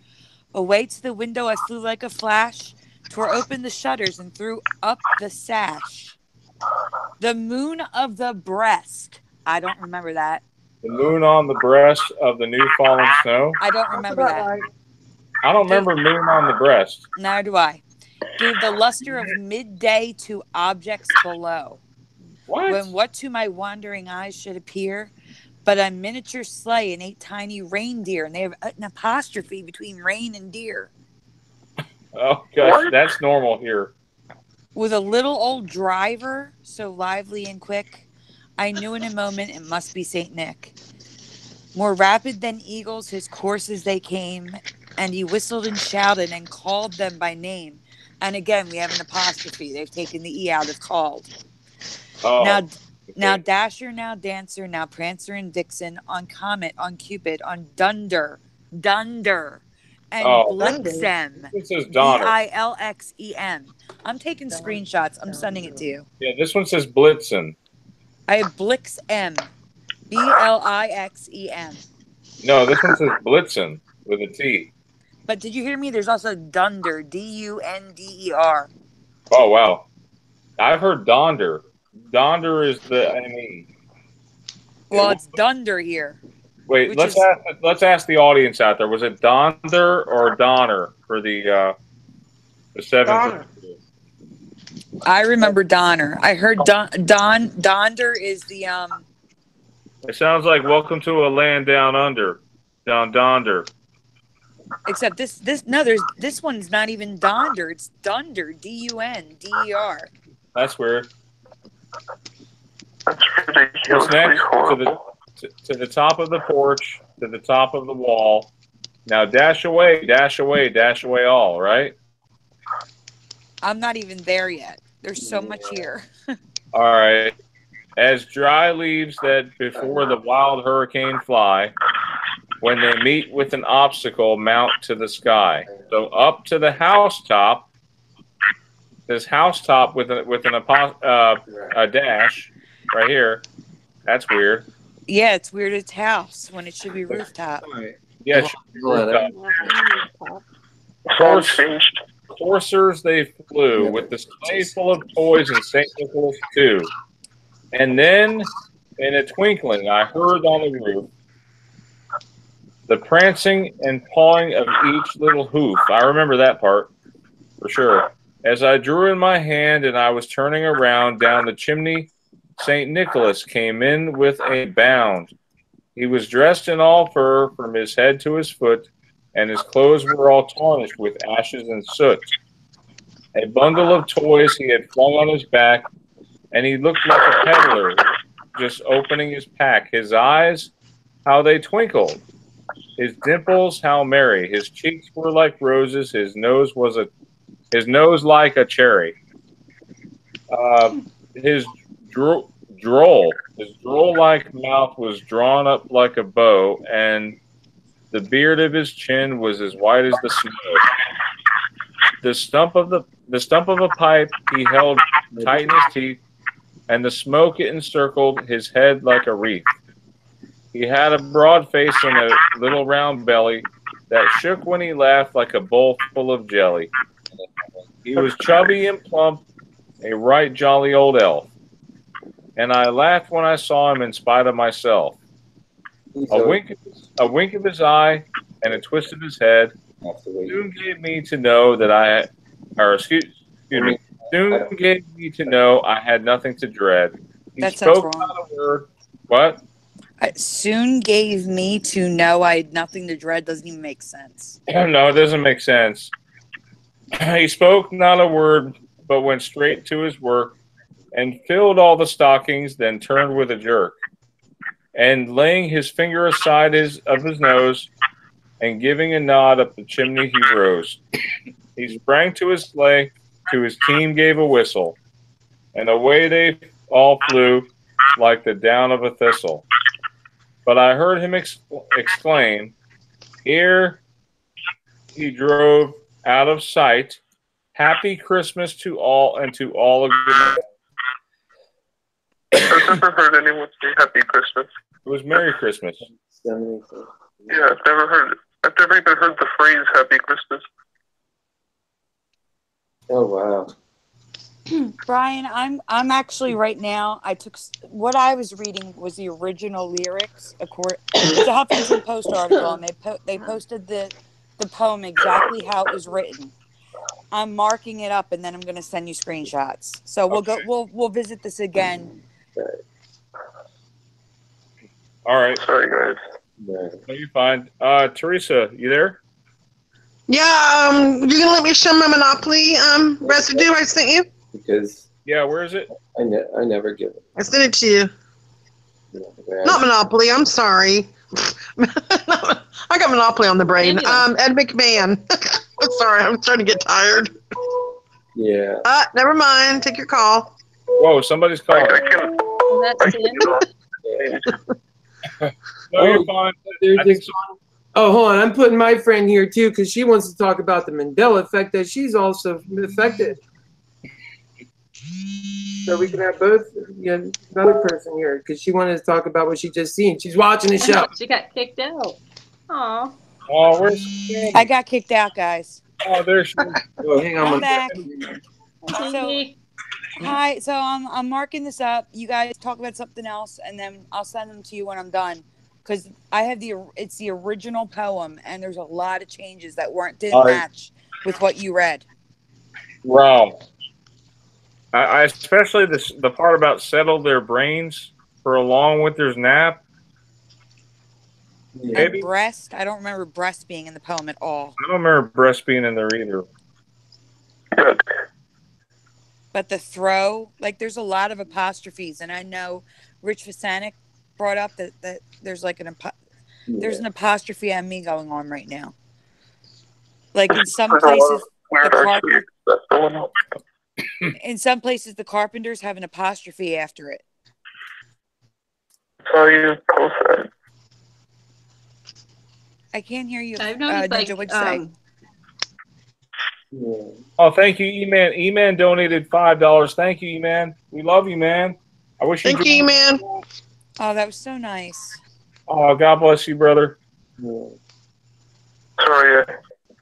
Away to the window I flew like a flash, tore open the shutters and threw up the sash. The moon of the breast. I don't remember that. The moon on the breast of the new fallen snow. I don't remember that. I don't remember moon on the breast. Neither do I. Gave the luster of midday to objects below. What? When what to my wandering eyes should appear, but a miniature sleigh and 8 tiny reindeer, and they have an apostrophe between rain and deer. Oh gosh, that's normal here. With a little old driver, so lively and quick, I knew in a moment it must be Saint Nick. More rapid than eagles, his courses they came, and he whistled and shouted and called them by name. And again, we have an apostrophe. They've taken the E out of called. Oh, now Dasher, now Dancer, now Prancer and Vixen, on Comet, on Cupid, on Dunder, and Blixem. This says Donner. Bilxem. I'm taking screenshots. I'm sending it to you. Yeah, this one says Blitzen. I have Blixem. Blixem. No, this one says Blitzen with a T. But did you hear me? There's also Dunder. Dunder. Oh, wow. I've heard Donder. Donder is the NE. Well, it's Dunder here. Wait, let's ask the audience out there. Was it Donder or Donner for the 7th? I remember Donner. I heard Donder is the It sounds like Welcome to a Land Down Under. Down Donder. Except this one's not even Donder. It's Dunder. Dunder. That's weird. That's ridiculous. What's next? To the top of the porch, to the top of the wall. Now dash away all, right? I'm not even there yet. There's so much here. All right. As dry leaves that before the wild hurricane fly, when they meet with an obstacle, mount to the sky. So up to the housetop. This housetop with a dash right here. That's weird. Yeah, it's weird. It's house when it should be rooftop. Yeah, it should be rooftop. Coursers they flew with the sleigh full of toys and St. Nicholas too. And then, in a twinkling, I heard on the roof the prancing and pawing of each little hoof. I remember that part for sure. As I drew in my hand and I was turning around down the chimney, St. Nicholas came in with a bound. He was dressed in all fur from his head to his foot, and his clothes were all tarnished with ashes and soot. A bundle of toys he had flung on his back, and he looked like a peddler just opening his pack. His eyes, how they twinkled. His dimples, how merry. His cheeks were like roses. His nose like a cherry. His droll-like mouth was drawn up like a bow, and the beard of his chin was as white as the snow. The stump of a pipe he held tight in his teeth, and the smoke it encircled his head like a wreath. He had a broad face and a little round belly that shook when he laughed like a bowl full of jelly. He was chubby and plump, a right jolly old elf, and I laughed when I saw him in spite of myself. A wink of his eye and a twist of his head soon gave me to know that soon gave me to know I had nothing to dread. He That spoke sounds not wrong. a word. What? Soon gave me to know I had nothing to dread doesn't even make sense. No, it doesn't make sense. He spoke not a word, but went straight to his work and filled all the stockings, then turned with a jerk. And laying his finger aside of his nose and giving a nod up the chimney, he rose. He sprang to his sleigh, to his team gave a whistle, and away they all flew like the down of a thistle. But I heard him exclaim, ere he drove out of sight, "Happy Christmas to all, and to all a good night." I've never heard anyone say Happy Christmas. It was Merry Christmas. Yeah, I've never even heard the phrase Happy Christmas. Oh wow. Brian, I'm actually right now. I took what I was reading was the original lyrics. It's a Huffington Post article, and they posted the poem exactly how it was written. I'm marking it up, and then I'm going to send you screenshots. So we'll visit this again. All right. Sorry, guys. No, you're fine. Theresa, you there? Yeah, you gonna let me show my Monopoly residue I sent you? Because yeah, where is it? I never give it. I sent it to you. Not Monopoly. I'm sorry. I got Monopoly on the brain. Ed McMahon. I'm sorry. I'm starting to get tired. Yeah. Never mind. Take your call. Whoa, somebody's calling. No, you're fine. I think so. Oh, hold on. I'm putting my friend here too because she wants to talk about the Mandela effect that she's also affected. So we can have both another person here because she wanted to talk about what she just seen. She's watching the show. She got kicked out. Aw. Oh, where's she? I got kicked out, guys. Oh, there she is. Oh, hang on. I'm back. Hi. So I'm marking this up. You guys talk about something else, and then I'll send them to you when I'm done. Because I have it's the original poem, and there's a lot of changes that didn't match with what you read. Wow. I especially the part about settle their brains for a long winter's nap. Maybe breast. I don't remember breast being in the poem at all. I don't remember breast being in there either. But the throw, there's a lot of apostrophes, and I know Rich Vasanik brought up that there's there's an apostrophe on me going on right now. Like in some places, the carpenters have an apostrophe after it. How you post that? I can't hear you. I've noticed Ninja, what'd you say? Oh, thank you, E-Man. E-Man donated $5. Thank you, E-Man. We love you, man. I wish you. Thank you, E-Man. Oh, that was so nice. Oh, God bless you, brother. Sorry,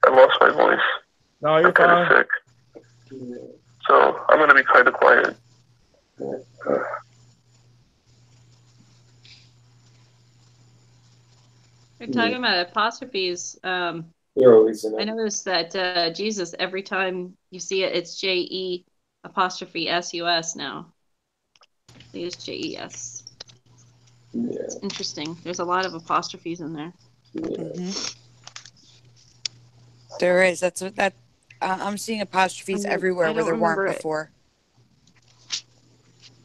I lost my voice. No, you're fine. Sick. So I'm gonna be kind of quiet. We're talking about apostrophes. I noticed that Jesus, every time you see it, it's JE apostrophe SUS now. I think it's JES. It's interesting. There's a lot of apostrophes in there. There is. That's what that. I'm seeing apostrophes everywhere where there weren't before.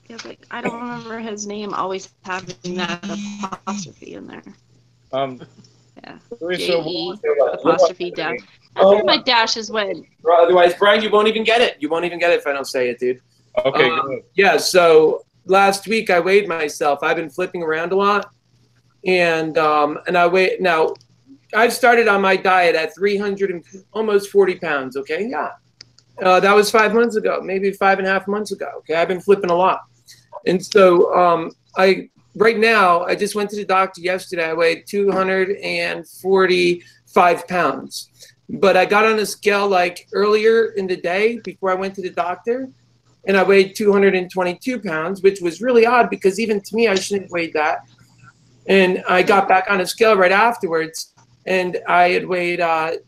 Yeah, but I don't remember his name always having that apostrophe in there. Yeah. J-E apostrophe dash. I think my dashes went. Otherwise, Brian, you won't even get it. You won't even get it if I don't say it, dude. Okay, good. Yeah, so last week I weighed myself. I've been flipping around a lot. And I weigh now. I've started on my diet at 300 and almost 40 pounds. Okay, yeah, that was 5 months ago, maybe 5.5 months ago. Okay, I've been flipping a lot, and so right now I just went to the doctor yesterday. I weighed 245 pounds, but I got on a scale like earlier in the day before I went to the doctor, and I weighed 222 pounds, which was really odd because even to me I shouldn't have weighed that. And I got back on a scale right afterwards, and I had weighed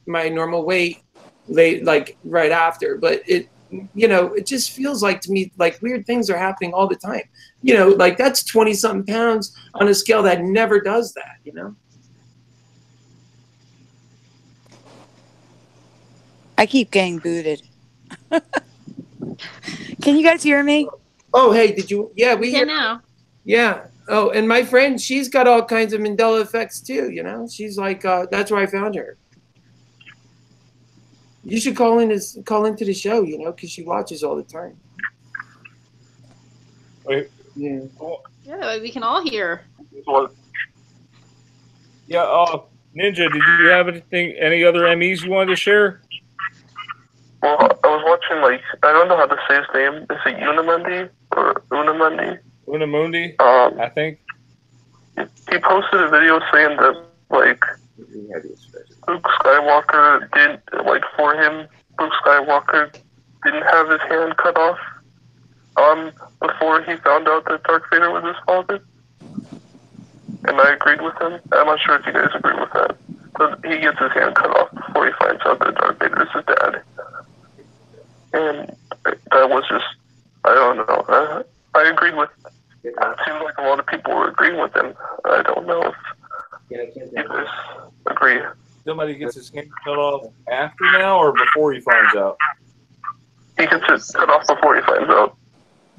my normal weight like right after. But it just feels like to me like weird things are happening all the time. Like that's 20-something pounds on a scale that never does that. I keep getting booted. Can you guys hear me? Oh, hey, did you? Yeah, we can now. Yeah. Oh, and my friend, she's got all kinds of Mandela effects too. She's like, that's where I found her. You should call into the show, because she watches all the time. Wait. Yeah. Yeah, we can all hear. Yeah. Ninja, did you have any other MEs you wanted to share? Well, I was watching, I don't know how to say his name. Is it Unamundi or Unamundi? Unamundi, I think. He posted a video saying that, Luke Skywalker did, for him, Luke Skywalker didn't have his hand cut off before he found out that Darth Vader was his father. And I agreed with him. I'm not sure if you guys agree with that. But he gets his hand cut off before he finds out that Darth Vader is his dad. And that was just, I don't know. I agreed with, it seems like a lot of people were agreeing with him. I don't know if you guys agree. Somebody gets his hand cut off after now or before he finds out? He gets it cut off before he finds out.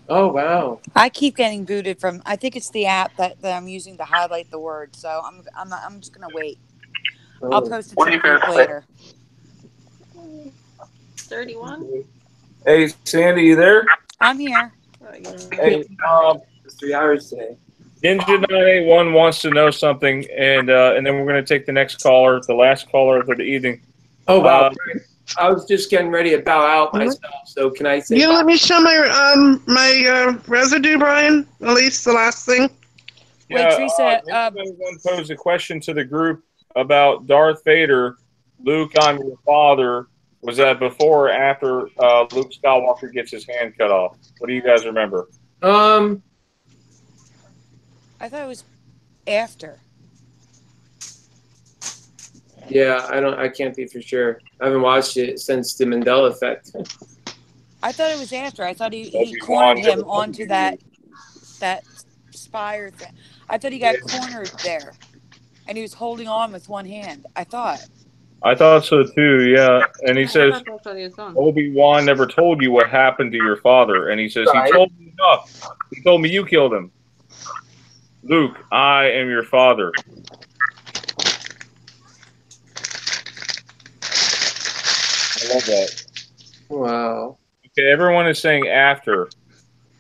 Oh, wow. I keep getting booted from, I think it's the app that I'm using to highlight the word. So I'm just going to wait. I'll post it to you later. 31. Hey, Sandy, you there? I'm here. Hey, it's 3 hours today. Ninja 981 wants to know something, and then we're going to take the next caller, the last caller of the evening. Oh, wow. I was just getting ready to bow out myself, so can I say... You let me show my residue, Brian? At least the last thing? Yeah, wait, Theresa... One posed a question to the group about Darth Vader, Luke, I'm your father. Was that before or after Luke Skywalker gets his hand cut off? What do you guys remember? I thought it was after. Yeah, I can't be for sure. I haven't watched it since the Mandela effect. I thought it was after. I thought he cornered him onto that spire thing. I thought he got cornered there, and he was holding on with one hand. I thought so too, yeah. And he says, Obi-Wan never told you what happened to your father. And he says, he told me enough. He told me you killed him. Luke, I am your father. I love that. Wow. Okay, everyone is saying after.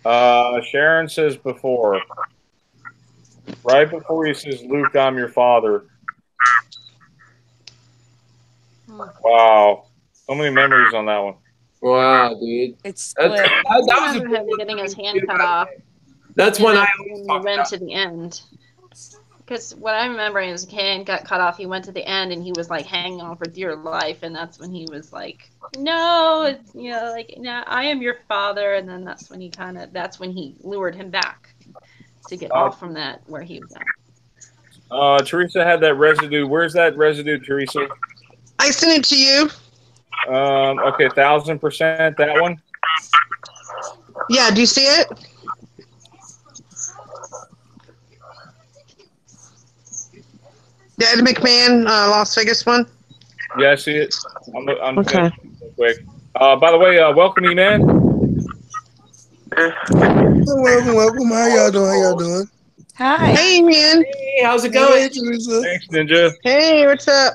Sharon says before. Right before he says, Luke, I'm your father. Wow. So many memories on that one. Wow, dude. It's split. That was him getting his hand cut off. That's when I went to the end. Because what I remember is his hand got cut off. He went to the end and he was like hanging on for dear life. And that's when he was like, no, no, I am your father. And then that's when he lured him back to get off from that where he was at. Theresa had that residue. Where's that residue, Theresa? I sent it to you. Okay, 1000%. That one. Yeah, do you see it? the Ed McMahon Las Vegas one? Yeah, I see it. I'm Okay. quick. By the way, welcome, E-Man. Welcome. How y'all doing? Hi. Hey, man. Hey, how's it going? Hey, Theresa. Thanks, Ninja. Hey, what's up?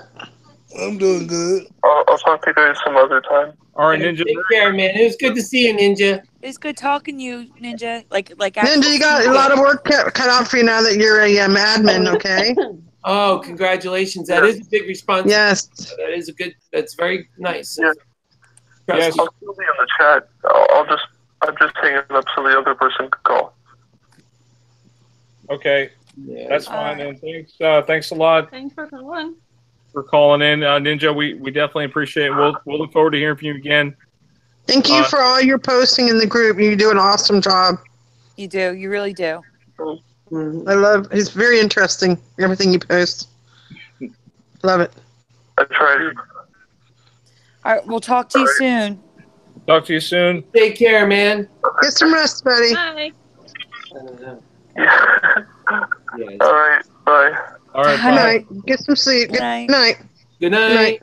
I'm doing good. I'll talk to you guys some other time. All right, Ninja. Take care, man. It was good to see you, Ninja. It's good talking to you, Ninja. Like Ninja, you got a lot of work cut out for you now that you're a admin, okay? Oh, congratulations. That is a big responsibility. Yes. That is that's very nice. Yeah. Yes. I'll still be in the chat. I'm just hanging up so the other person can call. Okay. Yeah. That's fine. And thanks a lot Thanks for calling. for calling in, Ninja. We definitely appreciate it. We'll look forward to hearing from you again. Thank you for all your posting in the group. You do an awesome job. You do. You really do. I love. It's very interesting. Everything you post. Love it. I tried. All right. We'll talk to you soon. Talk to you soon. Take care, man. Get some rest, buddy. Bye. All right. Bye. All right. Good night. Get some sleep. Good Night. night. Good night.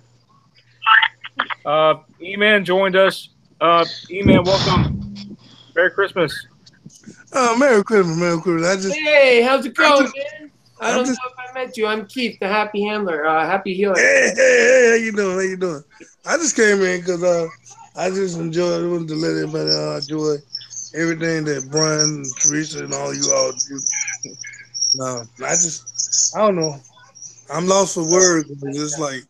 E-Man joined us. E-Man, welcome. Merry Christmas. Merry Christmas. Hey, how's it going, man? I don't know if I met you. I'm Keith, the happy handler, happy healer. Hey, how you doing? I just came in because I just wanted to let everybody enjoy everything that Brian and Theresa and all you all do. No, I don't know. I'm lost for words. It's like,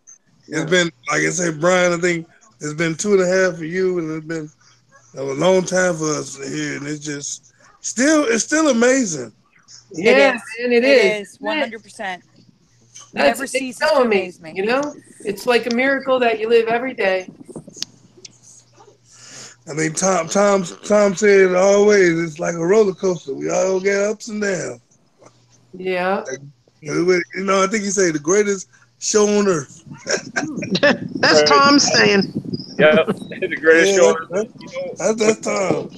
it's been, like I said, Brian, I think it's been 2.5 for you, and it's been a long time for us here, and it's just, it's still amazing. Yeah, man, it is. 100%. Never ceases to to amaze me. You know, it's like a miracle that you live every day. I mean, Tom said always, it's like a roller coaster. We all get ups and downs. Yeah. You know, I think he said the greatest show on earth. That's Tom saying. Yeah, the greatest show on earth. That's Tom.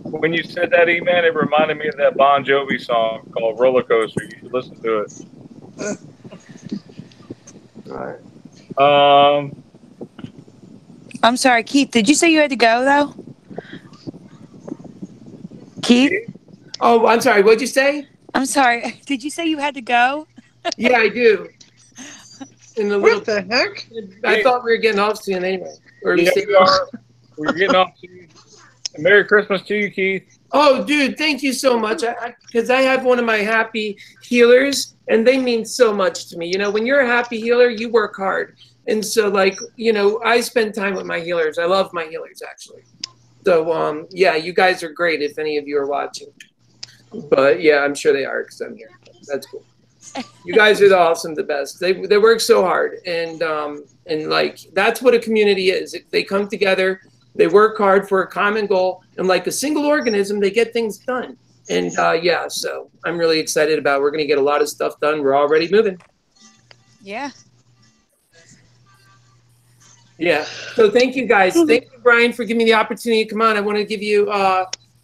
When you said that, E-Man, it reminded me of that Bon Jovi song called Roller Coaster. You should listen to it. Right. I'm sorry, Keith. Did you say you had to go though? Keith? Oh, I'm sorry. What'd you say? I'm sorry. Did you say you had to go? Yeah, I do. What the heck? I thought we were getting off soon anyway. Or Yeah, we are. We're getting off soon. Merry Christmas to you, Keith. Oh, dude, thank you so much. Because I have one of my happy healers, and they mean so much to me. You know, when you're a happy healer, you work hard. And so, like, you know, I spend time with my healers. I love my healers, actually. So, yeah, you guys are great if any of you are watching. But, yeah, I'm sure they are because I'm here. That's cool. You guys are the best. They work so hard. And like, that's what a community is. They come together. They work hard for a common goal. And like a single organism, they get things done. And, yeah, so I'm really excited about it. We're going to get a lot of stuff done. We're already moving. Yeah. Yeah. So thank you guys. Thank you, Brian, for giving me the opportunity to come on. I want to give you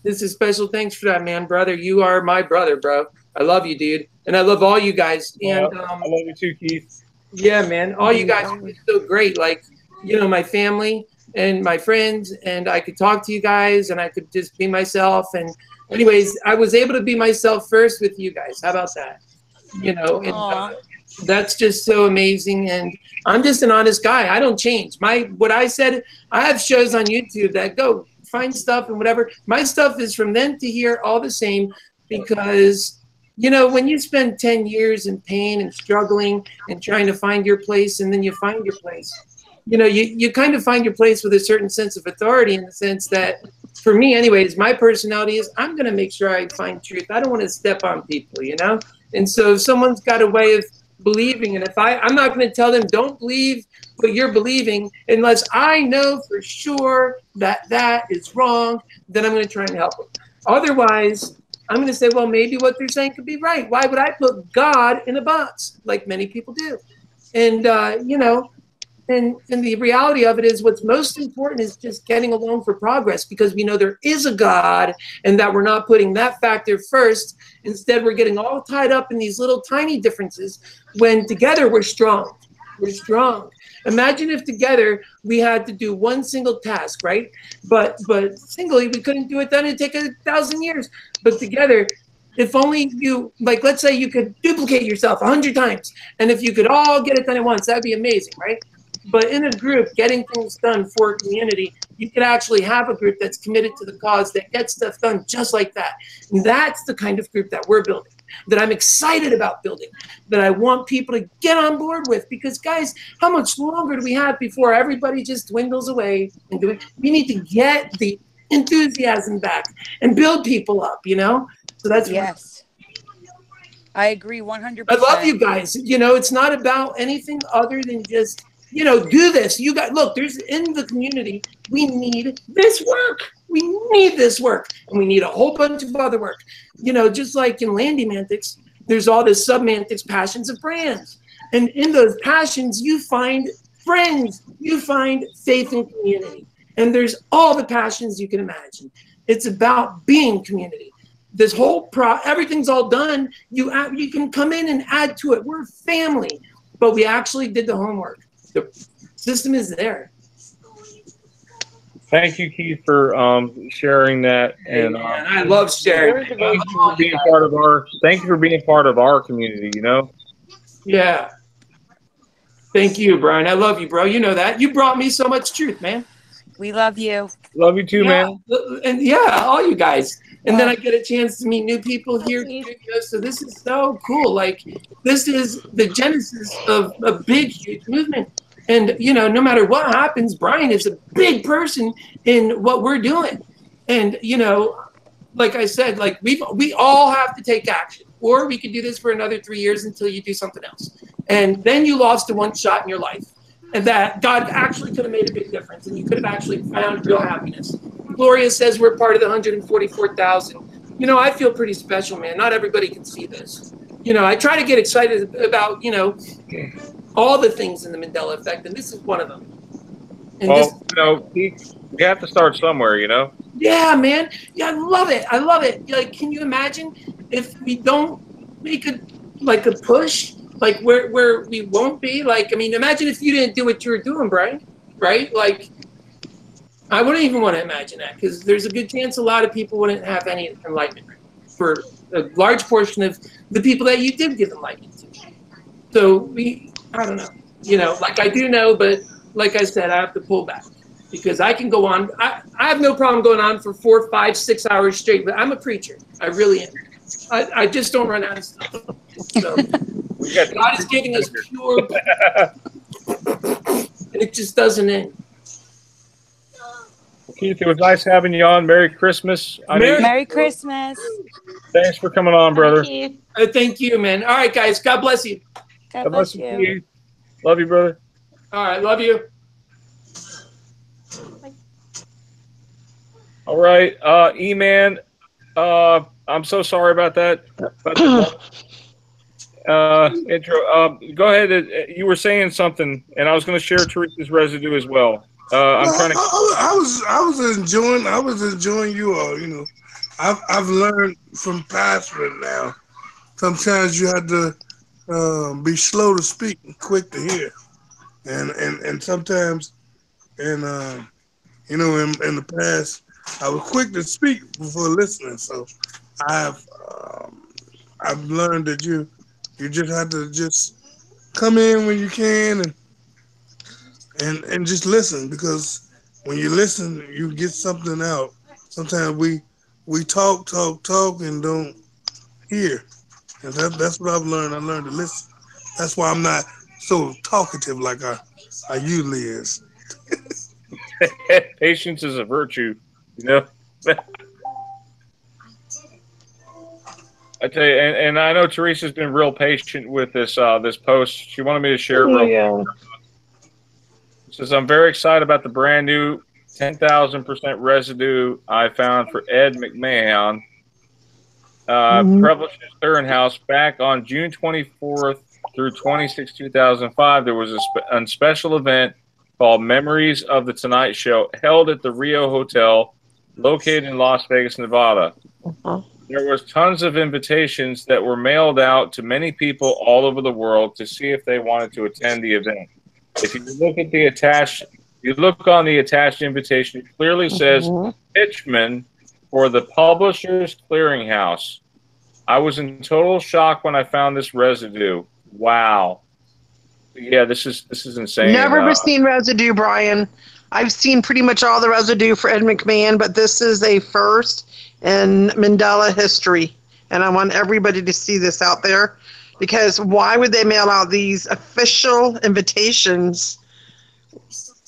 this is special thanks for that, man, brother. You are my brother, bro. I love you, dude. And I love all you guys. And I love you too, Keith. Yeah, man. All you guys are so great. Like, you know, my family and my friends, and I could talk to you guys and I could just be myself. And anyways, I was able to be myself first with you guys. How about that? You know, and that's just so amazing. And I'm just an honest guy. I don't change. What I said, I have shows on YouTube that go find stuff and whatever. My stuff is from then to here, all the same, because, you know, when you spend 10 years in pain and struggling and trying to find your place, and then you find your place, you know, you kind of find your place with a certain sense of authority, in the sense that, for me anyways, my personality is I'm going to make sure I find truth. I don't want to step on people, you know? And so if someone's got a way of believing, and if I'm not going to tell them don't believe what you're believing unless I know for sure that that is wrong, then I'm going to try and help them. Otherwise, I'm going to say, well, maybe what they're saying could be right. Why would I put God in a box like many people do? And, you know, And the reality of it is what's most important is just getting along for progress, because we know there is a God and that we're not putting that factor first. Instead, we're getting all tied up in these little tiny differences when together we're strong. We're strong. Imagine if together we had to do one single task, right? But singly, we couldn't do it. Then it'd take 1,000 years. But together, if only you, like, let's say you could duplicate yourself 100 times. And if you could all get it done at once, that'd be amazing, right? But in a group, getting things done for a community, you could actually have a group that's committed to the cause that gets stuff done just like that. And that's the kind of group that we're building, that I'm excited about building, that I want people to get on board with. Because, guys, how much longer do we have before everybody just dwindles away? And we need to get the enthusiasm back and build people up, you know? So that's yes. I agree 100%. I love you guys. You know, it's not about anything other than just, you know, do this. You got, look, there's in the community, we need this work. We need this work. And we need a whole bunch of other work. You know, just like in Landymantics, there's all this submantics passions of brands. And in those passions, you find friends, you find faith in community. And there's all the passions you can imagine. It's about being community. This whole everything's all done. You can come in and add to it. We're family, but we actually did the homework. The system is there. Thank you, Keith, for sharing that. And I love sharing. Thank you for being part of our. Thank you for being part of our community. You know. Yeah. Thank you, Brian. I love you, bro. You know that. You brought me so much truth, man. We love you. Love you too, man. And yeah, all you guys. And then I get a chance to meet new people here. So this is so cool. Like, this is the genesis of a big, huge movement. And, you know, no matter what happens, Brian is a big person in what we're doing. And, you know, like I said, like we all have to take action. Or we could do this for another 3 years until you do something else. And then you lost the one shot in your life. And that God actually could have made a big difference. And you could have actually found real happiness. Gloria says we're part of the 144,000. You know, I feel pretty special, man. Not everybody can see this. You know, I try to get excited about, you know, all the things in the Mandela effect, and this is one of them. And well, you know, we have to start somewhere, you know? Yeah, man. Yeah, I love it. I love it. Like, can you imagine if we don't make a push, like where we won't be? Like, I mean, imagine if you didn't do what you were doing, Brian, right? Like, I wouldn't even want to imagine that, because there's a good chance a lot of people wouldn't have any enlightenment for a large portion of the people that you did give enlightenment to. So I don't know, you know, like I do know, but like I said, I have to pull back because I can go on. I have no problem going on for 4, 5, 6 hours straight, but I'm a preacher. I really am. I just don't run out of stuff. So God is giving us pure, and it just doesn't end. Keith, it was nice having you on. Merry Christmas. Merry Christmas. Thanks for coming on, brother. Thank you, man. All right, guys. God bless you. God bless you. Love you, brother. All right. Love you. All right. E-Man, I'm so sorry about that. Intro. Go ahead. You were saying something, and I was going to share Theresa's residue as well. I'm trying to. I was enjoying you all. You know, I've learned from pastoring now. Sometimes you have to be slow to speak and quick to hear, and sometimes, and you know, in the past, I was quick to speak before listening. So I've learned that you just have to just come in when you can and just listen, because when you listen, you get something out. Sometimes we talk and don't hear, and that's what I've learned. I learned to listen. That's why I'm not so talkative like I usually is. Patience is a virtue, you know. I tell you, and I know Theresa's been real patient with this this post. She wanted me to share real quick. Says, I'm very excited about the brand new 10,000% residue I found for Ed McMahon. Published his Third House back on June 24th, through 26/2005, there was a special event called Memories of the Tonight Show held at the Rio Hotel, located in Las Vegas, Nevada. There was tons of invitations that were mailed out to many people all over the world to see if they wanted to attend the event. If you look at the attached, you look on the attached invitation, it clearly says Pitchman for the Publishers Clearinghouse. I was in total shock when I found this residue. Wow. Yeah, this is insane. Never seen Residue, Brian. I've seen pretty much all the Residue for Ed McMahon, but this is a first in Mandela history. And I want everybody to see this out there, because why would they mail out these official invitations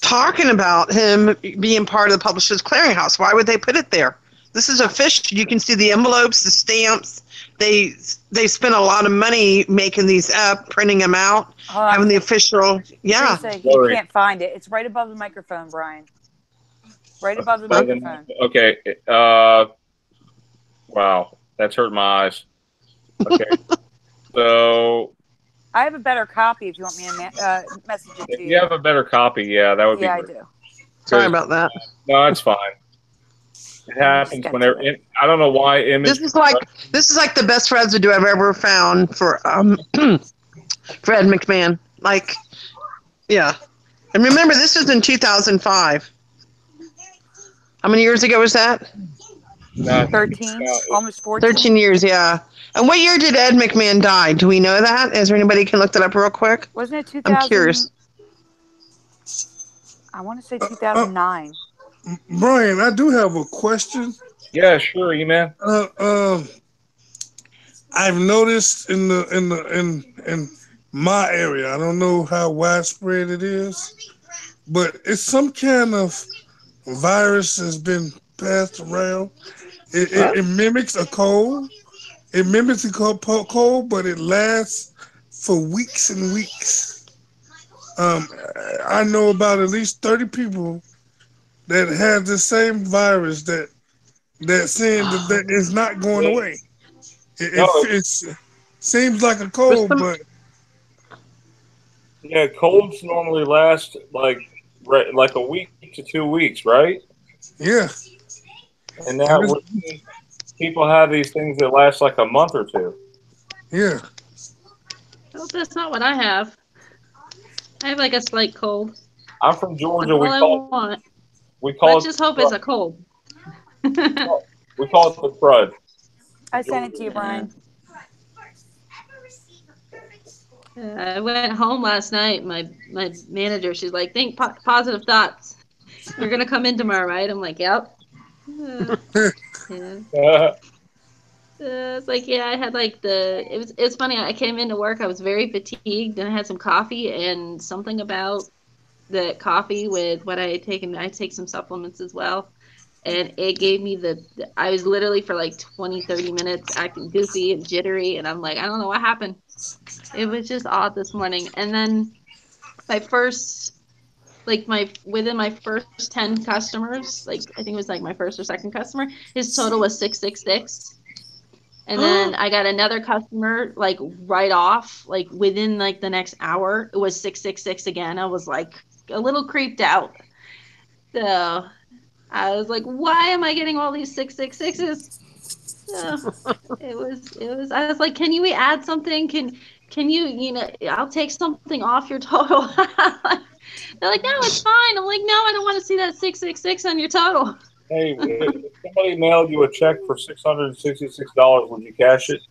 talking about him being part of the Publishers Clearinghouse? Why would they put it there? This is official. You can see the envelopes, the stamps. They spent a lot of money making these up, printing them out, having the official. Yeah. Theresa, you can't find it. It's right above the microphone, Brian. Right above the microphone. Okay. Wow, that's hurt my eyes. Okay. So. I have a better copy if you want me to message it to you. If you have a better copy, yeah, that would be great. Yeah, I do. Sorry about that. No, it's fine. It happens whenever. I don't know why image. This is like the best residue I've ever found for Ed McMahon. Like, yeah. And remember, this was in 2005. How many years ago was that? 13, almost 14. 13 years, yeah. And what year did Ed McMahon die? Do we know that? Is there anybody can look that up real quick? Wasn't it 2000? I'm curious. I want to say 2009. Brian, I do have a question. Yeah, sure, man. I've noticed in my area, I don't know how widespread it is, but it's some kind of virus has been passed around. It mimics a cold. It mimics a cold, but it lasts for weeks and weeks. I know about at least 30 people that have the same virus that saying that it's not going away. It seems like a cold, but yeah, colds normally last like a week to 2 weeks, right? Yeah. And now people have these things that last like a month or two. Yeah. Well, that's not what I have. I have like a slight cold. I'm from Georgia. That's all I want. Let's just hope it's a cold. We call it the crud. I sent it to you, Brian. I went home last night. My manager, she's like, think positive thoughts. You're going to come in tomorrow, right? I'm like, yep. Yeah. It's like, yeah, I had like it's funny. I came into work. I was very fatigued and I had some coffee and something about the coffee with what I had taken. I take some supplements as well. And it gave me I was literally for like 20, 30 minutes acting goofy and jittery. And I'm like, I don't know what happened. It was just odd this morning. And then within my first 10 customers, like I think it was like my first or second customer, his total was 666. And then I got another customer like right off, like within like the next hour, it was 666 again. I was like a little creeped out. So I was like, why am I getting all these 666s? It was, I was like, can you add something? Can you, I'll take something off your total. They're like, no, it's fine. I'm like, no, I don't want to see that 666 on your total. Hey, if somebody mailed you a check for $666, would you cash it?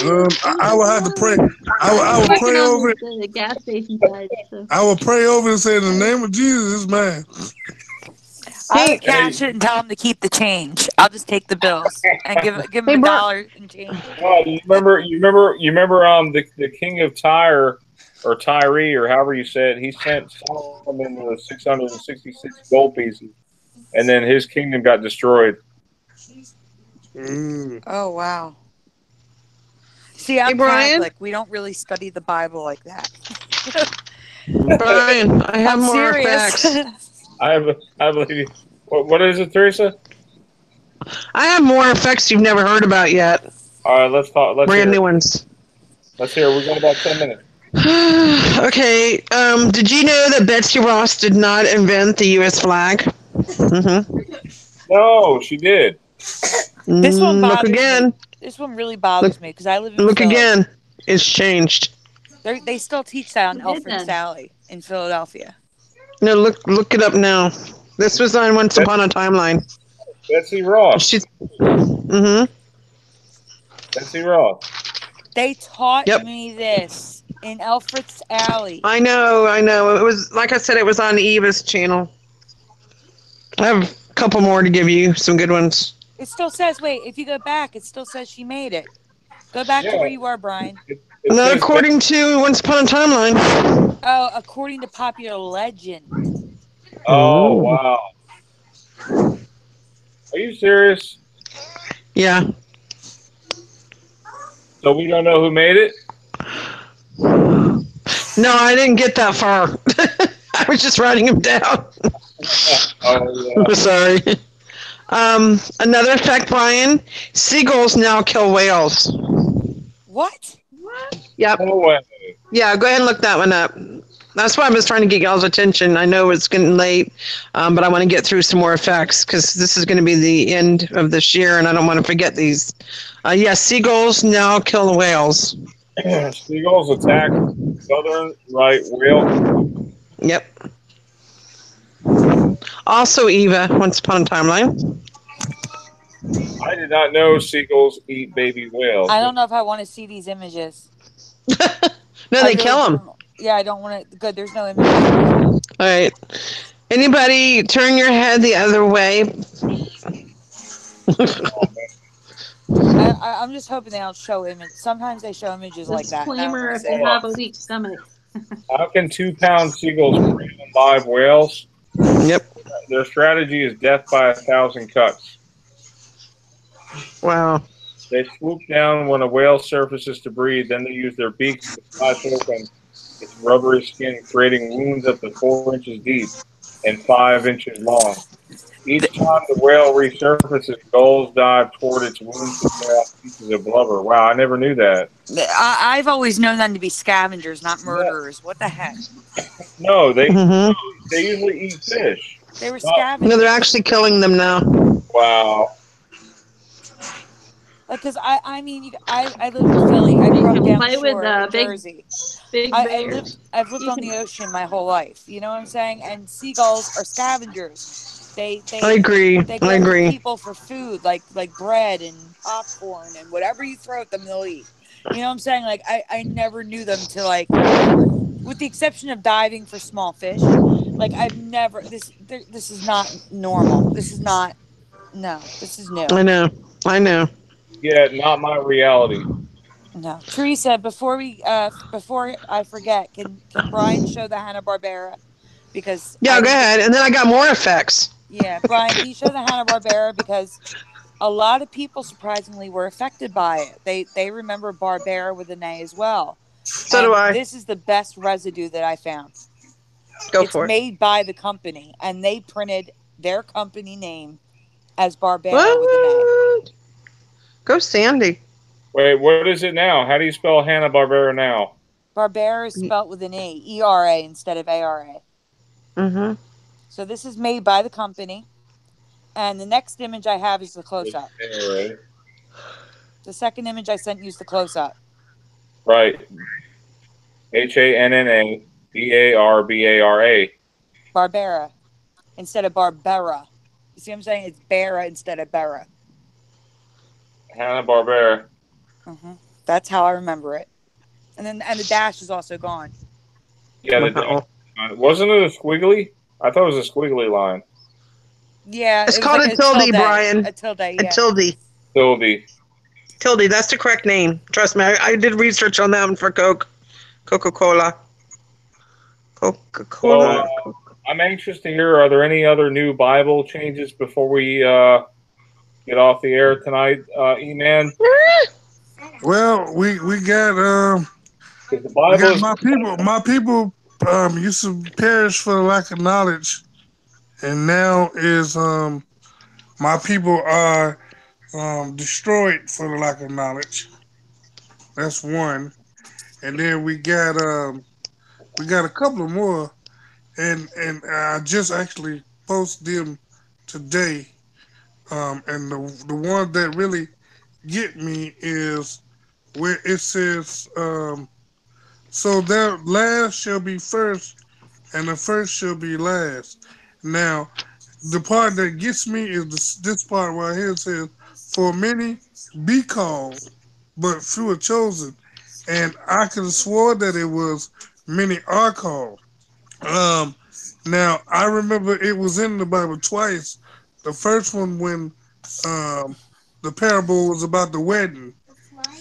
I will have to pray. I will pray over it. The gas station side, so. I will pray over it and say, in the name of Jesus, man. I'll cash it and tell them to keep the change. I'll just take the bills and give them $1 and change. Oh, you remember the King of Tyre or Tyree or however you said, he sent Solomon with 666 gold pieces, and then his kingdom got destroyed. Oh wow! See, I'm Catholic. We don't really study the Bible like that. Brian, I have more facts. I believe. What is it, Theresa? I have more effects you've never heard about yet. All right, let's talk. Brand new ones. Let's hear. We've got about 10 minutes. Okay. Did you know that Betsy Ross did not invent the U.S. flag? Mm-hmm. No, she did. This one bothers Look again. me. This one really bothers me because I live in Look Philly. again. It's changed. They still teach that on Alfred Sally in Philadelphia. No, look it up now. This was on Once Upon a Timeline. Betsy Ross. She's. Mm-hmm. Betsy Ross. They taught me this in Alfred's Alley. I know. It was, like I said, it was on Eva's channel. I have a couple more to give you, some good ones. It still says, wait, if you go back, it still says she made it. Go back to where you were, Brian. Not according to Once Upon a Timeline. Oh, according to popular legend. Oh, wow. Are you serious? Yeah. So we don't know who made it? No, I didn't get that far. I was just writing them down. I'm sorry. Another fact, Brian. Seagulls now kill whales. What? Yep. No way. Yeah, go ahead and look that one up. That's why I was trying to get y'all's attention. I know it's getting late, but I want to get through some more facts because this is going to be the end of this year, and I don't want to forget these. Yes, seagulls now kill whales. Seagulls attack southern right whale. Yep. Also, Eva, Once Upon a Timeline. I did not know seagulls eat baby whales. I don't know if I want to see these images. No, they kill them. Yeah, I don't want to. Good, there's no images. All right. Anybody turn your head the other way? I'm just hoping they don't show images. Sometimes they show images like that. Disclaimer if you have a weak stomach. How can 2-pound seagulls prey on live whales? Yep. Their strategy is death by 1,000 cuts. Wow. They swoop down when a whale surfaces to breathe, then they use their beaks to slash open its rubbery skin, creating wounds up to 4 inches deep and 5 inches long. Each time the whale resurfaces, gulls dive toward its wounds to tear out pieces of blubber. Wow, I never knew that. I've always known them to be scavengers, not murderers. Yeah. What the heck? No, they usually eat fish. They were scavengers. No, they're actually killing them now. Wow. Because I mean, I live in Philly. I grew up down the shore in Jersey. I've lived on the ocean my whole life. You know what I'm saying? And seagulls are scavengers. They I agree. They go people for food, like bread and popcorn and whatever you throw at them, they'll eat. You know what I'm saying? Like I never knew them to like, with the exception of diving for small fish. Like I've never. This is not normal. This is not. No, this is new. I know. Yeah, not my reality. No, Theresa. Before I forget, can Brian show the Hanna-Barbera? Because go ahead, and then I got more effects. Yeah, Brian, can you show the Hanna-Barbera? Because a lot of people surprisingly were affected by it. They remember Barbera with an A as well. So do I. This is the best residue that I found. It's made by the company, and they printed their company name as Barbera with an A. Go Sandy. Wait, what is it now? How do you spell Hanna-Barbera now? Barbera is spelled with an E, E-R-A instead of A-R-A. Mm-hmm. So this is made by the company. And the next image I have is the close-up. Anyway. The second image I sent you is the close-up. Right. Hanna-Barbara. Barbera instead of Barbera. You see what I'm saying? It's Bera instead of Bera. Hanna-Barbera. Mm-hmm. That's how I remember it. And the dash is also gone. Yeah, wasn't it a squiggly? I thought it was a squiggly line. Yeah, it's called a tilde, Brian. A tilde, yeah. A tilde. Tilde. That's the correct name. Trust me, I did research on that one for Coca-Cola. Well, I'm anxious to hear. Are there any other new Bible changes before we get off the air tonight, E-Man? Well, we got my people used to perish for the lack of knowledge, and now is my people are destroyed for the lack of knowledge. That's one. and then we got a couple of more, and I just actually posted them today. And the one that really get me is where it says, so that last shall be first, and the first shall be last. Now, the part that gets me is this part right here. It says, for many be called, but few are chosen. And I could have swore that it was many are called. Um, Now I remember it was in the Bible twice. The first one when um, the parable was about the wedding.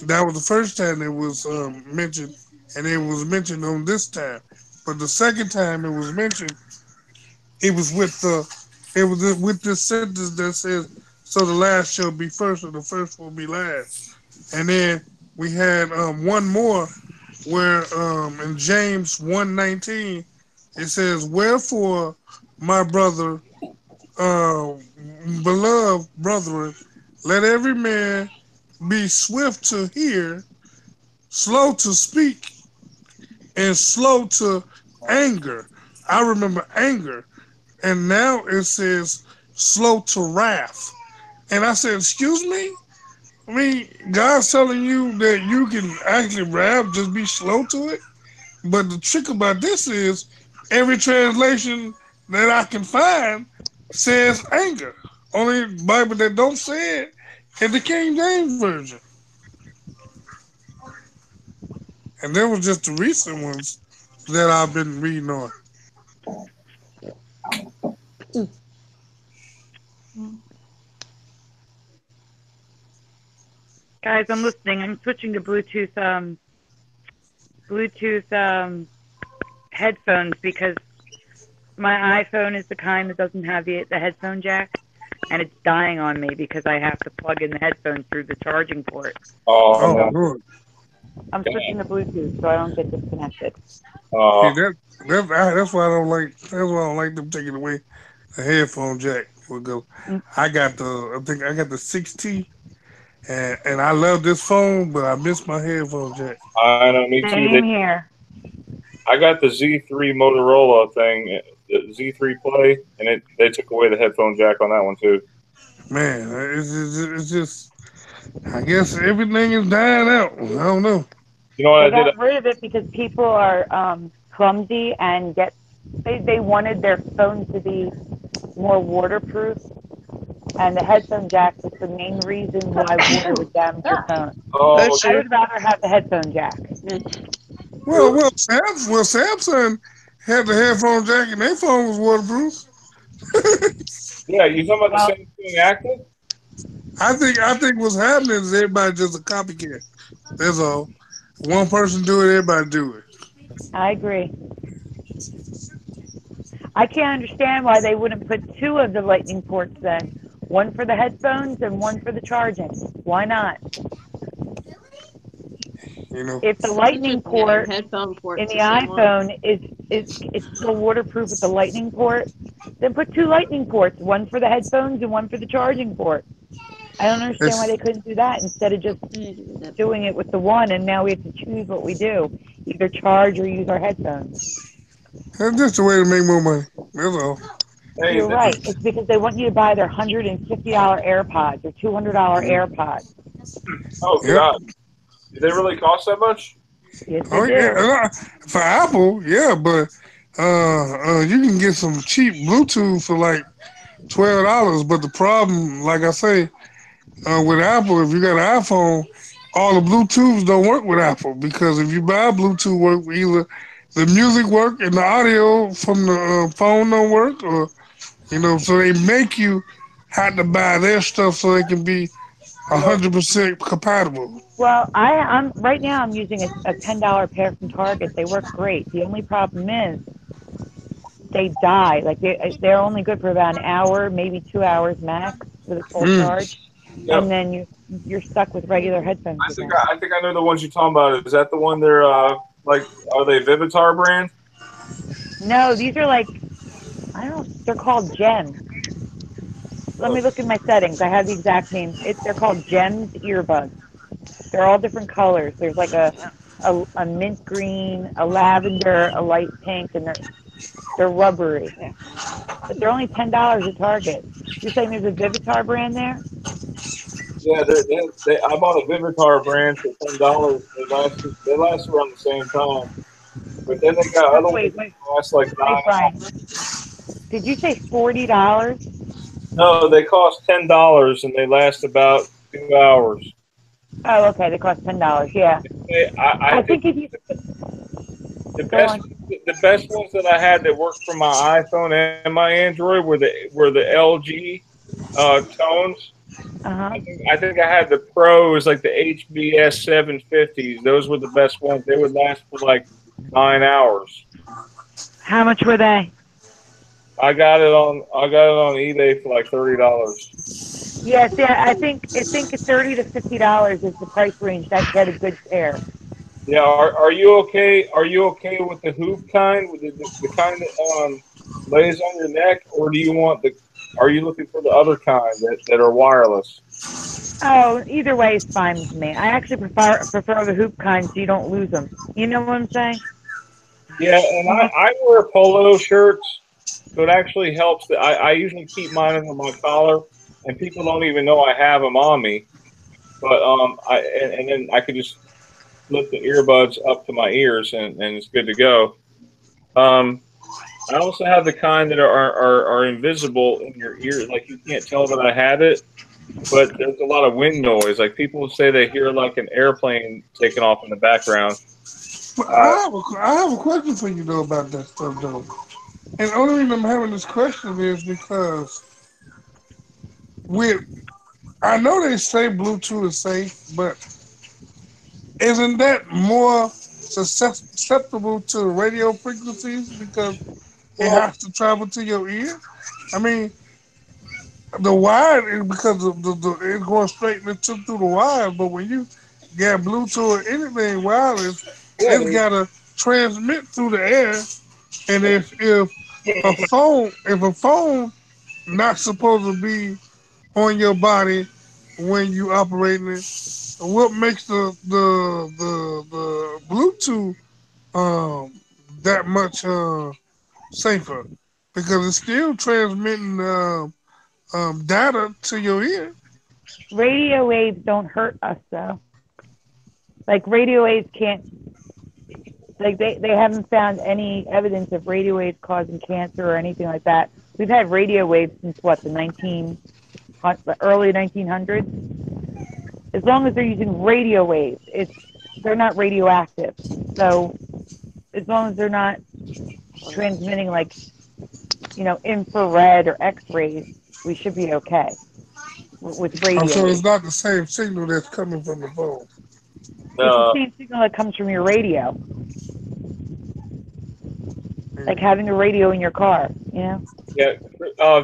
That was the first time it was mentioned, and it was mentioned on this time. But the second time it was mentioned, it was with this sentence that says, "So the last shall be first, and the first will be last." And then we had one more where in James 1:19 it says, "Wherefore, my brother, uh, beloved brethren, let every man be swift to hear, slow to speak, and slow to anger." I remember anger, and now it says slow to wrath. And I said, "Excuse me." I mean, God's telling you that you can actually rap, just be slow to it. But the trick about this is every translation that I can find says anger. Only Bible that don't say it is the King James Version. And there was just the recent ones that I've been reading on. Guys, I'm listening. I'm switching to Bluetooth headphones because my iPhone is the kind that doesn't have the headphone jack, and it's dying on me because I have to plug in the headphones through the charging port. Oh, good. I'm switching to Bluetooth so I don't get disconnected. See, that's why I don't like. That's why I don't like them taking away the headphone jack. We'll go. I got the 6T, and I love this phone, but I miss my headphone jack. I know, me too. Same here. I got the Z3 Motorola thing, the Z3 Play, and they took away the headphone jack on that one too. Man, it's just I guess everything is dying out. I don't know. You know what they got rid of it because people are clumsy and they wanted their phones to be more waterproof, and the headphone jack was the main reason why water would damage your phone. Oh, I would rather have the headphone jack. Well, Samsung had the headphone jack and their phone was waterproof. Yeah, you talking about the same thing active? I think what's happening is everybody just a copycat. That's all. One person do it, everybody do it. I agree. I can't understand why they wouldn't put two of the lightning ports then. One for the headphones and one for the charging. Why not? You know, if the lightning port in the iPhone is still waterproof with the lightning port, then put two lightning ports, one for the headphones and one for the charging port. I don't understand why they couldn't do that instead of just doing it with the one, and now we have to choose what we do, either charge or use our headphones. That's just a way to make more money. That's all. Hey, You're right. It's because they want you to buy their $150 AirPods or $200 AirPods. Oh, God. Did they really cost that much? Yes, Oh, yeah. For Apple, yeah, but you can get some cheap Bluetooth for like $12. But the problem, like I say, with Apple, if you got an iPhone, all the Bluetooths don't work with Apple, because if you buy Bluetooth work, either the music work and the audio from the phone don't work, or so they make you have to buy their stuff so they can be 100% compatible. Well, I'm right now. I'm using a $10 pair from Target. They work great. The only problem is they die. Like they're only good for about an hour, maybe 2 hours max with a full charge, and then you're stuck with regular headphones. I think I know the ones you're talking about. Is that the one they're like? Are they Vivitar brand? No, these are like they're called Gems. Let me look in my settings. I have the exact name. They're called Gems earbuds. They're all different colors. There's like a a mint green, a lavender, a light pink, and they're rubbery. But they're only $10 at Target. You're saying there's a Vivitar brand there? Yeah, I bought a Vivitar brand for $10. They last around the same time. But then they got other ones that last like 9 hours. Did you say $40? No, they cost $10 and they last about 2 hours. Oh, okay. They cost $10. Yeah. I think if you the best ones that I had that worked for my iPhone and my Android were the LG tones. I think I had the Pros, like the HBS 750s. Those were the best ones. They would last for like 9 hours. How much were they? I got it on eBay for like $30. Yes, yeah. I think $30 to $50 is the price range. That's a good pair. Yeah, are you okay? Are you okay with the hoop kind, with the kind that lays on your neck, or do you want the? Are you looking for the other kind that are wireless? Oh, either way is fine with me. I actually prefer the hoop kind, so you don't lose them. You know what I'm saying? Yeah, and I wear polo shirts, so it actually helps. That I usually keep mine under my collar, and people don't even know I have them on me. But and then I could just flip the earbuds up to my ears, and it's good to go. I also have the kind that are invisible in your ear, like you can't tell that I have it, but there's a lot of wind noise. Like people say they hear like an airplane taking off in the background. I have a question for you though about that stuff though, and the only reason I'm having this question is because I know they say Bluetooth is safe, but isn't that more susceptible to radio frequencies because it has to travel to your ear? I mean, the wire is because of it's going straight through the wire, but when you get Bluetooth or anything wireless, it's got to transmit through the air. And if a phone not supposed to be on your body when you operating it, what makes the Bluetooth that much safer? Because it's still transmitting data to your ear. Radio waves don't hurt us though. Like radio waves can't. Like they haven't found any evidence of radio waves causing cancer or anything like that. We've had radio waves since what, the early 1900s. As long as they're using radio waves, they're not radioactive. So as long as they're not transmitting like, infrared or X-rays, we should be okay with radio. So it's not the same signal that's coming from the phone. It's the same signal that comes from your radio. Like having a radio in your car, Yeah.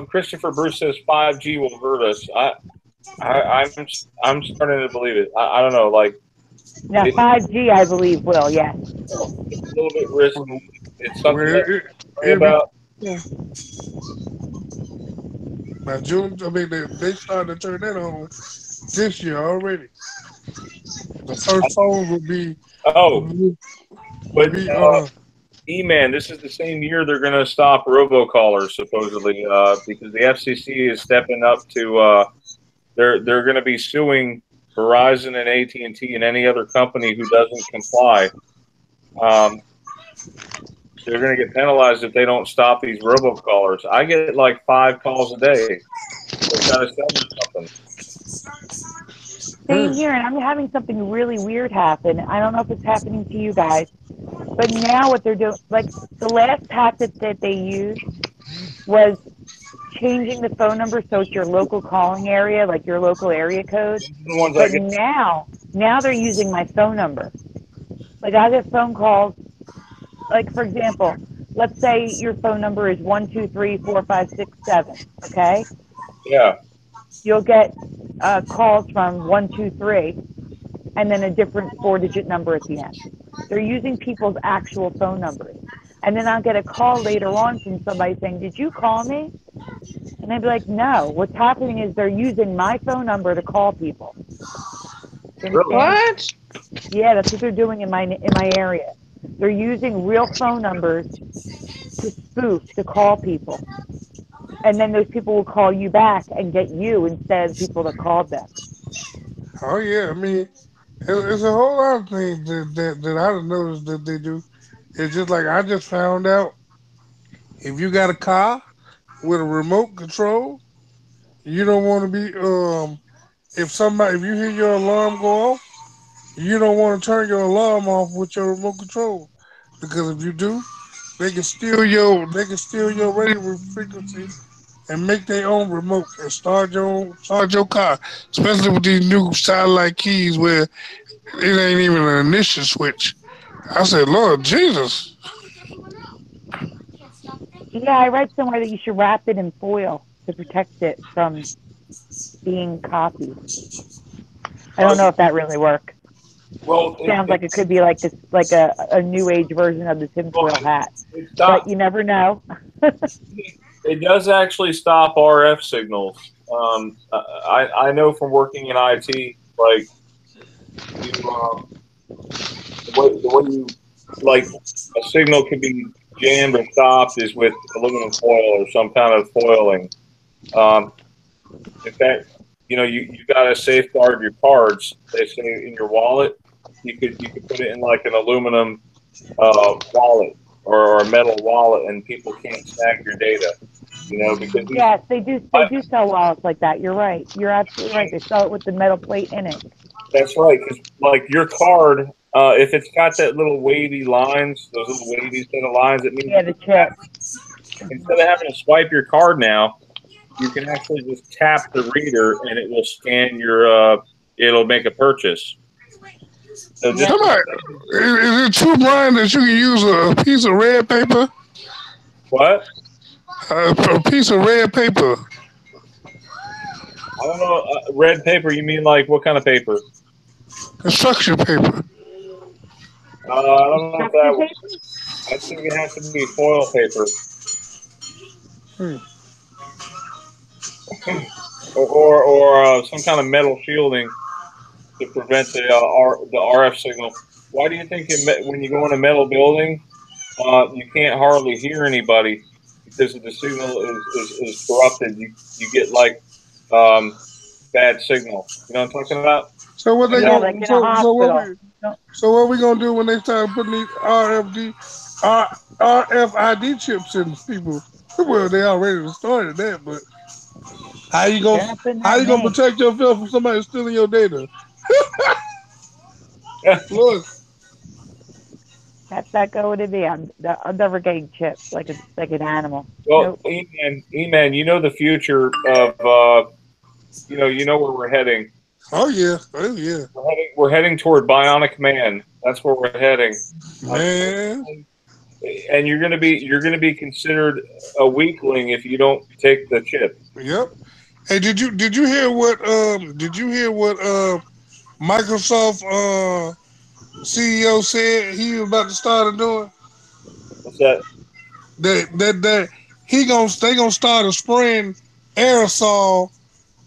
Christopher Bruce says 5G will hurt us. I'm starting to believe it. I don't know, like. Now 5G, I believe, will, yes. It's a little bit risky. It's something to worry about. By June, they started to turn that on this year already. The first phone will be. E-Man, this is the same year they're going to stop robocallers, supposedly, because the FCC is stepping up to. They're going to be suing Verizon and AT&T and any other company who doesn't comply. They're going to get penalized if they don't stop these robocallers. I get like 5 calls a day. They're trying to sell me something. Same here, and I'm having something really weird happen. I don't know if it's happening to you guys, but now what they're doing, like the last tactic that they used was changing the phone number so it's your local calling area, like your local area code. But now they're using my phone number. Like I get phone calls, like for example, let's say your phone number is 1234567. Okay. Yeah. You'll get calls from 123, and then a different 4-digit number at the end. They're using people's actual phone numbers. And then I'll get a call later on from somebody saying, "Did you call me?" And I'd be like, "No." What's happening is they're using my phone number to call people. Really? What? Yeah, that's what they're doing in my area. They're using real phone numbers to spoof, to call people. And then those people will call you back and get you instead of the people that called them. Oh yeah, I mean, it's a whole lot of things that I done noticed that they do. It's just like I just found out if you got a car with a remote control, you don't want to be if you hear your alarm go off, you don't want to turn your alarm off with your remote control because if you do, they can steal your radio frequency and make their own remote and start your car, especially with these new satellite keys where it ain't even an ignition switch. I said, Lord Jesus. Yeah, I read somewhere that you should wrap it in foil to protect it from being copied. I don't know if that really works. Well, Sounds like it could be like this, like a new age version of the tinfoil hat. But you never know. It does actually stop RF signals. I know from working in IT, like the way you like a signal can be jammed or stopped is with aluminum foil or some kind of foiling. In fact, you got to safeguard your cards. They say in your wallet, you could put it in like an aluminum wallet or a metal wallet, and people can't snag your data. Because yes, they do sell wallets like that. You're right. You're absolutely right. They sell it with the metal plate in it. That's right. Because like your card, if it's got that little wavy lines, those little wavy set of lines, it means the chip. Instead of having to swipe your card now, you can actually just tap the reader and it will scan your. It'll make a purchase. So Is it true, Brian, that you can use a piece of red paper? What? A piece of red paper. I don't know. Red paper, you mean like what kind of paper? Construction paper. I don't know if that was. I think it has to be foil paper. Or some kind of metal shielding to prevent the RF signal. Why do you think when you go in a metal building, you can't hardly hear anybody because the signal is corrupted? You get like bad signal. You know what I'm talking about? So what they yeah, gonna like so what we gonna do when they start putting these RFID chips in people? Well, they already started that, but how you gonna protect yourself from somebody stealing your data? Look, that's not going to be. I'm never getting chipped like an animal. Well, nope. E-Man, you know the future of you know where we're heading. Oh yeah. We're heading toward bionic man. That's where we're heading. Man. And you're gonna be considered a weakling if you don't take the chip. Yep. Hey, did you hear what Microsoft CEO said he was about to start doing? What's that? That they gonna start spraying aerosol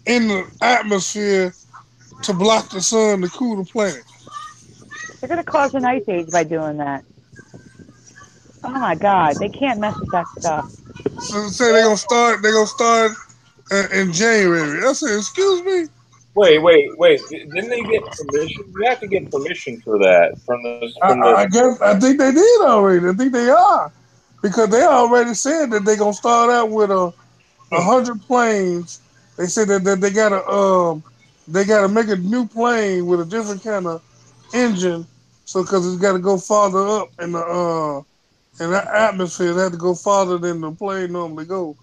in the atmosphere to block the sun to cool the planet. They're gonna cause an ice age by doing that. Oh my God, they can't mess with that stuff. So say they're gonna start in January. I said, excuse me. Wait! Didn't they get permission? You have to get permission for that from the. I think they did already. I think they are because they already said that they're gonna start out with 100 planes. They said that they gotta make a new plane with a different kind of engine, so because it's got to go farther up in the atmosphere. It had to go farther than the plane normally goes.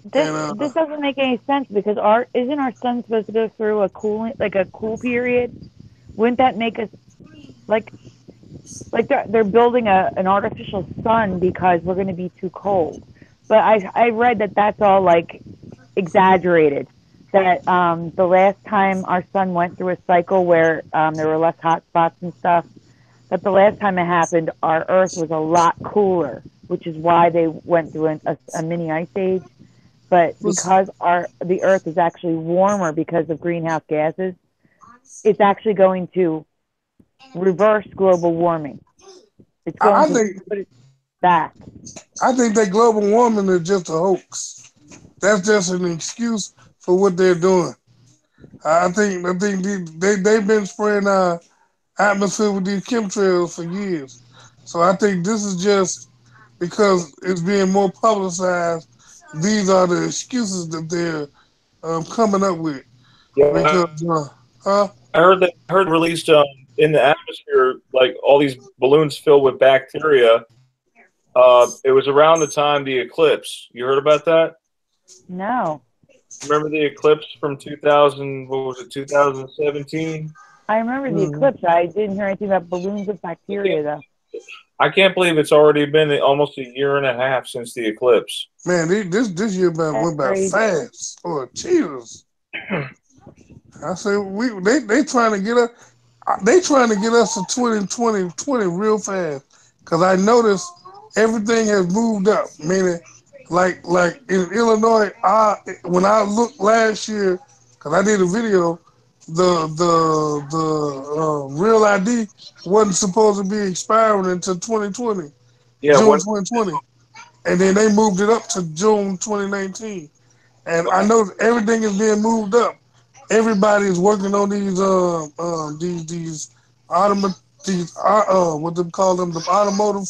This doesn't make any sense because isn't our sun supposed to go through a cool period? Wouldn't that make us like they're building an artificial sun because we're going to be too cold? But I read that that's all like exaggerated. That the last time our sun went through a cycle where there were less hot spots and stuff, that the last time it happened, our Earth was a lot cooler, which is why they went through a mini ice age. But because the Earth is actually warmer because of greenhouse gases, it's actually going to reverse global warming. It's going to put it back. I think that global warming is just a hoax. That's just an excuse for what they're doing. I think they've been spraying our atmosphere with these chemtrails for years. So I think this is just because it's being more publicized. These are the excuses that they're coming up with. Yeah, because I heard released in the atmosphere like all these balloons filled with bacteria. It was around the time the eclipse. You heard about that? No. Remember the eclipse from 2000? What was it? 2017. I remember the eclipse. I didn't hear anything about balloons with bacteria though. I can't believe it's already been almost a year and a half since the eclipse. Man, this year went by fast. Oh, Jesus! I say they trying to get us. They trying to get us to 2020 real fast. Cause I noticed everything has moved up. Meaning, like in Illinois, when I looked last year, cause I did a video, the real ID wasn't supposed to be expiring until 2020, June 2020, and then they moved it up to June 2019. And I know everything is being moved up. Everybody is working on these what they call them, the automotive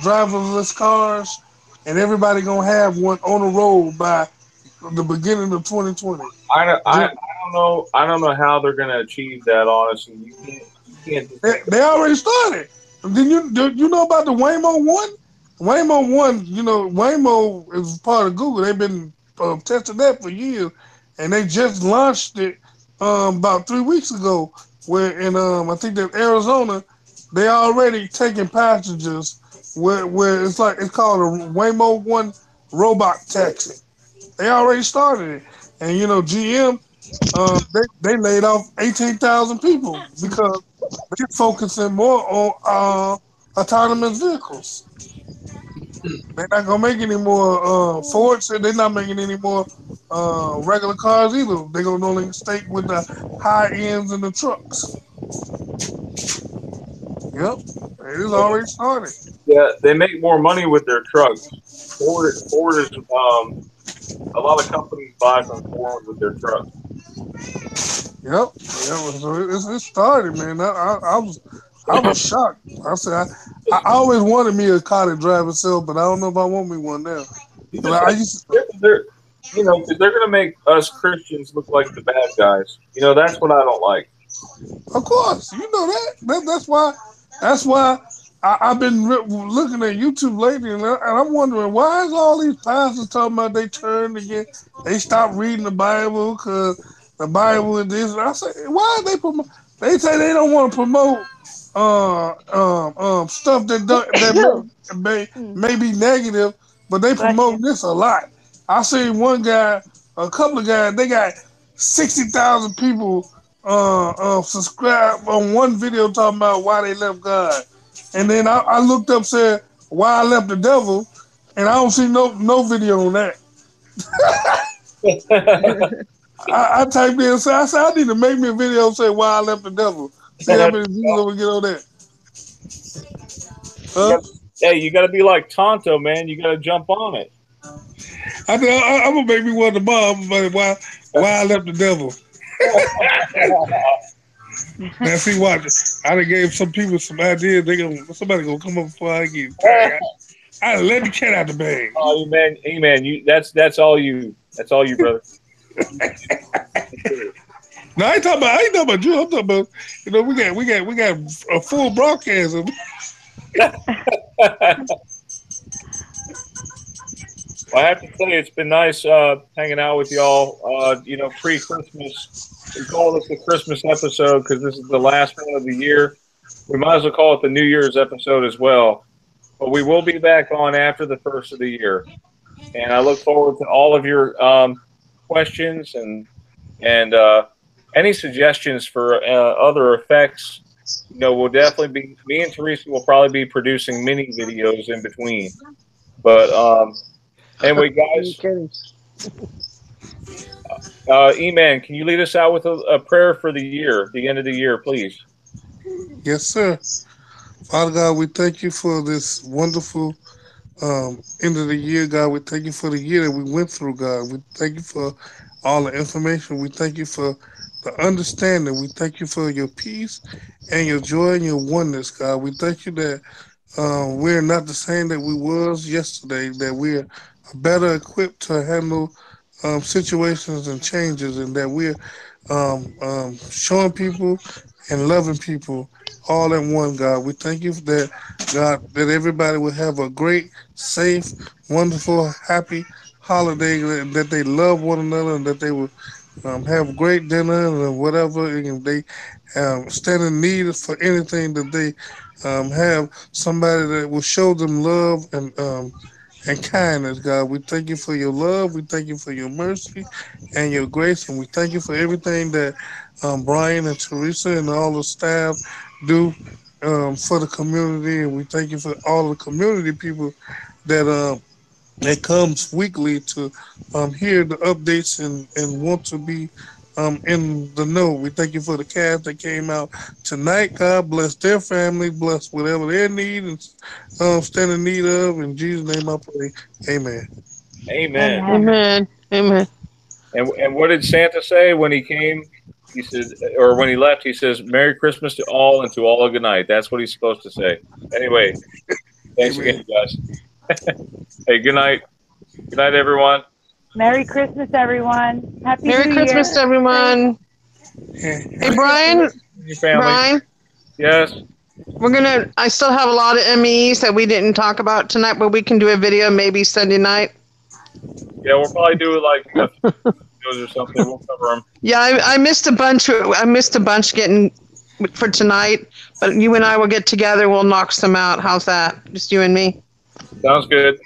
driverless cars, and everybody gonna have one on the road by the beginning of 2020. I don't know. I don't know how they're gonna achieve that. Honestly, you can't. They already started. Did you know about the Waymo One? Waymo One, Waymo is part of Google. They've been testing that for years, and they just launched it about 3 weeks ago. Where in I think that Arizona, they already taking passengers. Where it's called a Waymo One robot taxi. They already started it, and GM, they laid off 18,000 people because they're focusing more on autonomous vehicles. They're not gonna make any more. Ford said they're not making any more regular cars either. They're gonna only stay with the high ends and the trucks. Yep, it is already started. Yeah, they make more money with their trucks. Ford is a lot of companies buy from Ford with their trucks. Yep. So it started, man. I was shocked. I said I always wanted me a car to drive itself, but I don't know if I want me one now. Because they're gonna make us Christians look like the bad guys. That's what I don't like. Of course, you know that. That's why I've been looking at YouTube lately, and I'm wondering why is all these pastors talking about they turned again? They stopped reading the Bible because the Bible is this. And I say, why are they promote? They say they don't want to promote stuff that may be negative, but they promote this a lot. I seen one guy, a couple of guys, they got 60,000 people subscribe on one video talking about why they left God. And then I looked up, said, why I left the devil, and I don't see no video on that. I typed in, so I said, I need to make me a video say why I left the devil. See how many views we get on that. Hey, you got to be like Tonto, man. You got to jump on it. I'm going to make me one tomorrow. Why I left the devil. Now see, watch. I done gave some people some ideas. Somebody gonna come up before I get tired. I let the cat out the bag. Oh man, hey man, that's all you. That's all you, brother. No, I ain't talking about you. I'm talking about we got a full broadcast. Well, I have to say it's been nice hanging out with y'all. Pre-Christmas. We call this the Christmas episode because this is the last one of the year. We might as well call it the New Year's episode as well. But we will be back on after the first of the year. And I look forward to all of your questions and any suggestions for other effects. We'll definitely be, me and Theresa will probably be producing mini videos in between. But anyway, guys, E-Man, can you lead us out with a prayer for the year, the end of the year, please? Yes, sir. Father God, we thank you for this wonderful end of the year, God. We thank you for the year that we went through, God. We thank you for all the information. We thank you for the understanding. We thank you for your peace and your joy and your oneness, God. We thank you that we're not the same that we was yesterday, that we're better equipped to handle situations and changes, and that we're showing people and loving people all in one, God. We thank you for that, God, that everybody will have a great, safe, wonderful, happy holiday, that they love one another, and that they will have great dinner and whatever, and they stand in need for anything, that they have somebody that will show them love and kindness, God. We thank you for your love. We thank you for your mercy and your grace, and we thank you for everything that Brian and Theresa and all the staff do for the community, and we thank you for all the community people that comes weekly to hear the updates and want to be in the know. We thank you for the cast that came out tonight. God bless their family, bless whatever their need and stand in need of. In Jesus' name I pray. Amen. Amen. Amen. Amen. And what did Santa say when he came? He said, or when he left, he says, "Merry Christmas to all, and to all a good night." That's what he's supposed to say. Anyway, thanks again, guys. Hey, good night. Good night, everyone. Merry Christmas, everyone. Happy Merry New Christmas, Year. everyone. Hey, Brian. Your family. Brian. Yes. I still have a lot of MEs that we didn't talk about tonight, but we can do a video maybe Sunday night. Yeah, we'll probably do like videos or something. We'll cover them. Yeah, I missed a bunch. I missed a bunch getting for tonight, but you and I will get together. We'll knock some out. How's that? Just you and me. Sounds good.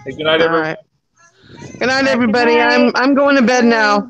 Hey, good night, everyone. All right. Good night, everybody. I'm going to bed now.